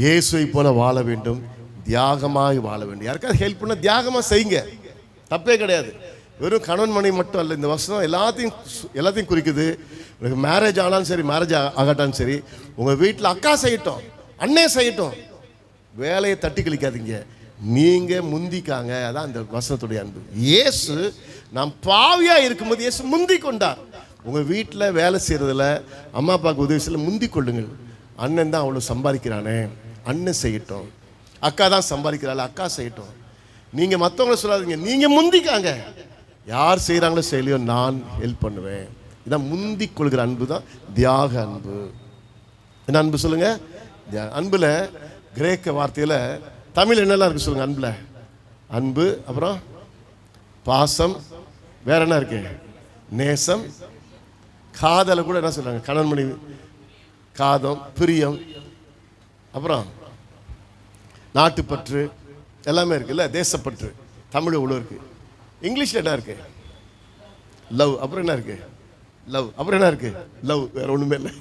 Speaker 2: இயேசுவை போல வாழ வேண்டும். தியாகமாய் வாழ வேண்டும். யாருக்காவது ஹெல்ப் பண்ண தியாகமாக செய்யுங்க, தப்பே கிடையாது. வெறும் கணவன் மனைவி மட்டும் அல்ல, இந்த வருஷம் எல்லாத்தையும் குறிக்குது. உங்களுக்கு மேரேஜ் ஆனாலும் சரி, மேரேஜ் ஆகட்டாலும் சரி, உங்கள் வீட்டில் அக்கா செய்யட்டும், அண்ணே செய்யட்டும், வேலையை தட்டி கழிக்காதீங்க, நீங்கள் முந்திக்காங்க. அதான் அந்த வசனத்துடைய அன்பு. இயேசு நாம் பாவியாக இருக்கும்போது இயேசு முந்தி கொண்டார். உங்கள் வீட்டில் வேலை செய்கிறதுல அம்மா அப்பாவுக்கு உதவி செய்யல முந்தி கொள்ளுங்கள். அண்ணன் தான் அவ்வளோ சம்பாதிக்கிறானே, அண்ணன் செய்யட்டும். அக்கா தான் சம்பாதிக்கிறாள், அக்கா செய்யட்டும். நீங்கள் மற்றவங்கள சொல்லாதீங்க, நீங்கள் முந்திக்காங்க. யார் செய்கிறாங்களோ செய்யலையோ நான் ஹெல்ப் பண்ணுவேன். இதான் முந்தி கொள்கிற அன்பு தான் தியாக அன்பு. என்ன அன்பு சொல்லுங்க? அன்புல கிரேக்க வார்த்தையில் தமிழ் என்னெல்லாம் இருக்கு சொல்லுங்க? அன்புல அன்பு, அப்புறம் பாசம், வேற என்ன இருக்கு? நேசம். காதலை கூட என்ன சொல்றாங்க? கணவன் மனைவி காதம், பிரியம், அப்புறம் நாட்டுப்பற்று எல்லாமே இருக்குல்ல. தேசப்பற்று தமிழ் இவ்வளோ இருக்கு. இங்கிலீஷில் என்ன இருக்கு? லவ். அப்புறம் என்ன இருக்கு? லவ். அப்புறம் என்ன இருக்கு? லவ். வேற ஒன்றுமே இல்லை.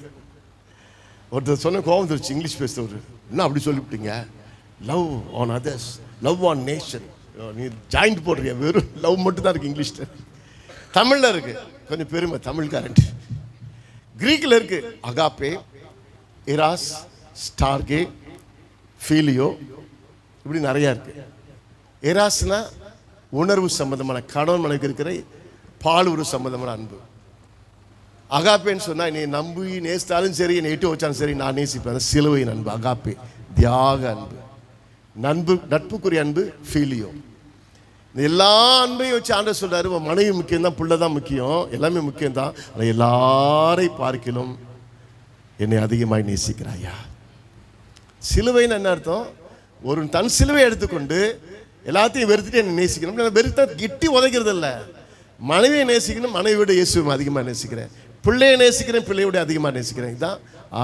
Speaker 2: ஒருத்தர் சொன்ன கோபம் தெரிச்சு, இங்கிலீஷ் பேசுறவர், என்ன அப்படி சொல்லிவிட்டீங்க? Love on others, love on nation. நீ ஜாயிண்ட் போடுறியா? வெறும் லவ் மட்டும் தான் இருக்கு இங்கிலீஷில். தமிழில் இருக்கு, கொஞ்சம் பெருமை தமிழ்காரன். கிரீக்கில் இருக்கு அகாப்பே, இராஸ், ஸ்டார்கே, ஃபீலியோ, இப்படி நிறையா இருக்கு. எராஸ்னா உணர்வு சம்பந்தமான, கணவன் மனைவிக்கு இருக்கிற பாலுறவு சம்பந்தமான அன்பு. அகாப்பேன்னு சொன்னால் நீ நம்பி நேசித்தாலும் சரி, என்னை எட்டு வச்சாலும் சரி, நான் நேசிப்பேன். சிலுவையின் அன்பு அகாப்பே, தியாக அன்பு. நட்புக்குரிய அன்பு ஃபீலியோ. இந்த எல்லா அன்பையும் வச்சு ஆண்டவர் சொல்றாரு, மனைவி முக்கியம் தான், பிள்ளை தான் முக்கியம், எல்லாமே முக்கியம் தான், ஆனால் எல்லாரை பார்க்கிலும் என்னை அதிகமாக நேசிக்கிறாயா. சிலுவைன்னு என்ன அர்த்தம்? ஒரு தன் சிலுவை எடுத்துக்கொண்டு எல்லாத்தையும் வெறுத்துட்டு என்னை நேசிக்கணும். வெறுத்தா கிட்டி உதைக்கிறது இல்லை. மனைவியை நேசிக்கணும், மனைவியோட இயேசுவை அதிகமாக நேசிக்கிறேன். பிள்ளையை நேசிக்கிறேன், பிள்ளையோட அதிகமாக நேசிக்கிறேன். இதுதான்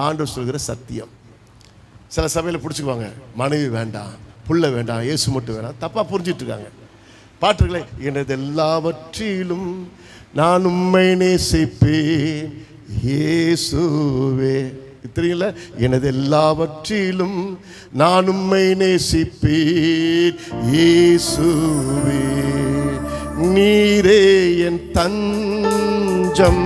Speaker 2: ஆண்டவர் சொல்கிற சத்தியம். சில சபையில் பிடிச்சிக்குவாங்க, மனைவி வேண்டாம், பிள்ளை வேண்டாம், இயேசு மட்டும் வேண்டாம். தப்பாக புரிஞ்சிட்டு இருக்காங்க. பாட்டுகளே, எனது எல்லாவற்றிலும் நான் உம்மை நேசிப்பேன் இயேசுவே. தெரியல, எனது எல்லாவற்றிலும் நான் உம்மை நேசிப்பேன் இயேசுவே. நீரே என் தஞ்சம்,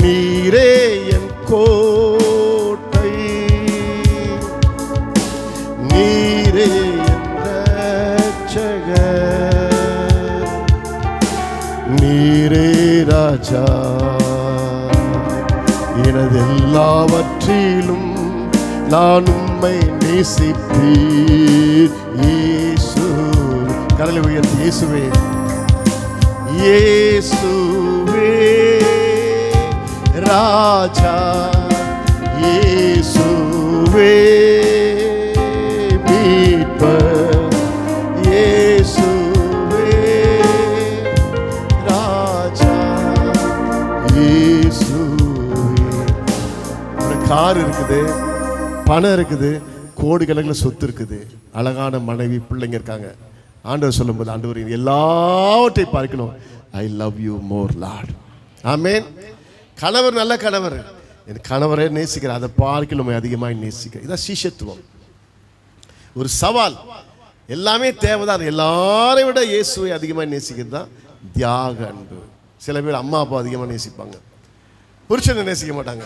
Speaker 2: நீரே என் கோட்டை, நீரே என் இரட்சகர், நீரே ராஜா. எனது எல்லாவற்றிலும் நான் உம்மை நேசிப்பேன் இயேசு. கரலை உயர்த்தி இயேசுவே, இயேசுவே ராஜா, இயேசுவே மீட்பர், இயேசுவே ராஜா, இயேசுவே. ஒரு கார் இருக்குது, பணம் இருக்குது, கோடிக்கணக்கில் சொத்து இருக்குது, அழகான மனைவி, பிள்ளைங்க இருக்காங்க. ஆண்டவர் சொல்லும்போது, ஆண்டவர் எல்லாவற்றை பார்க்கணும், I love you more Lord. Amen. கணவர் நல்ல கணவர், என் கணவரே நேசிக்கிறார், அதை பார்க்கணும் அதிகமாக நேசிக்கிறேன். இதான் சீஷத்துவம். ஒரு சவால். எல்லாமே தேவைதான், எல்லாரை விட இயேசுவை அதிகமாக நேசிக்கிறது தான் தியாக அன்பு. சில பேர் அம்மா அப்பா அதிகமாக நேசிப்பாங்க, புருஷனை நேசிக்க மாட்டாங்க.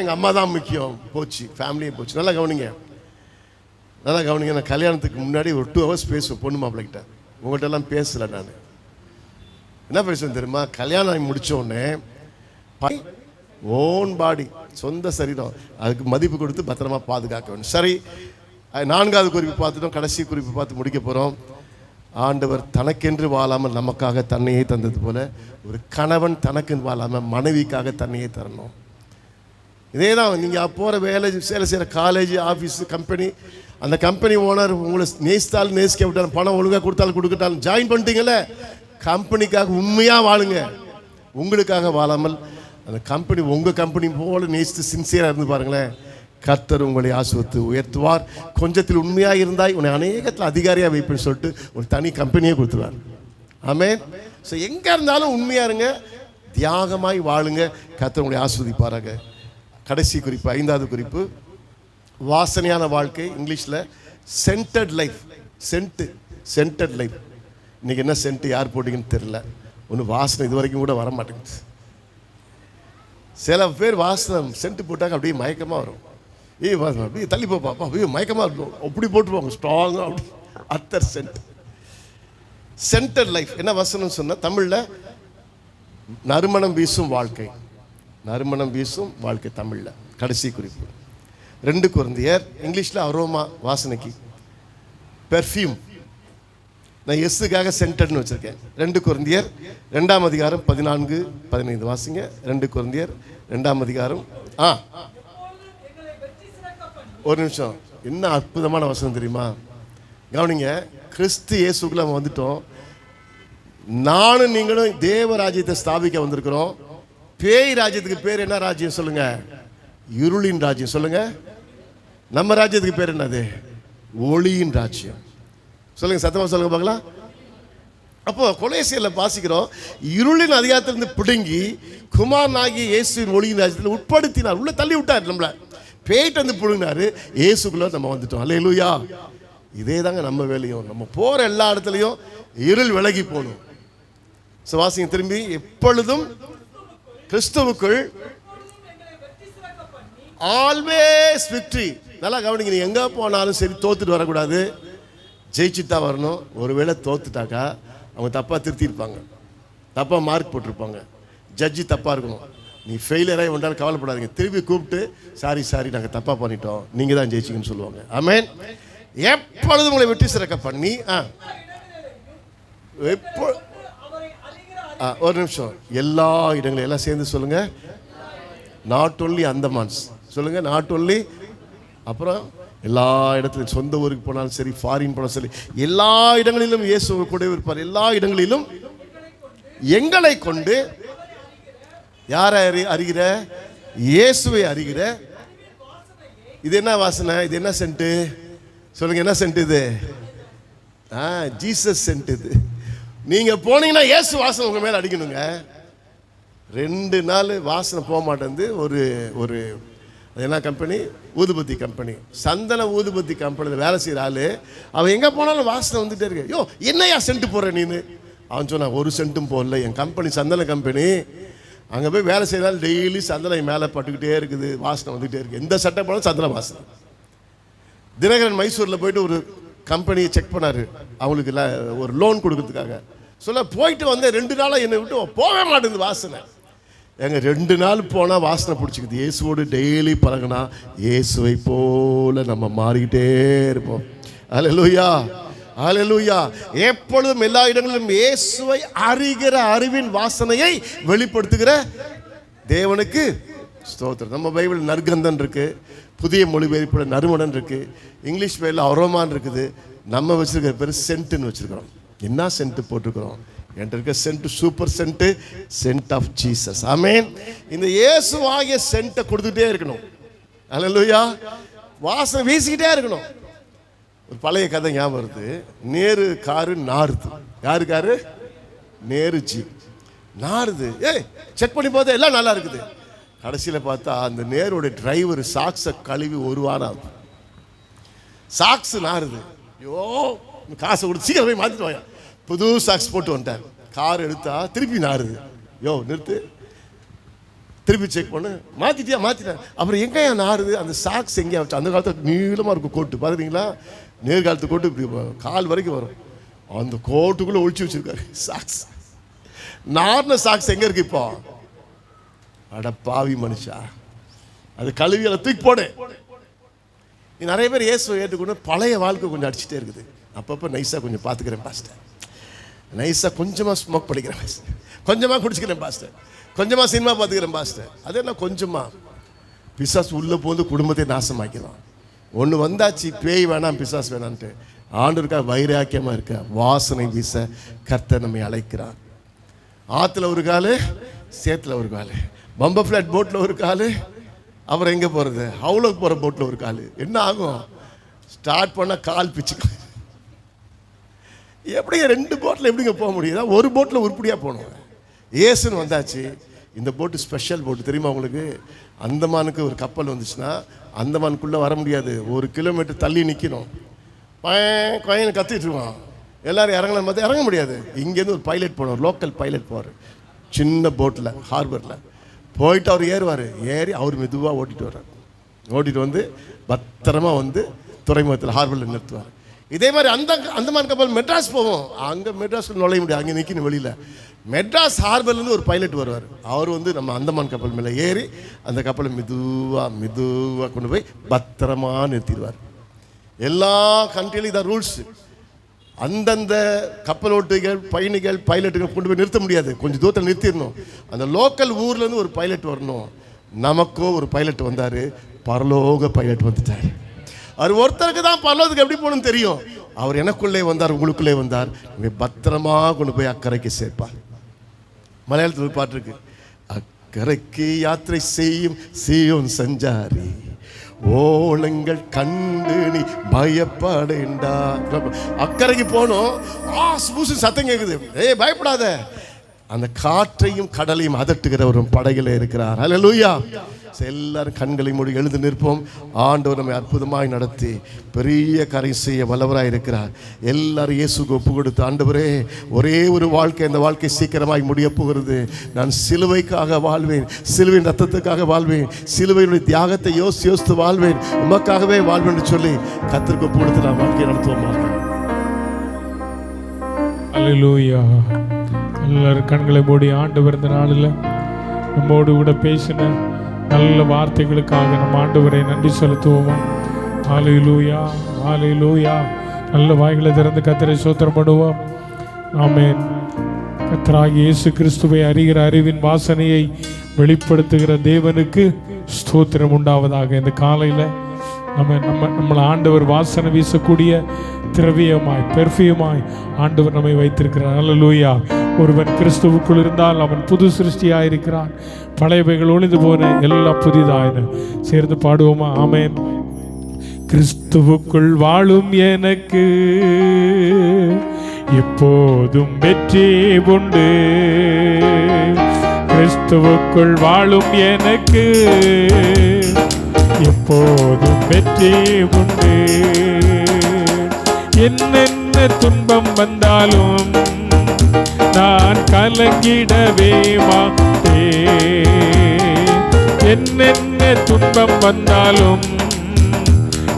Speaker 2: எங்கள் அம்மா தான் முக்கியம், போச்சு, ஃபேமிலியே போச்சு. நல்லா கவனிங்க, நல்லா கவனிங்க. நான் கல்யாணத்துக்கு முன்னாடி ஒரு 2 hours பேசுவேன் பொண்ணு மாப்பிள்ளைகிட்ட. உங்கள்கிட்ட எல்லாம் பேசலை. நான் என்ன பேசுவேன் தெரியுமா? கல்யாணம் முடித்த உடனே ஓன் பாடி, சொந்த சரீரம், அதுக்கு மதிப்பு கொடுத்து பத்திரமா பாதுகாக்க வேண்டும். சரி, 4வது குறிப்பு பார்த்துட்டோம், கடைசி குறிப்பு பார்த்து முடிக்க போகிறோம். ஆண்டவர் தனக்கென்று வாழாமல் நமக்காக தன்னையே தந்தது போல ஒரு கணவன் தனக்கென்று வாழாமல் மனைவிக்காக தன்னையே தரணும். இதே தான் நீங்கள் போகிற வேலை செய்கிற காலேஜ், ஆஃபீஸ், கம்பெனி, அந்த கம்பெனி ஓனர் உங்களை நேசித்தாலும் நேசிக்க விட்டாலும், பணம் ஒழுங்காக கொடுத்தாலும் கொடுக்கட்டாலும், ஜாயின் பண்ணிட்டீங்களே, கம்பெனிக்காக உண்மையாக வாழுங்க. உங்களுக்காக வாழாமல் அந்த கம்பெனி உங்கள் கம்பெனி போல நேசித்து சின்சியராக இருந்து பாருங்களேன், கர்த்தர் உங்களை ஆசுவத்து உயர்த்துவார். கொஞ்சத்தில் உண்மையாக இருந்தாய், உன்னை அநேகத்தில் அதிகாரியாக வைப்பேன்னு சொல்லிட்டு ஒரு தனி கம்பெனியே கொடுத்துருவார். ஆமென். ஸோ எங்கே இருந்தாலும் உண்மையாக இருங்க, தியாகமாய் வாழுங்க, கர்த்தர் உங்களை ஆஸ்வதிப்பாராங்க. கடைசி குறிப்பு, 5வது குறிப்பு, வாசனையான வாழ்க்கை, இங்கிலீஷில் சென்டர்ட் லைஃப். Centred life. இன்றைக்கி என்ன சென்ட் யார் போட்டிங்கன்னு தெரில. ஒன்றும் வாசனை இது வரைக்கும் கூட வர மாட்டேங்குது. சில பேர் வாசனை சென்ட் போட்டாங்க அப்படியே மயக்கமாக வரும். வாசனை அப்படியே தள்ளி போப்பாப்பா, அப்படியே மயக்கமாக இருக்கும், அப்படி போட்டுருவாங்க ஸ்ட்ராங்காக. அப்படி அத்தர் சென்டர்ட் லைஃப். என்ன வசனம் சொன்னால் தமிழில் நறுமணம் வீசும் வாழ்க்கை. நறுமணம் வீசும் வாழ்க்கை தமிழில் கடைசி குறிப்பு. 2 கொரிந்தியர், இங்கிலீஷில் அரோமா, வாசனைக்கு பெர்ஃப்யூம். நான் எஸ்ஸுக்காக சென்டர்னு வச்சுருக்கேன். 2 கொரிந்தியர் 2ஆம் அதிகாரம் 14-15 வாசிங்க. 2 கொரிந்தியர் 2ஆம் அதிகாரம். ஒரு நிமிஷம், என்ன அற்புதமான வசனம் தெரியுமா? கவனிங்க, கிறிஸ்து இயேசுக்குள்ள நம்ம வந்துட்டோம். நானும் நீங்களும் தேவ ராஜ்யத்தை ஸ்தாபிக்க வந்திருக்கிறோம். பேய் ராஜ்யத்துக்கு பேர் என்ன ராஜ்யம் சொல்லுங்க? இருளின் ராஜ்யம். சொல்லுங்க, நம்ம ராஜ்யத்துக்கு பேர் என்னது? ஒளியின் ராஜ்யம். சொல்லுங்க, சத்தமா சொல்லுங்க பார்க்கலாம். அப்போ கொலோசியர்ல வாசிக்கிறோம், இருளின் அதிகாரத்திலிருந்து பிடுங்கி குமாரனாகிய இயேசுவின் ஒளியின் ராஜ்யத்தில் உட்படுத்தினார். உள்ள தள்ளி விட்டார். நம்மள பேய்ட்டு வந்து பிடுங்கினாரு. இயேசுக்குள்ள நம்ம வந்துட்டோம். அல்லேலூயா. இதே தாங்க நம்ம வேலையும். நம்ம போற எல்லா இடத்துலையும் இருள் விலகி போகணும். வாசிங்க திரும்பி. எப்பொழுதும் கிறிஸ்துவுக்குள் ஆல்வேஸ் விக்டரி. நல்லா கவனிங்க, நீங்க எங்க போனாலும் சரி தோத்துட்டு வரக்கூடாது, ஜெயிச்சுட்டு தான் வரணும். ஒருவேளை தோத்துட்டாக்கா அவங்க தப்பா திருத்திருப்பாங்க, தப்பா மார்க் போட்டிருப்பாங்க, ஜட்ஜி தப்பா இருக்கணும். நீ ஃபெயிலியராக ஒன்றாலும் கவலைப்படாதீங்க. திருப்பி கூப்பிட்டு சாரி நாங்கள் தப்பா பண்ணிட்டோம், நீங்க தான் ஜெயிச்சிங்கன்னு சொல்லுவாங்க. ஆமென். எப்பொழுதும் உங்களை வெற்றி சிறக்க பண்ணி ஒரு நிமிஷம், எல்லா இடங்களும் எல்லாம் சேர்ந்து சொல்லுங்க. Not only Andamans. சொல்லுங்க, நாட் ஒன்லி. அப்புறம் எல்லா இடத்துலையும், சொந்த ஊருக்கு போனாலும் சரி, ஃபாரின் போனாலும் சரி, எல்லா இடங்களிலும் இயேசு கூட இருப்பார். எல்லா இடங்களிலும் எங்களை கொண்டு யாரை அறிகிற? இயேசுவை அறிகிற. இது என்ன வாசனை? இது என்ன சென்ட்? சொல்லுங்க, என்ன சென்ட் இது? ஜீசஸ் சென்ட் இது. நீங்க போனீங்கன்னா இயேசு வாசனை உங்க மேல அடிக்கணுங்க. 2 நாள் வாசனை போக மாட்டேங்குது. ஒரு என்ன கம்பெனி? ஊதுபத்தி கம்பெனி, சந்தன ஊதுபத்தி கம்பெனியில் வேலை செய்கிற ஆள். அவன் எங்கே போனாலும் வாசனை வந்துட்டே இருக்கு. யோ, என்னையா சென்ட் போடுற நீனு? அவன் சொன்னான், ஒரு சென்ட்டும் போடல, என் கம்பெனி சந்தன கம்பெனி. அங்கே போய் வேலை செய்தாலும் டெய்லி சந்தனம் மேலே பட்டுக்கிட்டே இருக்குது, வாசனை வந்துகிட்டே இருக்குது. எந்த சட்டை போனாலும் சந்தன வாசனை. தினகரன் மைசூரில் போயிட்டு ஒரு கம்பெனியை செக் பண்ணார், அவங்களுக்கு ஒரு லோன் கொடுக்கறதுக்காக. சொல்ல போயிட்டு வந்து 2 நாளாக என்னை விட்டு போகவே மாட்டேங்குது வாசனை. எங்க 2 நாள் போனால் வாசனை பிடிச்சிக்குது. இயேசுவோடு டெய்லி பழகினா இயேசுவை போல நம்ம மாறிக்கிட்டே இருப்போம். அல்லேலூயா, அல்லேலூயா. எப்பொழுதும் எல்லா இடங்களிலும் இயேசுவை அறிகிற அறிவின் வாசனையை வெளிப்படுத்துகிற தேவனுக்கு ஸ்தோத்திரம். நம்ம பைபிள் நற்கந்தன் இருக்கு, புதிய மொழிபெயர்ப்புல நறுமணன் இருக்கு, இங்கிலீஷ் பேரில் அரோமான் இருக்குது. நம்ம வச்சிருக்கிற பேர் சென்ட்னு வச்சிருக்கிறோம். என்ன சென்ட் போட்டிருக்கிறோம்? என்கிட்ட இருக்க scent super scent, scent of Jesus. Amen. இந்த இயேசு ஆகிய சென்ட்டை கொடுத்துட்டே இருக்கணும். அல்லேலூயா. வாசனை வீசிக்கிட்டே இருக்கணும். ஒரு பழைய கதை ஞாபகம் வருது. நேரு காரு நாறுது. யாரு காரு? நேரு ஜி நாறுது. செக் பண்ணி பார்த்தா எல்லாம் நல்லா இருக்குது. கடைசியில் பார்த்தா அந்த நேரோட டிரைவர் சாக்ஸை கழுவி 1 வாரம் ஆகுது. சாக்ஸ் நாறுது. ஐயோ, காசை கொடுத்து சீக்கிரம் போய் மாற்றிட்டு வாங்க. புது சாக்ஸ் போட்டு வந்துட்டார். கார் எடுத்தா திருப்பி நாறுது. யோ, நிறுத்து, திருப்பி செக் பண்ணு. மாற்றிட்டேன். அப்புறம் எங்கேயா நாறுது? அந்த சாக்ஸ் எங்கேயா வச்சு? அந்த காலத்தில் நீளமாக இருக்கும் கோட்டு, பார்க்குறீங்களா? நேர்காலத்து கோட்டு இப்படி கால் வரைக்கும் வரும். அந்த கோட்டுக்குள்ளே ஒழிச்சு வச்சிருக்காரு சாக்ஸ். நார்ன சாக்ஸ் எங்கே இருக்கு இப்போ? அட பாவி மனுஷா, அது கழுவி அதை தூக்கி போடு. நிறைய பேர் இயேசுவை ஏற்றுக்கொண்டு பழைய வாழ்க்கை கொஞ்சம் அடிச்சுட்டே இருக்குது. அப்பப்போ நைஸாக கொஞ்சம் பார்த்துக்கிறேன் பாஸ்டர், நைஸாக கொஞ்சமாக ஸ்மோக் பண்ணிக்கிறேன் பாஸ்டர், கொஞ்சமாக குடிச்சிக்கிறேன் பாஸ்டர், கொஞ்சமாக சினிமா பார்த்துக்கிறேன் பாஸ்டர். அதெல்லாம் கொஞ்சமாக பிசாசு உள்ளே போந்து குடும்பத்தை நாசமாக்கலாம். ஒன்று வந்தாச்சு, பேய் வேணாம் பிசாசு வேணான்ட்டு. ஆண்டவருக்காக வைராக்கியமாக இருக்க வாசனை வீச கர்த்தர் நம்மை அழைக்கிறார். ஆற்றுல ஒரு காலு, சேத்துல ஒரு காலு, பம்ப ஃப்ளாட் போட்டில் ஒரு காலு, அப்புறம் எங்கே போகிறது? அவ்வளோக்கு போகிற போட்டில் ஒரு காலு. என்ன ஆகும்? ஸ்டார்ட் பண்ணால் கால் பிச்சுக்கும். எப்படிங்க 2 போட்டில் எப்படிங்க போக முடியுதா? ஒரு போட்டில் உருப்படியாக போகணும். இயேசுன்னு வந்தாச்சு, இந்த போட்டு ஸ்பெஷல் போட்டு தெரியுமா உங்களுக்கு? அந்தமானுக்கு ஒரு கப்பல் வந்துச்சுன்னா அந்தமானுக்குள்ளே வர முடியாது, 1 கிலோமீட்டர் தள்ளி நிற்கணும். கோயின்னு கத்திட்டு இருவான், எல்லோரும் இறங்கலாம் பார்த்து இறங்க முடியாது. இங்கேருந்து ஒரு பைலட் போனார், லோக்கல் பைலட் போவார், சின்ன போட்டில் ஹார்பரில் போயிட்டு அவர் ஏறுவார். ஏறி அவர் மெதுவாக ஓட்டிகிட்டு வர்றார். ஓட்டிகிட்டு வந்து பத்திரமா வந்து துறைமுகத்தில் ஹார்பரில் நிறுத்துவார். இதே மாதிரி அந்தமான் கப்பல் மெட்ராஸ் போவோம், அங்கே மெட்ராஸில் நுழைய முடியாது, அங்கே நிற்கணும் வெளியில். மெட்ராஸ் ஹார்பர்லேருந்து ஒரு பைலட் வருவார், அவர் வந்து நம்ம அந்தமான் கப்பல் மேலே ஏறி அந்த கப்பலை மெதுவாக கொண்டு போய் பத்திரமா நிறுத்திடுவார். எல்லா கண்ட்ரியிலும் இதான் ரூல்ஸு. அந்தந்த கப்பல் ஓட்டுகள், பயணிகள், பைலட்டுகள் கொண்டு போய் நிறுத்த முடியாது, கொஞ்சம் தூரத்தில் நிறுத்திடணும். அந்த லோக்கல் ஊர்லேருந்து ஒரு பைலட் வரணும். நமக்கோ ஒரு பைலட் வந்தார், பரலோக பைலட் வந்துட்டார். அவர் ஒருத்தருக்கு தான் பரலோகத்துக்கு எப்படி போகணும்னு தெரியும். அவர் எனக்குள்ளே வந்தார், உங்களுக்குள்ளே வந்தார், பத்திரமா கொண்டு போய் அக்கறைக்கு சேர்ப்பார். மலையாளத்தில் ஒரு பாட்டு இருக்கு, அக்கறைக்கு யாத்திரை செய்யும் சீயோன் சஞ்சாரி, ஓலங்கள் கண்டு நீ பயப்படேண்டா. அக்கறைக்கு போனோம், சத்தம் கேட்குது, பயப்படாத. அந்த காற்றையும் கடலையும் அதட்டுகிற ஒரு படகில் இருக்கிறார். ஹல்லேலூயா. எல்லாரும் கண்களை மூடி எழுந்து நிற்போம். ஆண்டவர் நம்மை அற்புதமாய் நடத்தி பெரிய கரை செய்ய வல்லவராய் இருக்கிறார். எல்லாரும் இயேசுக்கு ஒப்பு கொடுத்து, ஆண்டவரே ஒரே ஒரு வாழ்க்கை, அந்த வாழ்க்கை சீக்கிரமாய் முடிய போகிறது, நான் சிலுவைக்காக வாழ்வேன், சிலுவையின் ரத்தத்துக்காக வாழ்வேன், சிலுவையினுடைய தியாகத்தை யோசித்து வாழ்வேன், உமக்காகவே வாழ்வேன் என்று சொல்லி கர்த்தருக்கு ஒப்பு கொடுத்து நான் வாழ்க்கையை நடத்துவோமா?
Speaker 3: அல்லேலூயா. எல்லாரும் கண்களை மூடி ஆண்டவர் இந்த நாளில் நம்மோடு கூட பேசின நல்ல வார்த்தைகளுக்காக நம்ம ஆண்டவரை நன்றி செலுத்துவோமா? ஹல்லேலூயா, ஹல்லேலூயா. நல்ல வாய்களை திறந்து கர்த்தரை ஸ்தோத்திரம் பண்ணுவோம். ஆமென். கர்த்தராகிய இயேசு கிறிஸ்துவை அறிகிற அறிவின் வாசனையை வெளிப்படுத்துகிற தேவனுக்கு ஸ்தோத்திரம் உண்டாவதாக. இந்த காலையில் நம்மளை ஆண்டவர் வாசனை வீசக்கூடிய திரவியமாய், பெர்ஃபியூமாய் ஆண்டவர் நம்மை வைத்திருக்கிறார். ஹல்லேலூயா. ஒருவன் கிறிஸ்துவுக்குள் இருந்தால் அவன் புது சிருஷ்டியாக இருக்கிறான், பழையவைகள் ஒளிந்து போன, எல்லாம் புதிதாயின. சேர்ந்து பாடுவோமா? ஆமென். கிறிஸ்துவுக்குள் வாழும் எனக்கு எப்போதும் வெற்றி உண்டு, கிறிஸ்துவுக்குள் வாழும் எனக்கு எப்போதும் வெற்றி உண்டு. என்னென்ன துன்பம் வந்தாலும் நான் கலங்கிடவே மாட்டேன், என்னென்ன துன்பம் வந்தாலும்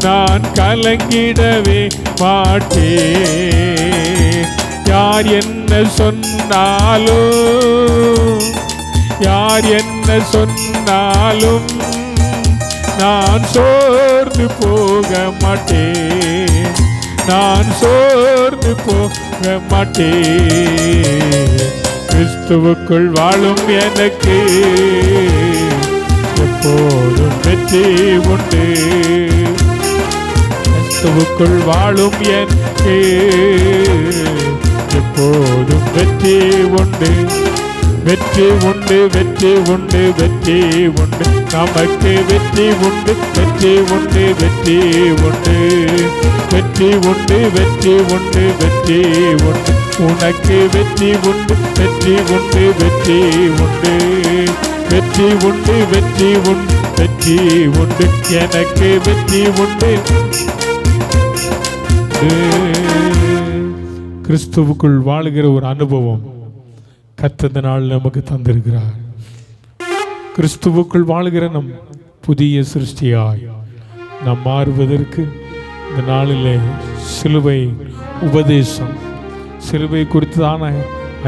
Speaker 3: நான் கலங்கிடவே மாட்டேன். யார் என்ன சொன்னாலும், யார் என்ன சொன்னாலும் நான் சோர்ந்து போக மாட்டேன், நான் சோர்ந்து போக மாட்டேன். கிறிஸ்துவுக்குள் வாழும் எனக்கு எப்போதும் வெற்றி உண்டு, கிறிஸ்துவுக்குள் வாழும் எனக்கு எப்போதும் வெற்றி உண்டு, வெற்றி உண்டு, வெற்றி உண்டு, வெற்றி உண்டு, நமக்கு வெற்றி உண்டு, வெற்றி உண்டு, வெற்றி உண்டு, வெற்றி உண்டு, வெற்றி உண்டு, வெற்றி உண்டு, உனக்கு வெற்றி உண்டு, வெற்றி உண்டு, வெற்றி உண்டு, வெற்றி உண்டு, வெற்றி உண்டு, வெற்றி உண்டு, எனக்கு வெற்றி உண்டு. கிறிஸ்துவுக்குள் வாழுகிற ஒரு அனுபவம் கர்த்தர் நாள் நமக்கு தந்திருக்கிறார். கிறிஸ்துவுக்குள் வாழுகிற நம் புதிய சிருஷ்டியாய் நாம் மாறுவதற்கு இந்த நாளிலே சிலுவை உபதேசம், சிலுவை குறித்ததான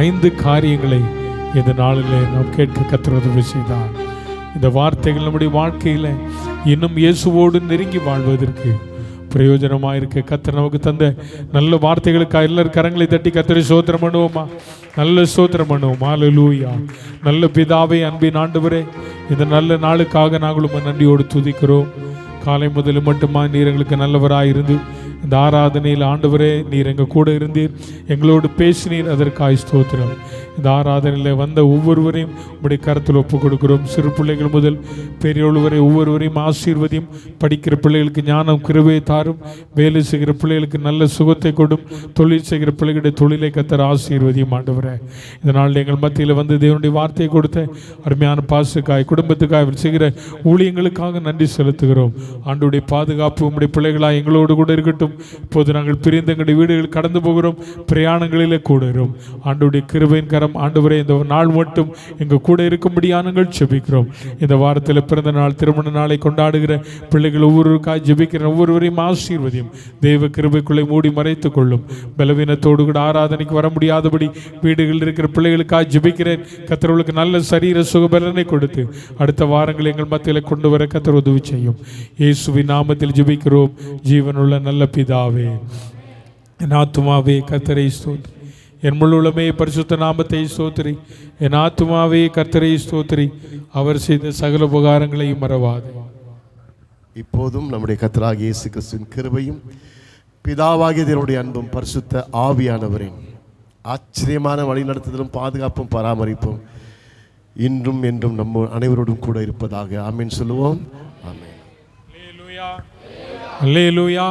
Speaker 3: 5 காரியங்களை இந்த நாளிலே நாம் கேட்க கர்த்தர் உதவி செய்தார். இந்த வார்த்தைகள் நம்முடைய வாழ்க்கையில் இன்னும் இயேசுவோடு நெருங்கி வாழ்வதற்கு பிரயோஜனமாக இருக்க கர்த்தர் நமக்கு தந்த நல்ல வார்த்தைகளுக்காக எல்லாரும் கரங்களை தட்டி கர்த்தரை ஸ்தோத்திரம் பண்ணுவோமா? நல்ல ஸ்தோத்திரம் பண்ணுவோம். ஹல்லேலூயா. நல்ல பிதாவே, அன்பின் ஆண்டவரே, இந்த நல்ல நாளுக்காக நாங்களும் நன்றியோடு துதிக்கிறோம். காலை முதல் மட்டுமா நீர் எங்களுக்கு நல்லவராக இருந்து இந்த ஆராதனையில் ஆண்டவரே நீர் எங்கள் கூட இருந்தீர், எங்களோடு பேசினீர், அதற்காய் ஸ்தோத்திரம். இந்த ஆராதனையில் வந்த ஒவ்வொருவரையும் உம்முடைய கரத்தில் ஒப்புக் கொடுக்கிறோம். சிறு பிள்ளைகள் முதல் பெரியவர்கள் வரை ஒவ்வொருவரையும் ஆசீர்வதியும். படிக்கிற பிள்ளைகளுக்கு ஞானம் கிருபையை தாரும். வேலை செய்கிற பிள்ளைகளுக்கு நல்ல சுகத்தை கொடும். தொழில் செய்கிற பிள்ளைகளுடைய தொழிலை கத்தர் ஆசீர்வதியும் ஆண்டவரே. இதனால் எங்கள் மத்தியில் வந்து தேவனுடைய வார்த்தையை கொடுத்த அருமையான பாசுக்காய் குடும்பத்துக்காய் செய்கிற ஊழியங்களுக்காக நன்றி செலுத்துகிறோம். ஆண்டவருடைய பாதுகாப்பு உம்முடைய பிள்ளைகளாக எங்களோடு கூட இருக்கட்டும். இப்போது நாங்கள் பிரிந்து எங்களுடைய வீடுகள் கடந்து போகிறோம், பிரயாணங்களிலே கூடுகிறோம். ஆண்டவருடைய கிருபையின் கரம் ஆண்டவரே இந்த நாள் மட்டும் எங்கள் கூட இருக்கும்படியாக நாங்கள் ஜெபிக்கிறோம். இந்த வாரத்தில் பிறந்த நாள், திருமண நாளை கொண்டாடுகிற பிள்ளைகள் ஒவ்வொருவருக்காக ஜெபிக்கிற ஒவ்வொருவரையும் ஆசீர்வதியும். தெய்வ கிருபைக்குள்ளே மூடி மறைத்துக் கொள்ளும். பலவீனத்தோடு கூட ஆராதனைக்கு வர முடியாதபடி வீடுகளில் இருக்கிற பிள்ளைகளுக்காக ஜெபிக்கிறேன். கர்த்தர்களுக்கு நல்ல சரீர சுகபலனை கொடுத்து அடுத்த வாரங்கள் எங்கள் மத்தியில் கொண்டு வர கர்த்தர் உதவி செய்யும். இயேசுவின் நாமத்தில் ஜெபிக்கிறோம் ஜீவனுள்ள நல்ல பிதாவே. என் ஆத்துமாவே கர்த்தரை ஸ்தோத்திரி, என் முழுமே பரிசுத்த நாமத்தை ஸ்தோத்திரி. என் ஆத்துமாவே கர்த்தரை ஸ்தோத்திரி, அவர் செய்த சகல உபகாரங்களையும் மறவாது.
Speaker 2: இப்போதும் நம்முடைய கர்த்தராகிய இயேசு கிறிஸ்துவின் கிருபையும் பிதாவாகிய தேவனுடைய அன்பும் பரிசுத்த ஆவியானவரின் ஆச்சரியமான வழிநடத்துதலும் பாதுகாப்பும் பராமரிப்பும் இன்றும் என்றும் நம்ம அனைவரோடும் கூட இருப்பதாக ஆமென் சொல்லுவோம். ஆமென்.
Speaker 3: அல்லேலூயா. அல்லேலூயா.